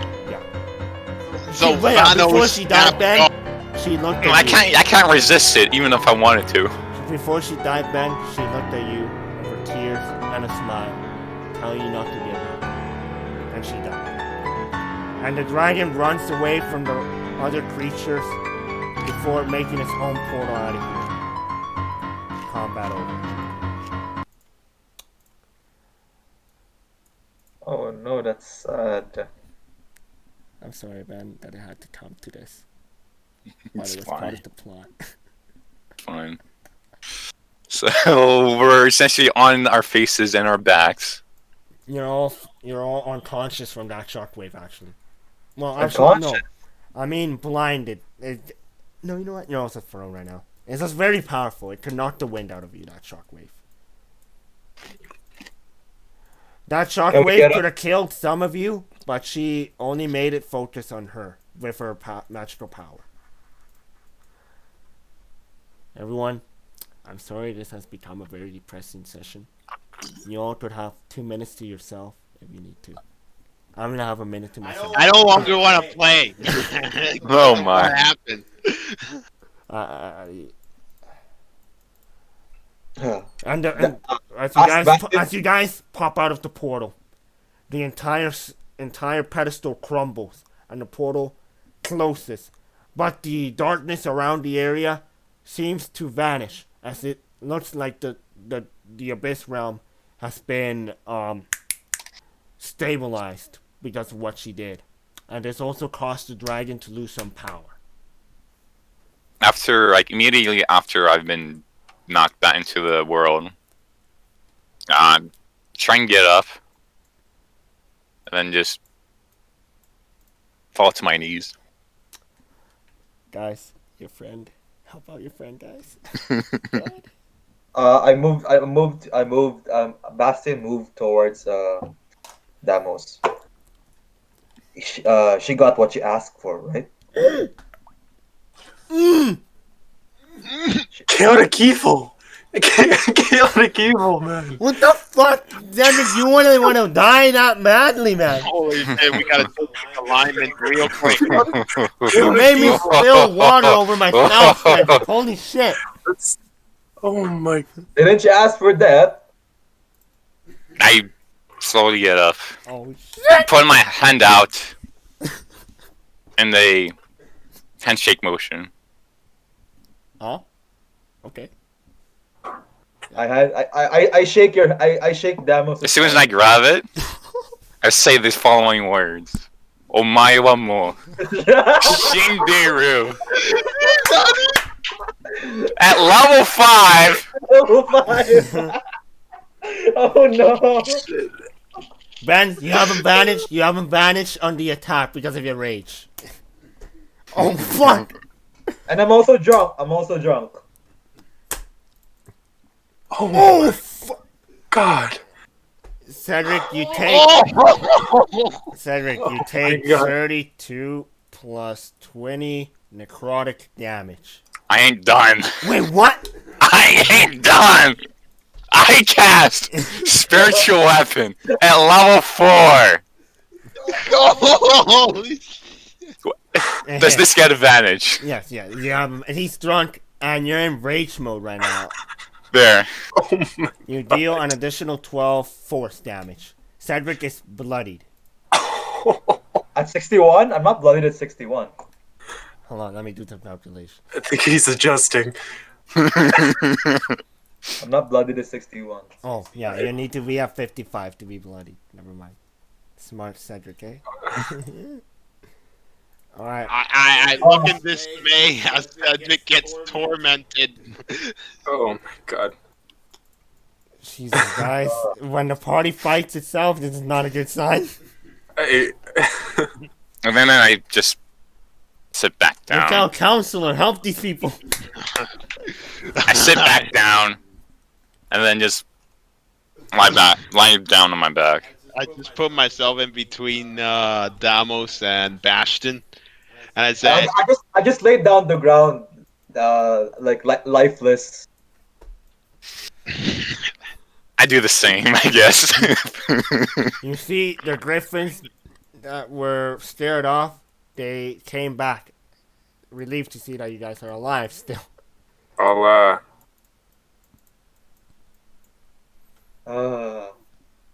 So Before Vanos she died, Ben, she looked at you. I can't resist it, even if I wanted to. Before she died, Ben, she looked at you with her tears and a smile, telling you not to give up. And she died. And the dragon runs away from the other creatures before making its own portal out of here. Combat over. Oh no, that's sad. I'm sorry, Ben, that it had to come to this. But It's it was part fine. of the plot. Fine. So we're essentially on our faces and our backs. You're all unconscious from that shockwave, actually. Well, actually, no. Unconscious? I mean, blinded. No, you know what? You're also thrown right now. It's just very powerful. It could knock the wind out of you, that shockwave. That Can we shockwave get could have killed some of you, but she only made it focus on her with her magical power. Everyone, I'm sorry this has become a very depressing session. You all could have 2 minutes to yourself if you need to. I'm gonna have a minute to myself. I no longer want to play. Oh my. What happened? And as you guys pop out of the portal, the entire pedestal crumbles and the portal closes. But the darkness around the area seems to vanish as it looks like the Abyss Realm has been stabilized because of what she did. And this also caused the dragon to lose some power. Immediately after I've been knocked back into the world, try and get up, and then just fall to my knees. Guys, your friend. Help out your friend, guys. Bastion moved towards Damos. She got what she asked for, right? Chaotic evil! Chaotic evil, man! What the fuck? Dennis, you really want to die that madly, man. Holy shit, we gotta do alignment real quick. You made me spill water over my mouth, man. Holy shit. That's... Oh my... Didn't you ask for that? I slowly get up, Oh, shit. put my hand out, in a handshake motion. Huh? Okay. I shake I shake Damos. As soon as I grab it, I say these following words. Omae wa mo Shinderu. At level 5. Level 5. Oh no. Ben, you have advantage. You have advantage on the attack because of your rage. Oh fuck! And I'm also drunk. Oh fuck! God. Cedric, you take. Cedric, you take God. 32 plus 20 necrotic damage. I ain't done. Wait, what? I ain't done. I cast spiritual weapon at level 4. Does this get advantage? Yes, yeah. And he's drunk, and you're in rage mode right now. There. Oh my. You deal an additional 12 force damage. Cedric is bloodied. At 61, I'm not bloodied at 61. Hold on, let me do the calculation. I think he's adjusting. I'm not bloodied at 61. Oh, yeah, you need to be at 55 to be bloodied. Never mind. Smart Cedric, eh? Alright. I look in dismay as Cedric gets tormented. Oh my God. Jesus, guys. When the party fights itself, this is not a good sign. I, And then I just sit back Look down. out, counselor, help these people. I sit back down, and then just lie down on my back. I just put myself in between Damos and Bastion, and I say, I just laid down the ground, lifeless. I do the same, I guess. You see, the griffins that were scared off, they came back. Relieved to see that you guys are alive still. I'll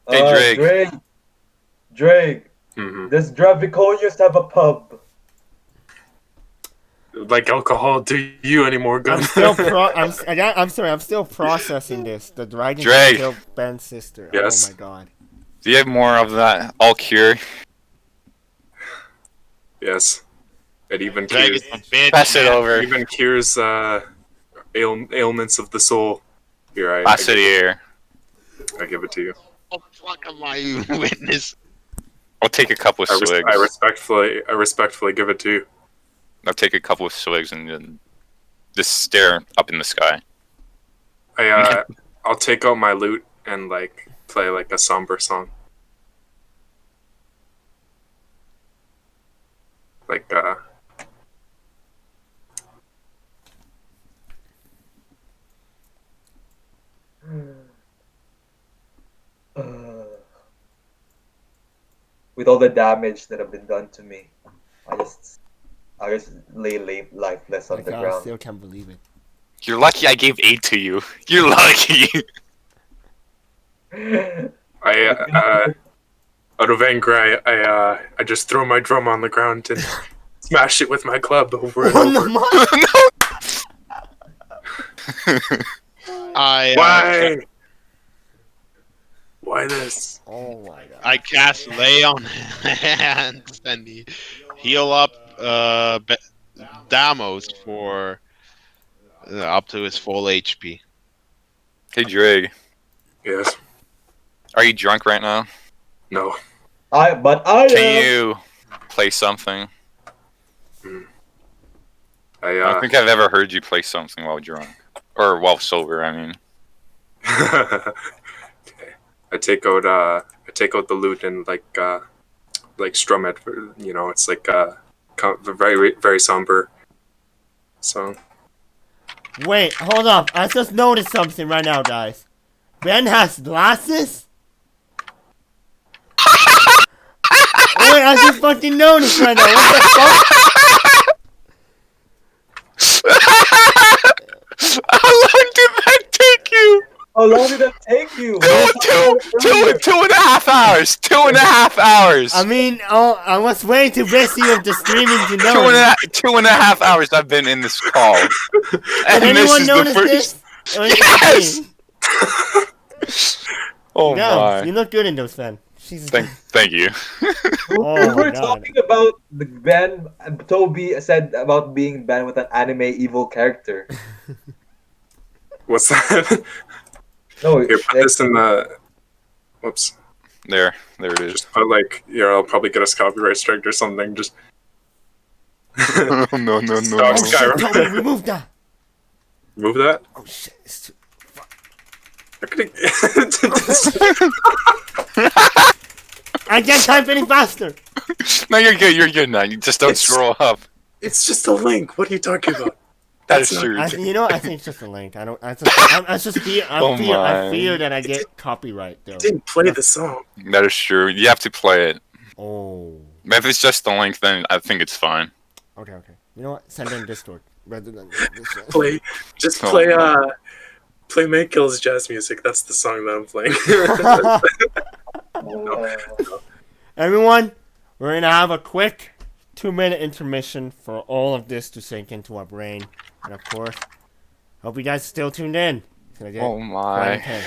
Hey, Drake. Drake, mhm. does Draviconius have a pub? Like alcohol to you anymore, gun. I'm sorry, I'm still processing this. The dragon Drake. killed Ben's sister. Yes. Oh my god. Do you have more of that all cure? Yes. It even Dragon's cures, a bitch. Pass it man. over. even cures ailments of the soul. Here, I Pass it here. give it to you. Oh, fuck am I witness? I'll take a couple of swigs. I respectfully give it to you. I'll take a couple of swigs and then just stare up in the sky. I'll take out my lute and like play like a somber song. Like With all the damage that have been done to me, I just lay lifeless on Like, the I ground. still can't believe it. You're lucky I gave 8 to you. You're lucky. Out of anger, I just throw my drum on the ground and smash it with my club over and over. I Why this? Oh my god. I cast Lay on Hands and heal up Damos for up to his full HP. Hey, Drake. Yes. Are you drunk right now? No. I Can am. you play something? I I don't think I've ever heard you play something while drunk. Or while sober, I mean. okay. I take out the lute and like strum it. You know, it's like a very very somber song. Wait, hold up. I just noticed something right now, guys. Ben has glasses? Wait, I just fucking noticed right now. What the fuck? How long did that take you? How long did that take you? 2.5 hours. 2.5 hours. I mean, I was way too busy with the streaming to know. 2.5 hours I've been in this call. Did And this anyone is notice the this? first. Or is it Yes! me? Oh Yeah, my. you look good in those, man. Jesus. Thank you. Oh we my were God. talking about the ban. Toby said about being banned with an anime evil character. What's that? No, Here, put like, this in the. Whoops. There it is. Just put like, I'll probably get us copyright striked or something. Just. No, no, no, Dog Oh no. shit, Skyrim. Toby, remove that. Move that. Oh shit. It's too... How could I can't type any faster. No, you're good. You're good now. You just don't It's- scroll up. It's just a link. What are you talking about? That That's is not- true. You know, I think it's just a link. I just fear. Oh I my. fear that I get copyright though. Didn't play the song. That is true. You have to play it. Oh. If it's just a link, then I think it's fine. Okay. You know what? Send it in Discord rather than this. Play. Just Oh, play. no. Play Make Kills Jazz Music. That's the song that I'm playing. Everyone, we're gonna have a quick 2-minute intermission for all of this to sink into our brain, and of course, hope you guys are still tuned in. Can I get Oh my. 10?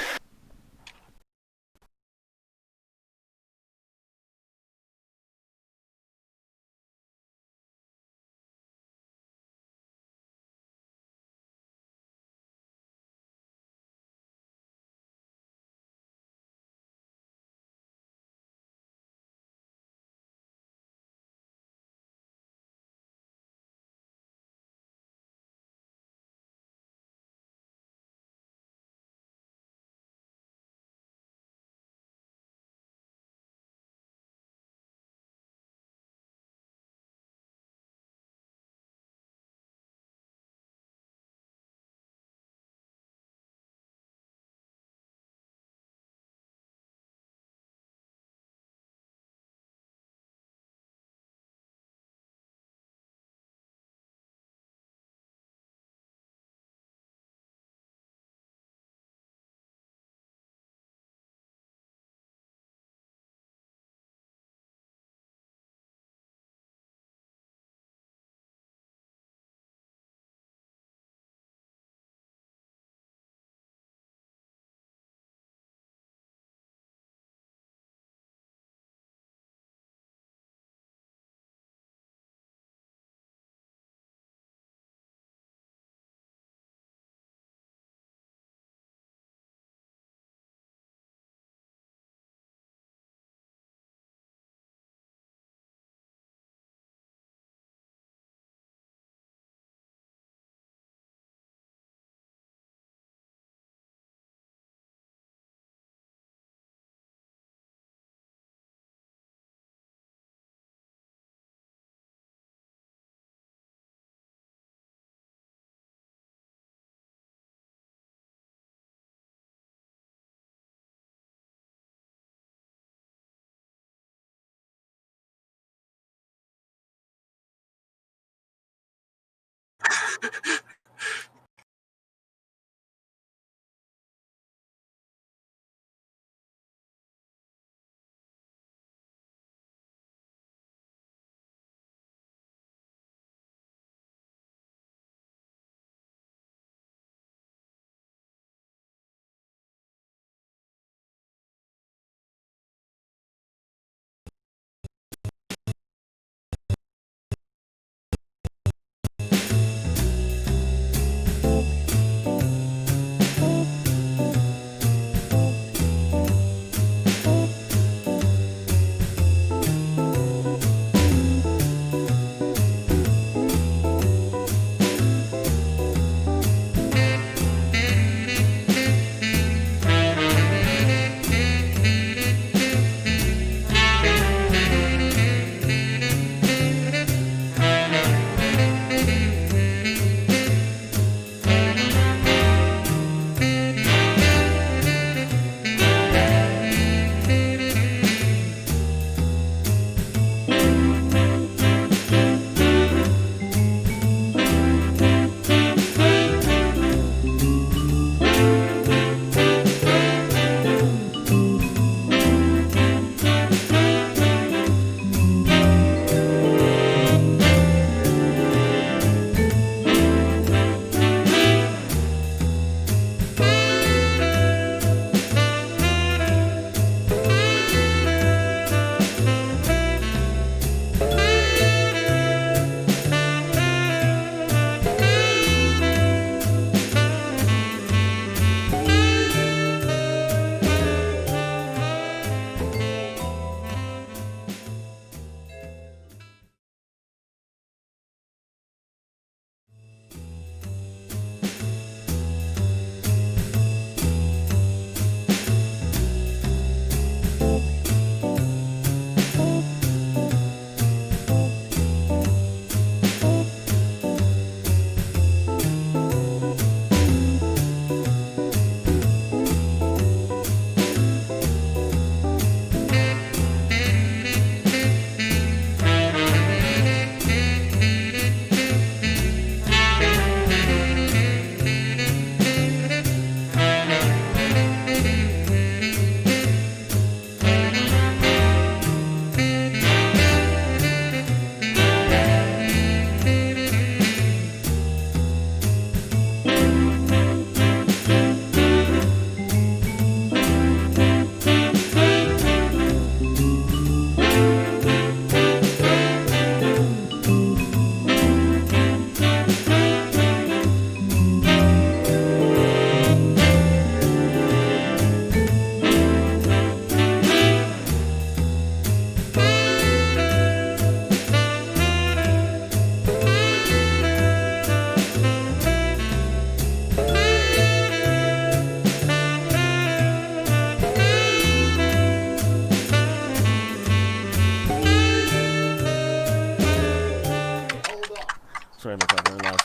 Sorry about that, very loud.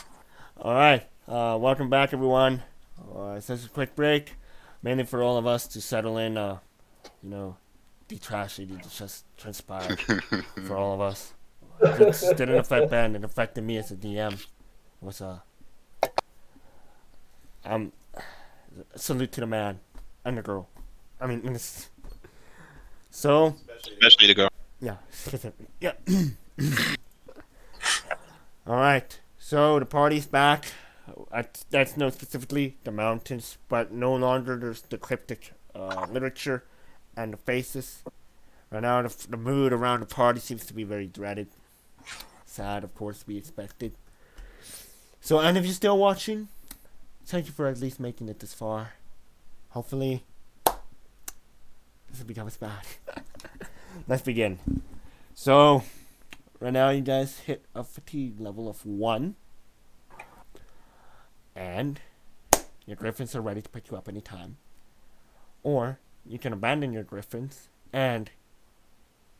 Alright, welcome back, everyone. It's just a quick break, mainly for all of us to settle in, the tragedy that just transpired for all of us. It didn't affect Ben, it affected me as a DM. It was salute to the man and the girl. I mean, so, Especially the girl. yeah, yeah. All right, so the party's back. That's known specifically the mountains, but no longer there's the cryptic literature and the faces. Right now, the mood around the party seems to be very dreaded. Sad, of course, to be expected. So, and if you're still watching, thank you for at least making it this far. Hopefully, this will become bad. Let's begin. So, right now you guys hit a fatigue level of 1. And your griffins are ready to pick you up anytime. Or you can abandon your griffins and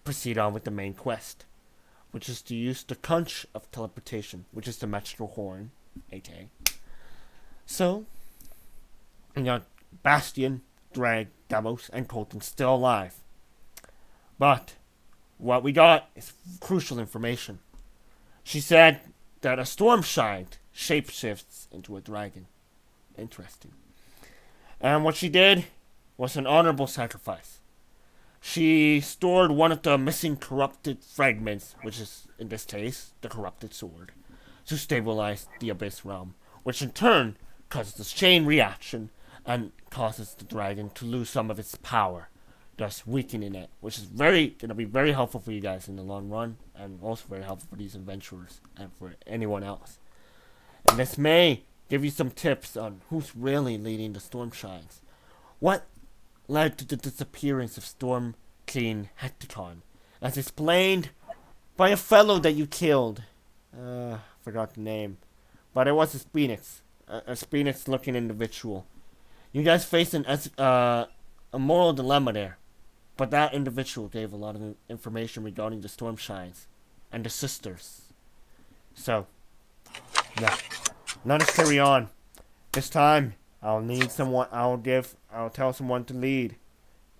proceed on with the main quest, which is to use the conch of teleportation, which is the magical horn, aka. So, you got Bastion, Drag, Delos, and Colton still alive. But what we got is crucial information. She said that a Stormshine shapeshifts into a dragon. Interesting. And what she did was an honorable sacrifice. She stored one of the missing corrupted fragments, which is, in this case, the corrupted sword, to stabilize the Abyss Realm, which in turn causes a chain reaction and causes the dragon to lose some of its power, thus weakening it, which is going to be very helpful for you guys in the long run, and also very helpful for these adventurers and for anyone else. And this may give you some tips on who's really leading the Stormshines. What led to the disappearance of Storm King Hecticon, as explained by a fellow that you killed. Forgot the name, but it was a Spinix-looking individual. You guys faced a moral dilemma there, but that individual gave a lot of information regarding the Stormshines and the sisters. So, yeah. Let us carry on. This time, I'll tell someone to lead.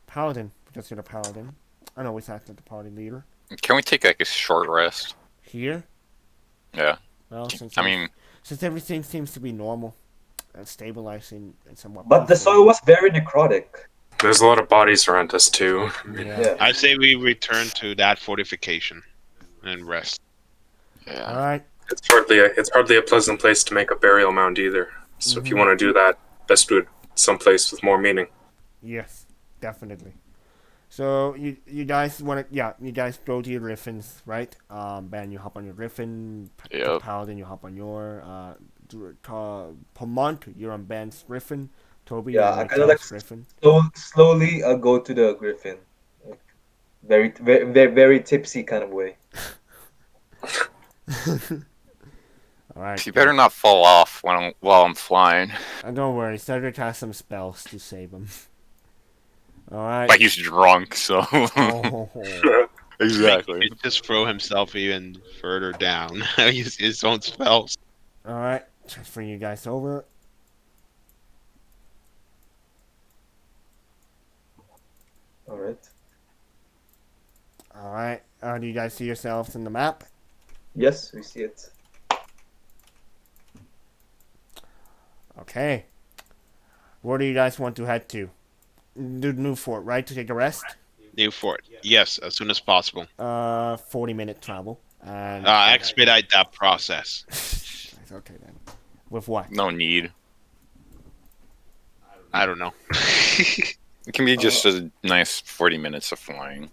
Paladin, because you're the paladin. I always act like the party leader. Can we take like a short rest? Here? Yeah. Well, since everything seems to be normal and stabilizing and somewhat. But the soil was very necrotic. There's a lot of bodies around us too. Yeah. I say we return to that fortification and rest. Yeah. All right. It's hardly a pleasant place to make a burial mound either. So if you want to do that, best do it someplace with more meaning. Yes, definitely. So you guys you guys go to your griffins, right? Ben, you hop on your griffin. Yep. Paladin, you hop on your. Pomont, you're on Ben's griffin. Toby, Yeah, you're I on kinda like- Kel's griffin. Slowly go to the griffin. Like, very, very, very, very tipsy kind of way. All right. You better not fall off while I'm flying. And don't worry, Cedric has some spells to save him. All right. Like he's drunk, so. Oh. Exactly. He'd just throw himself even further down. Use his own spells. All right. Transfer you guys over. All right. All right. Do you guys see yourselves in the map? Yes, we see it. Okay. Where do you guys want to head to? The new fort, right? To take a rest? New fort. Yes, as soon as possible. 40-minute travel. And Expedite that process. okay then. With what? No need. I don't know. It can be just a nice 40 minutes of flying.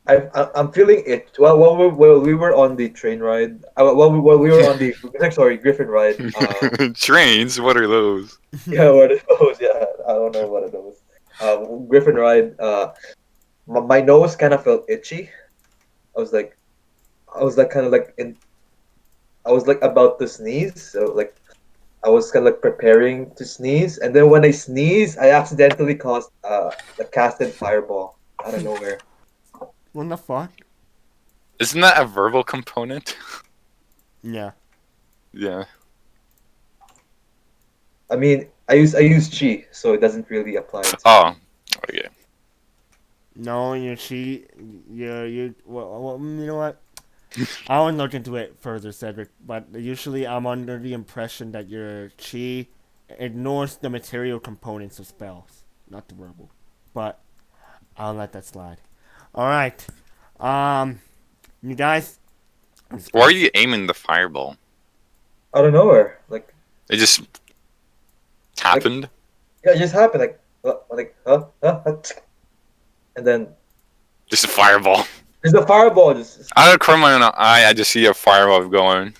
I'm feeling it. Well, while we were on the train ride, while we were on the Griffin ride. Trains? What are those? Yeah, what are those? Yeah, I don't know what are those. Griffin ride. My nose kind of felt itchy. I was like about to sneeze. So like, I was kind of like preparing to sneeze, and then when I sneezed, I accidentally casted fireball out of nowhere. What the fuck? Isn't that a verbal component? Yeah. Yeah. I mean, I use chi, so it doesn't really apply. Oh. Okay. No, you cheat. Well, you know what? I won't look into it further, Cedric. But usually, I'm under the impression that your chi ignores the material components of spells, not the verbal. But I'll let that slide. All right. You guys. Why are you aiming the fireball? Out of nowhere, like It just happened. yeah, it just happened. And then Just a fireball. there's a fireball. Just Out of the corner of my eye, I just see a fireball going.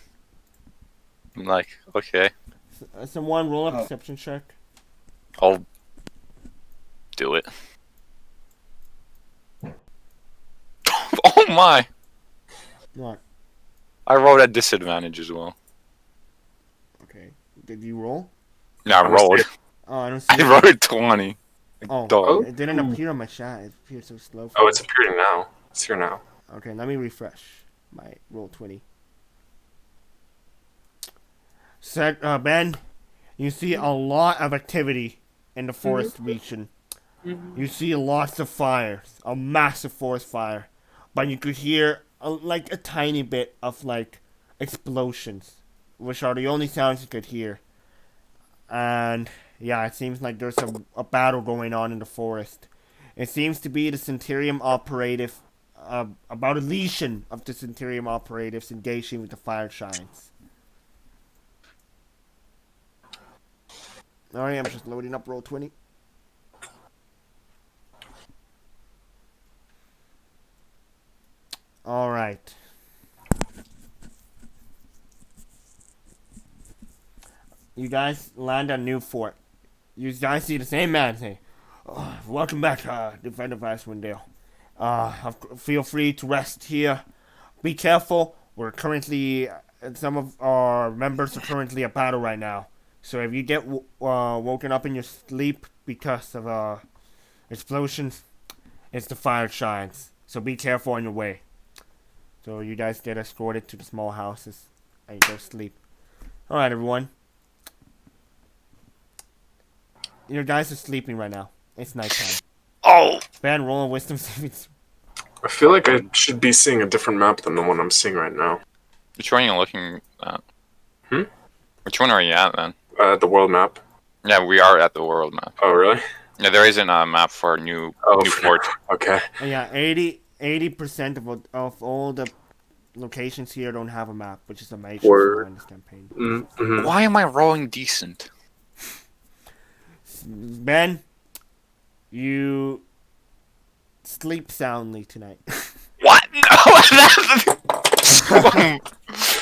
I'm like, okay, Someone roll a Oh. perception check. I'll do it. Oh my! What? I rolled at disadvantage as well. Okay. Did you roll? No, I I don't see rolled. it. Oh, I don't see. I it. rolled 20. Oh, Dog. it didn't appear on my chat. It appeared so slow. Oh, it's appearing now. It's here now. Okay, let me refresh my roll 20. Ben, you see a lot of activity in the forest region. You see lots of fires, a massive forest fire, but you could hear like a tiny bit of like explosions, which are the only sounds you could hear. And yeah, it seems like there's a battle going on in the forest. It seems to be the Centurium operative, about a legion of the Centurium operatives engaging with the Fire Giants. Alright, I'm just loading up roll 20. Alright. You guys land on New Fort. You guys see the same man say, "Oh, welcome back, Defender of Icewind feel free to rest here. Be careful. We're currently, some of our members are currently at battle right now. So if you get woken up in your sleep because of explosions, it's the Fire Giants. So be careful on your way." So you guys get escorted to the small houses and you go sleep. Alright, everyone. Your guys are sleeping right now. It's nighttime. Oh! Ben, roll a wisdom saving throw. I feel like I should be seeing a different map than the one I'm seeing right now. Which one are you looking at? Hmm? Which one are you at, then? The world map. Yeah, we are at the world map. Oh, really? Yeah, there isn't a map for New Fort. Okay. Yeah, 80% of all the locations here don't have a map, which is a major Word. flaw in this campaign. Mm-hmm. Why am I rolling decent? Ben, you sleep soundly tonight. What? No!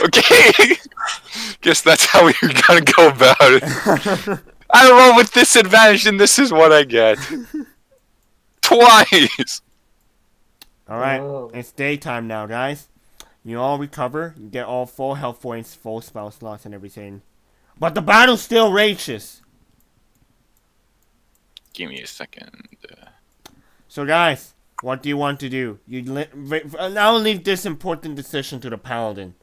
Okay! Guess that's how we're gonna go about it. I roll with disadvantage and this is what I get. Twice! Alright, Oh. it's daytime now, guys. You all recover, you get all full health points, full spell slots, and everything. But the battle still rages. Give me a second. So, guys, what do you want to do? I'll leave this important decision to the Paladin.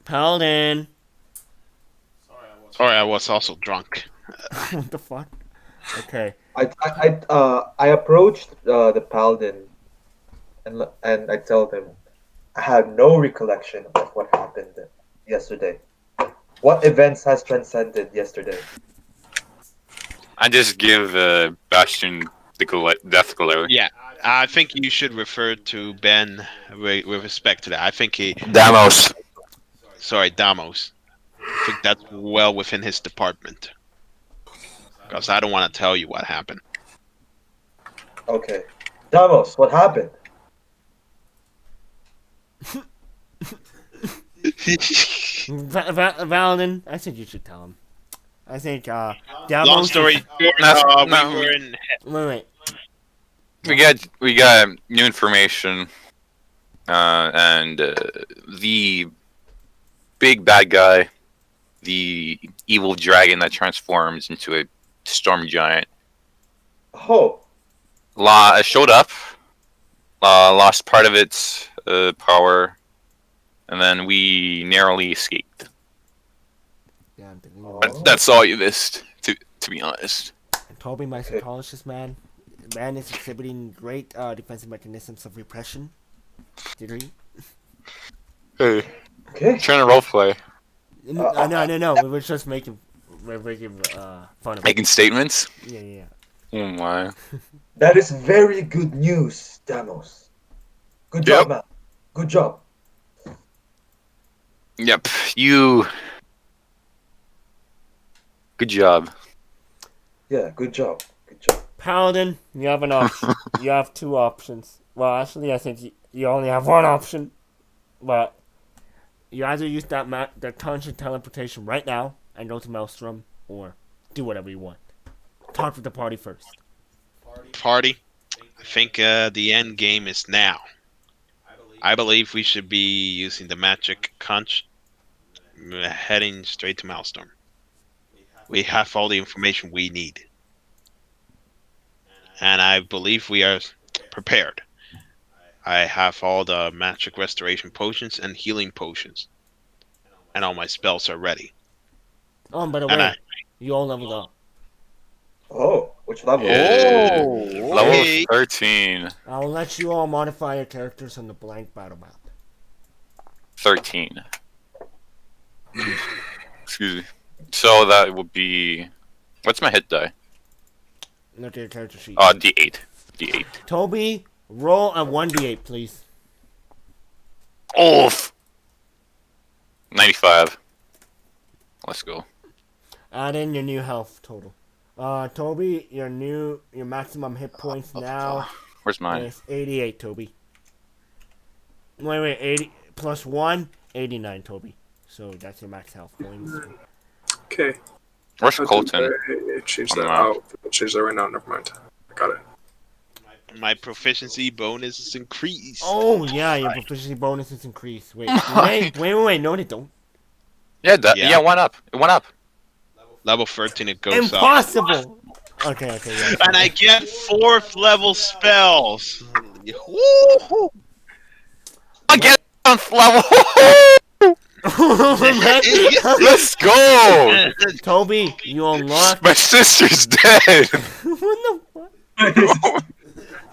Paladin. Sorry, I was also drunk. What the fuck? Okay. I approached the paladin, and I tell them I have no recollection of what happened yesterday. What events has transcended yesterday? I just give Bastion the death glow. Yeah, I think you should refer to Ben with respect to that. I think Damos. Sorry, Damos. I think that's well within his department. Because I don't want to tell you what happened. Okay, Damos, what happened? Valadin, I think you should tell him. I think, Long Damos story is- short, No. we were in. Wait. We got new information, and the big bad guy, the evil dragon that transforms into a storm giant, Oh, showed up. Lost part of its power, and then we narrowly escaped. Yeah, I'm thinking. Oh. That's all you missed, to be honest. And Toby, my psychologist man is exhibiting great defensive mechanisms of repression. Did he? Hey, Okay. trying to roleplay. No. We were just making fun of it. Making statements? Yeah. Oh my. That is very good news, Damos. Good Yep. job, man. Good job. Yep, you... Good job. Yeah, good job. Good job. Paladin, you have an option. You have two options. Well, actually, I think you only have one option. But you either use that conscious teleportation right now and go to Maelstrom, or do whatever you want. Talk with the party first. Party. I think the end game is now. I believe we should be using the magic conch, heading straight to Maelstrom. We have all the information we need. And I believe we are prepared. I have all the magic restoration potions and healing potions. And all my spells are ready. Oh, and by the And way, I- you all leveled up. Oh, which level? Yeah. Level Hey. 13. I'll let you all modify your characters on the blank battle map. 13. Excuse me. So that would be... What's my hit die? Look at your character sheet. D8. D8. Toby, roll a 1d8, please. Oof! 95. Let's go. Add in your new health total. Toby, your maximum hit points now Where's mine? is 88, Toby. Wait, 80 plus 1, 89, Toby. So that's your max health points. Okay. Where's Colton? Change On that the map. out. Change that right now. Never mind. I got it. My proficiency bonus is increased. Oh, yeah, your proficiency bonus is increased. Wait, no, they don't. Yeah, Yeah. it went up. It went up. Level 13 it goes up. Impossible! Okay, yeah. And I get 4th level spells. Woo-hoo. Again on level. Let's go. Toby, you unlock. My sister's dead. What the fuck?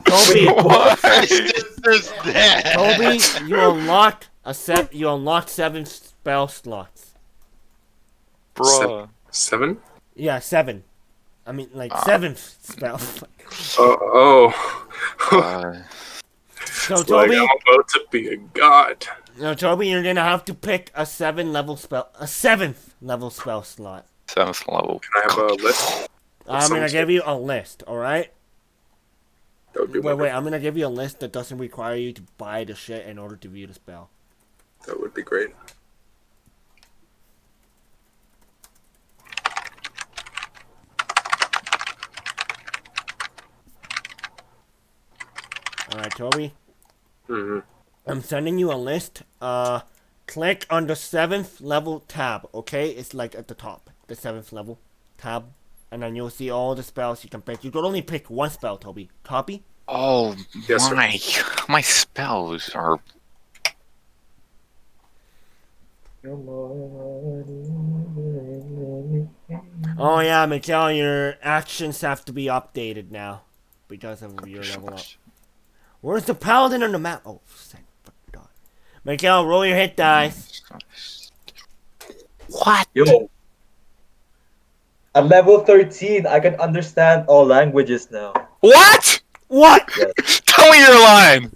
Toby, What? My sister's dead. Toby, you unlocked 7 spell slots. Bruh. 7? Yeah, 7. I mean, like 7th spell. Oh. So It's like Toby, I'm about to be a god. no, Toby, you're gonna have to pick a 7th level spell slot. 7th level. Can I have a list? I'm gonna Sounds give you a list, alright? That would be Wait, wonderful. I'm gonna give you a list that doesn't require you to buy the shit in order to view the spell. That would be great. Alright, Toby? hmm I'm sending you a list. Click on the 7th level tab, okay? It's like at the top, the 7th level tab. And then you'll see all the spells you can pick. You can only pick one spell, Toby. Copy? Oh Yes, sir. my spells are. Oh yeah, Miguel, your actions have to be updated now. Because of your level up. Where's the paladin on the map? Oh, thank fucking God. Miguel, roll your hit dice. What? Yo. At level 13, I can understand all languages now. What? What? Tell me your line.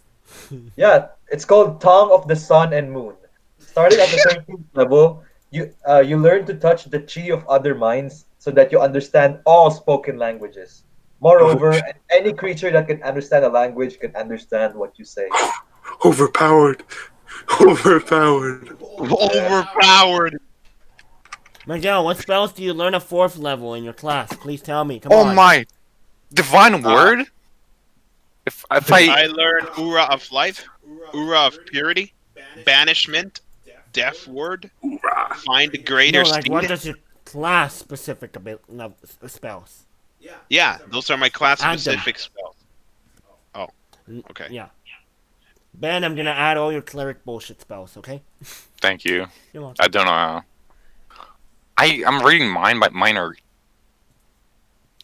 Yeah, it's called Tongue of the Sun and Moon. Starting at the 13th level, you learn to touch the chi of other minds so that you understand all spoken languages. Moreover, any creature that can understand a language can understand what you say. Overpowered. Overpowered. Overpowered. Miguel, what spells do you learn at 4th level in your class? Please tell me. Come Oh on. my. Divine word? If I I learned Ura of Life, Ura of Purity, Banishment, Death Word, Hoorah. Find the Greater No, like what Speed. does your class specific spells? Yeah, those are my class Add them. specific spells. Oh, okay. Yeah. Ben, I'm gonna add all your cleric bullshit spells, okay? Thank you. You're welcome. I don't know how. I'm reading mine, but mine are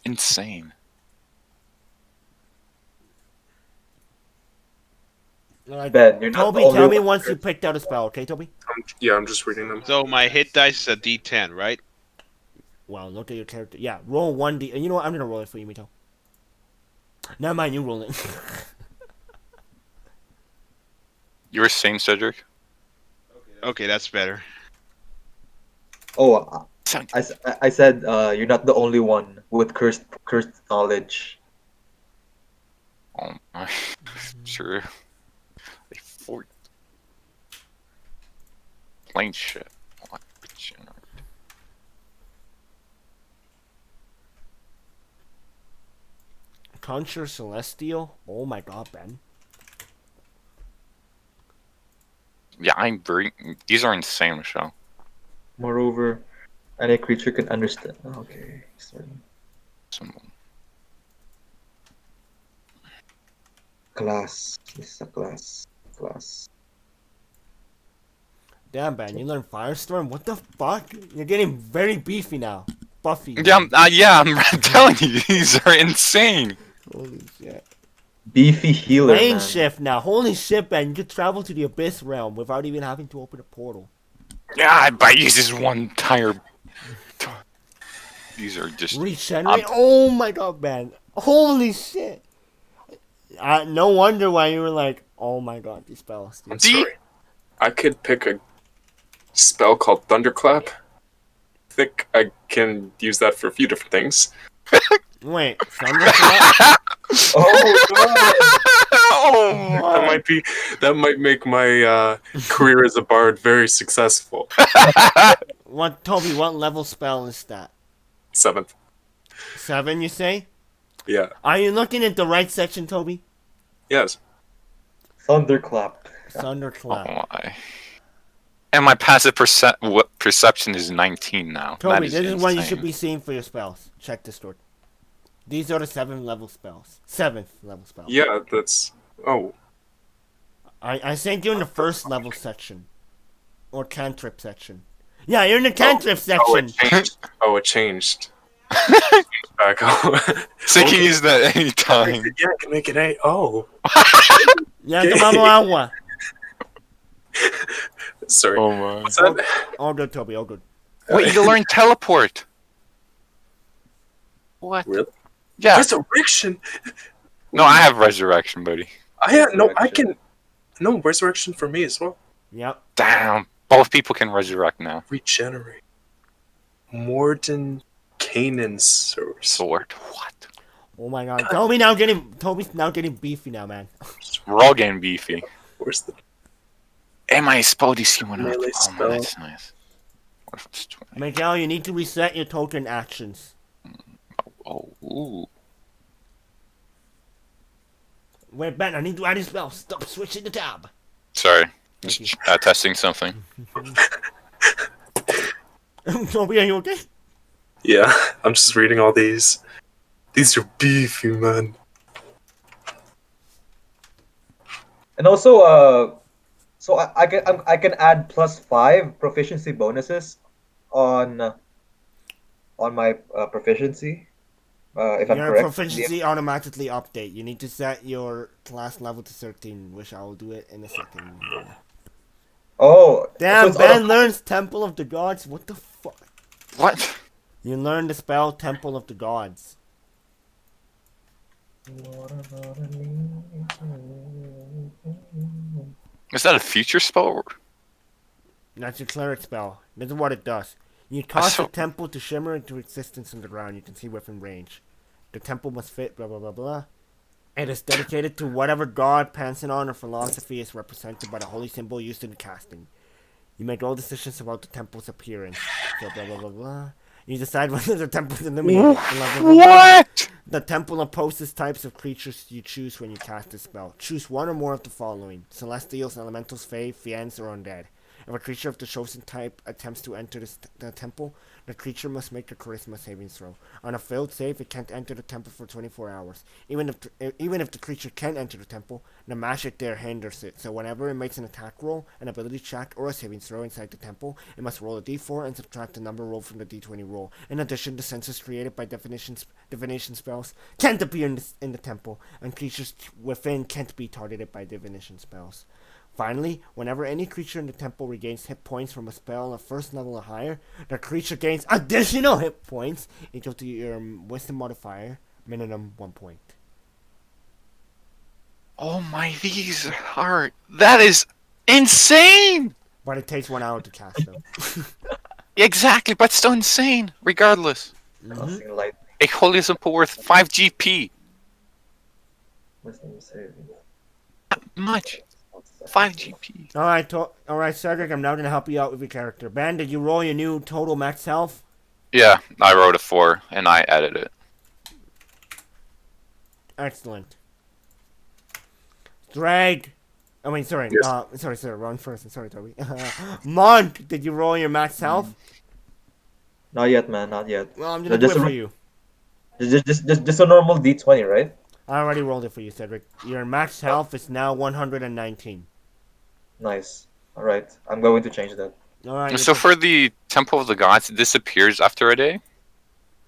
insane. Alright, Ben, you're not Toby, the only tell me one. once you picked out a spell, okay, Toby? I'm just reading them. So my hit dice is a D10, right? Wow, look at your character. Yeah, roll 1d. You know what? I'm gonna roll it for you, Mito. Never mind, you roll it. You were saying, Cedric? Okay, that's better. Oh, I said you're not the only one with cursed knowledge. Oh my. Sure. Like 4. Plain shit. What? Conjure Celestial? Oh my god, Ben. Yeah, I'm very. These are insane, Michelle. Moreover, any creature can understand. Okay, sorry. Some- Class. This is a class. Class. Damn, Ben, you learned Firestorm? What the fuck? You're getting very beefy now. Buffy. Yeah, I'm telling you, these are insane. Holy shit. Beefy healer. Lane Man. shift now. Holy shit, Ben. You could travel to the Abyss Realm without even having to open a portal. Yeah, I use this one entire. These are just. Regenerate? Oh my god, Ben. Holy shit. No wonder why you were like, oh my god, these spells. I'm Dude. sorry. I could pick a spell called Thunderclap. I think I can use that for a few different things. Wait, Thunderclap? Oh god! Oh That might make my career as a bard very successful. What, Toby, what level spell is that? 7th. 7, you say? Yeah. Are you looking at the right section, Toby? Yes. Thunderclap. Thunderclap. Oh my. And my passive perception is 19 now. Toby, That this is what you should insane. be seeing for your spells. Check this door. These are the 7th level spells. 7th level spells. Yeah, that's. Oh. I sent you in the first level section. Or cantrip section. Yeah, you're in the cantrip section. It changed. Oh, it changed. Back. So you can use that Yeah, anytime. I can make it 8. Oh. Yeah, tomamos agua. Sorry. Oh my. What's that? All good, Toby, all good. Wait, you can learn teleport. What? Really? Yeah. Resurrection. No, I have resurrection, buddy. I can. No, resurrection for me as well. Yep. Damn. Both people can resurrect now. Regenerate. Morden Canaan source. Sword. What? Oh my god. Toby's now getting beefy now, man. We're all getting beefy. Where's the And my spell DC went up. Melee Oh spell. man, that's nice. What if it's 20? Miguel, you need to reset your token actions. Oh, ooh. Wait, Ben, I need to add a spell. Stop switching the tab. Sorry. Thank Just testing something. Toby, are you okay? Yeah, I'm just reading all these. These are beefy, man. And also, so I can add +5 proficiency bonuses on my proficiency. If I'm Your correct. proficiency automatically update. You need to set your class level to 13, which I will do it in a second. Oh, so Damn, it's Ben learns Temple of the Gods. What the fuck? What? You learn the spell Temple of the Gods. Is that a future spell? That's your cleric spell. This is what it does. You cause saw- a temple to shimmer into existence on the ground. You can see within range. The temple must fit blah blah blah blah. It is dedicated to whatever god, pantheon, or philosophy is represented by the holy symbol used in the casting. You make all decisions about the temple's appearance. So blah blah blah blah. You decide whether the temple is illuminated. Blah, blah, blah, blah. What? The temple opposes types of creatures you choose when you cast a spell. Choose one or more of the following: Celestials, Elementals, Fae, Fiends, or Undead. If a creature of the chosen type attempts to enter the temple, the creature must make a charisma saving throw. On a failed save, it can't enter the temple for 24 hours. Even if the creature can enter the temple, the magic there hinders it. So whenever it makes an attack roll, an ability check, or a saving throw inside the temple, it must roll a d4 and subtract the number rolled from the d20 roll. In addition, the senses created by divination spells can't appear in the temple, and creatures within can't be targeted by divination spells. Finally, whenever any creature in the temple regains hit points from a spell on first level or higher, the creature gains additional hit points equal to your wisdom modifier, minimum 1 point. Oh my, that is insane! But it takes 1 hour to cast them. Exactly, but still insane, regardless. Nothing like A holy simple worth 5 GP. wisdom saving. Much. 5 GP. Alright, Cedric, I'm now gonna help you out with your character. Ben, did you roll your new total max health? Yeah, I wrote a 4 and I added it. Excellent. Drag. Sorry, wrong person. Sorry, Toby. Monk, did you roll your max health? Not yet, man. Not yet. Well, I'm gonna do it for you. Just a normal D20, right? I already rolled it for you, Cedric. Your max health is now 119. Nice. All right. I'm going to change that. Alright. So for the Temple of the Gods, it disappears after a day?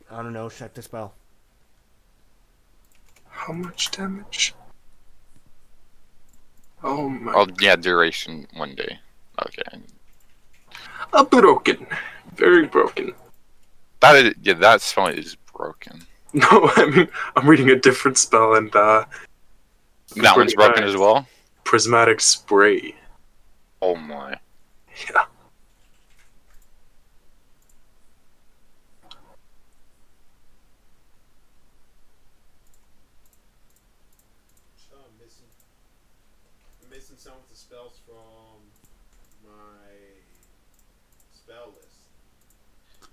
I don't know, check the spell. How much damage? Oh my. Oh, yeah, duration 1 day. Okay. Broken. Very broken. That spell is broken. No, I mean, I'm reading a different spell and, That one's pretty broken nice. as well? Prismatic Spray. Oh my. Yeah. I'm missing some of the spells from my spell list.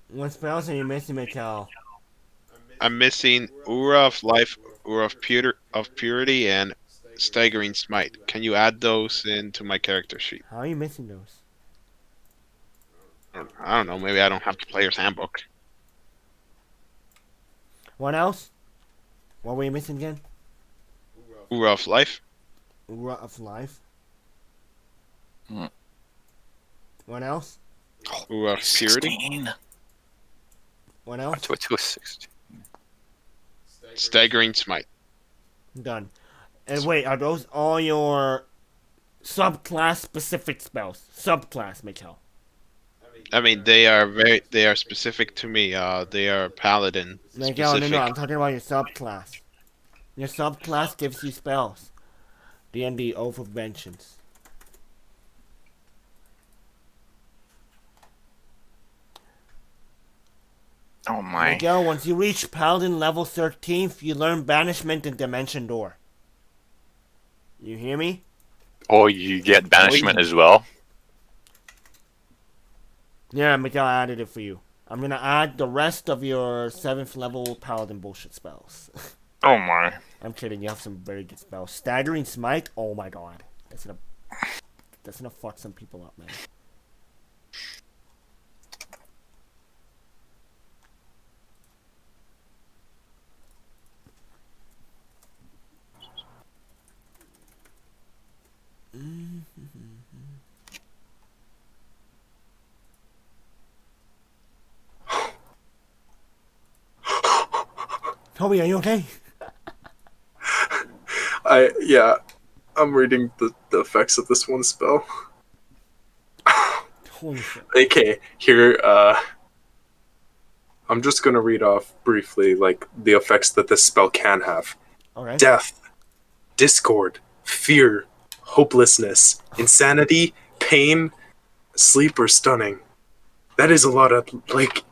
What spells are you missing, Mikhail? I'm missing Ura of Life, Ura of Purity, and Staggering Smite. Can you add those into my character sheet? How are you missing those? I don't know. Maybe I don't have the player's handbook. What else? What were you missing again? Ura of Life. Ura of Life. Hmm. What else? Ura of Purity. 16. What else? To a 16. Staggering Smite. Done. And wait, are those all your subclass specific spells? Subclass, Mikhail. I mean, they are specific to me. They are paladin Mikhail, specific. no, I'm talking about your subclass. Your subclass gives you spells. D&D Oath of Vengeance. Oh my. Miguel, once you reach Paladin level 13th, you learn Banishment and Dimension Door. You hear me? Oh, you get banishment as well? Yeah, Miguel added it for you. I'm gonna add the rest of your 7th level Paladin bullshit spells. Oh my. I'm kidding, you have some very good spells. Staggering Smite, oh my god. That's gonna fuck some people up, man. Toby, are you okay? I'm reading the effects of this one spell. Holy shit. Okay, here, I'm just gonna read off briefly, like, the effects that this spell can have. Okay. Death, discord, fear, hopelessness, insanity, pain, sleep, or stunning. That is a lot of, like,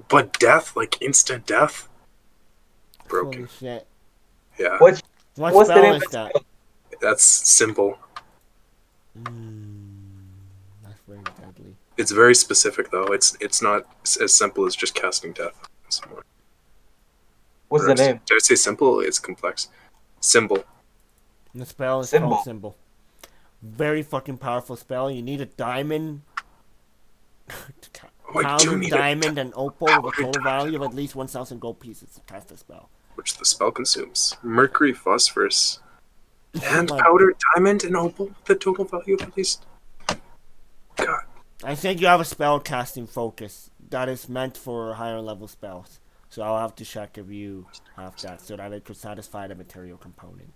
but death, like instant death? Broken. Holy shit. Yeah, What What What's the spell name is of that? that's simple. That's very deadly. It's very specific, though. It's not as simple as just casting death. What's the name? Did I say simple? It's complex. Symbol. The spell is Symbol. called Symbol. Very fucking powerful spell. You need a diamond Oh, I do Powdered need diamond and opal with a powdered total value of diamond. at least 1,000 gold pieces to cast the spell. Which the spell consumes. Mercury, phosphorus, and my- powdered diamond and opal with a total value of at least. God. I think you have a spell casting focus that is meant for higher level spells. So I'll have to check if you have that so that it could satisfy the material component.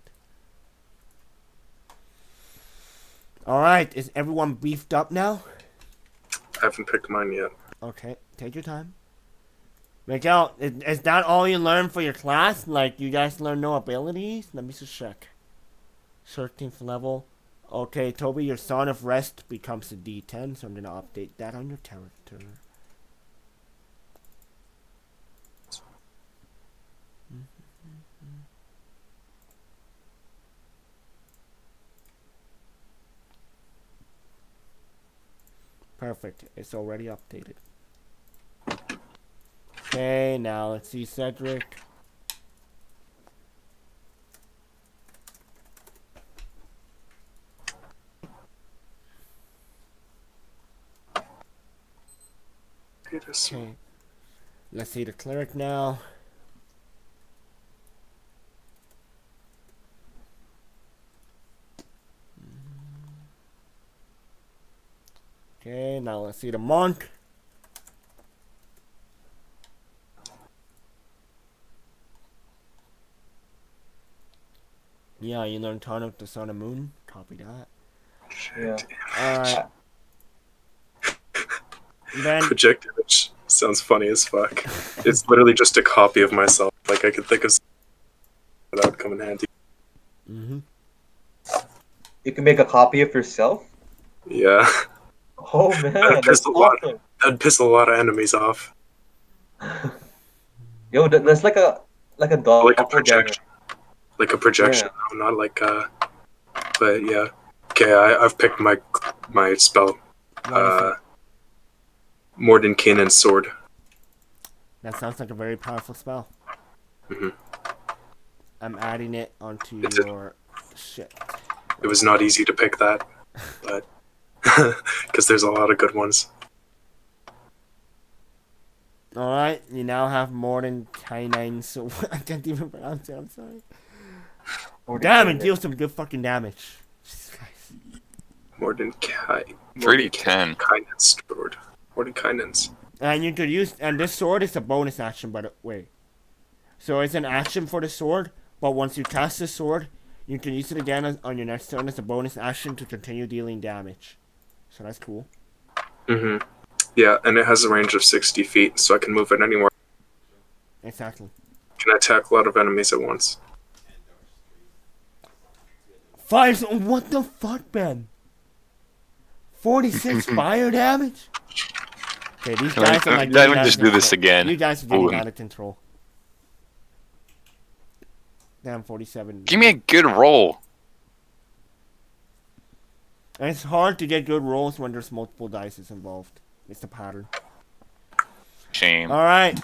Alright, is everyone beefed up now? I haven't picked mine yet. Okay, take your time. Make out, is that all you learned for your class? Like, you guys learn no abilities? Let me just check. 13th level. Okay, Toby, your Song of Rest becomes a D10, so I'm gonna update that on your character. Perfect, it's already updated. Okay, now let's see Cedric. Okay. Let's see the cleric now. Okay, now let's see the monk. Yeah, you learn Ton of the Sun and Moon. Copy that. Yeah. Alright. Then Project image sounds funny as fuck. It's literally just a copy of myself. Like, I could think of something that would come in handy. You can make a copy of yourself? Yeah. Oh man, That'd that's piss a lot. awesome. That'd piss a lot of enemies off. Yo, that's like a dog. Like a projection. Like a projection, Yeah. not like but yeah. Okay, I've picked my spell. what is it? Mordenkainen's sword. That sounds like a very powerful spell. Mhm. I'm adding it onto It's a- your shit. It was not easy to pick that, but because there's a lot of good ones. Alright, you now have more than K9, so I can't even pronounce it, I'm sorry. Damn, it deals some good fucking damage. Jesus Christ. Pretty 10. Mordenkainen's sword. Mordenkainen's. And you could use, and this sword is a bonus action, by the way. So it's an action for the sword, but once you cast the sword, you can use it again on your next turn as a bonus action to continue dealing damage. So that's cool. Mm-hmm. Yeah, and it has a range of 60 feet, so I can move it anywhere. Exactly. Can attack a lot of enemies at once. Fire, what the fuck, man? 46 fire damage? Okay, these guys are like... Let me just do this again. You guys are getting Boom. out of control. Damn, 47. Give me a good roll. And it's hard to get good rolls when there's multiple dice involved. It's the pattern. Shame. Alright.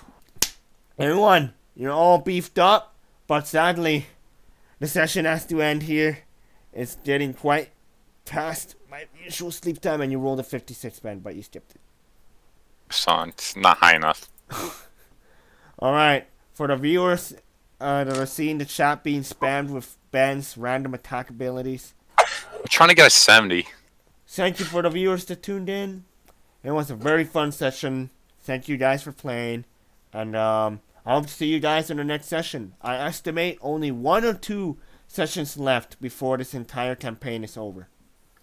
Everyone, you're all beefed up, but sadly, the session has to end here. It's getting quite past my usual sleep time, and you rolled a 56, Ben, but you skipped it. Son, it's not high enough. Alright, for the viewers that are seeing the chat being spammed with Ben's random attack abilities, I'm trying to get a 70. thank you for the viewers that tuned in. It was a very fun session. Thank you guys for playing. And I hope to see you guys in the next session. I estimate only 1 or 2 sessions left before this entire campaign is over.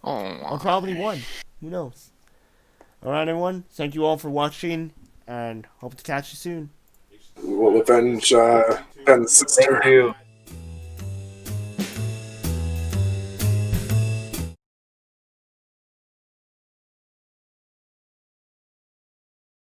Or Oh, probably 1. Who knows? Alright everyone, thank you all for watching, and hope to catch you soon. We will avenge Ben's sister. Thank you.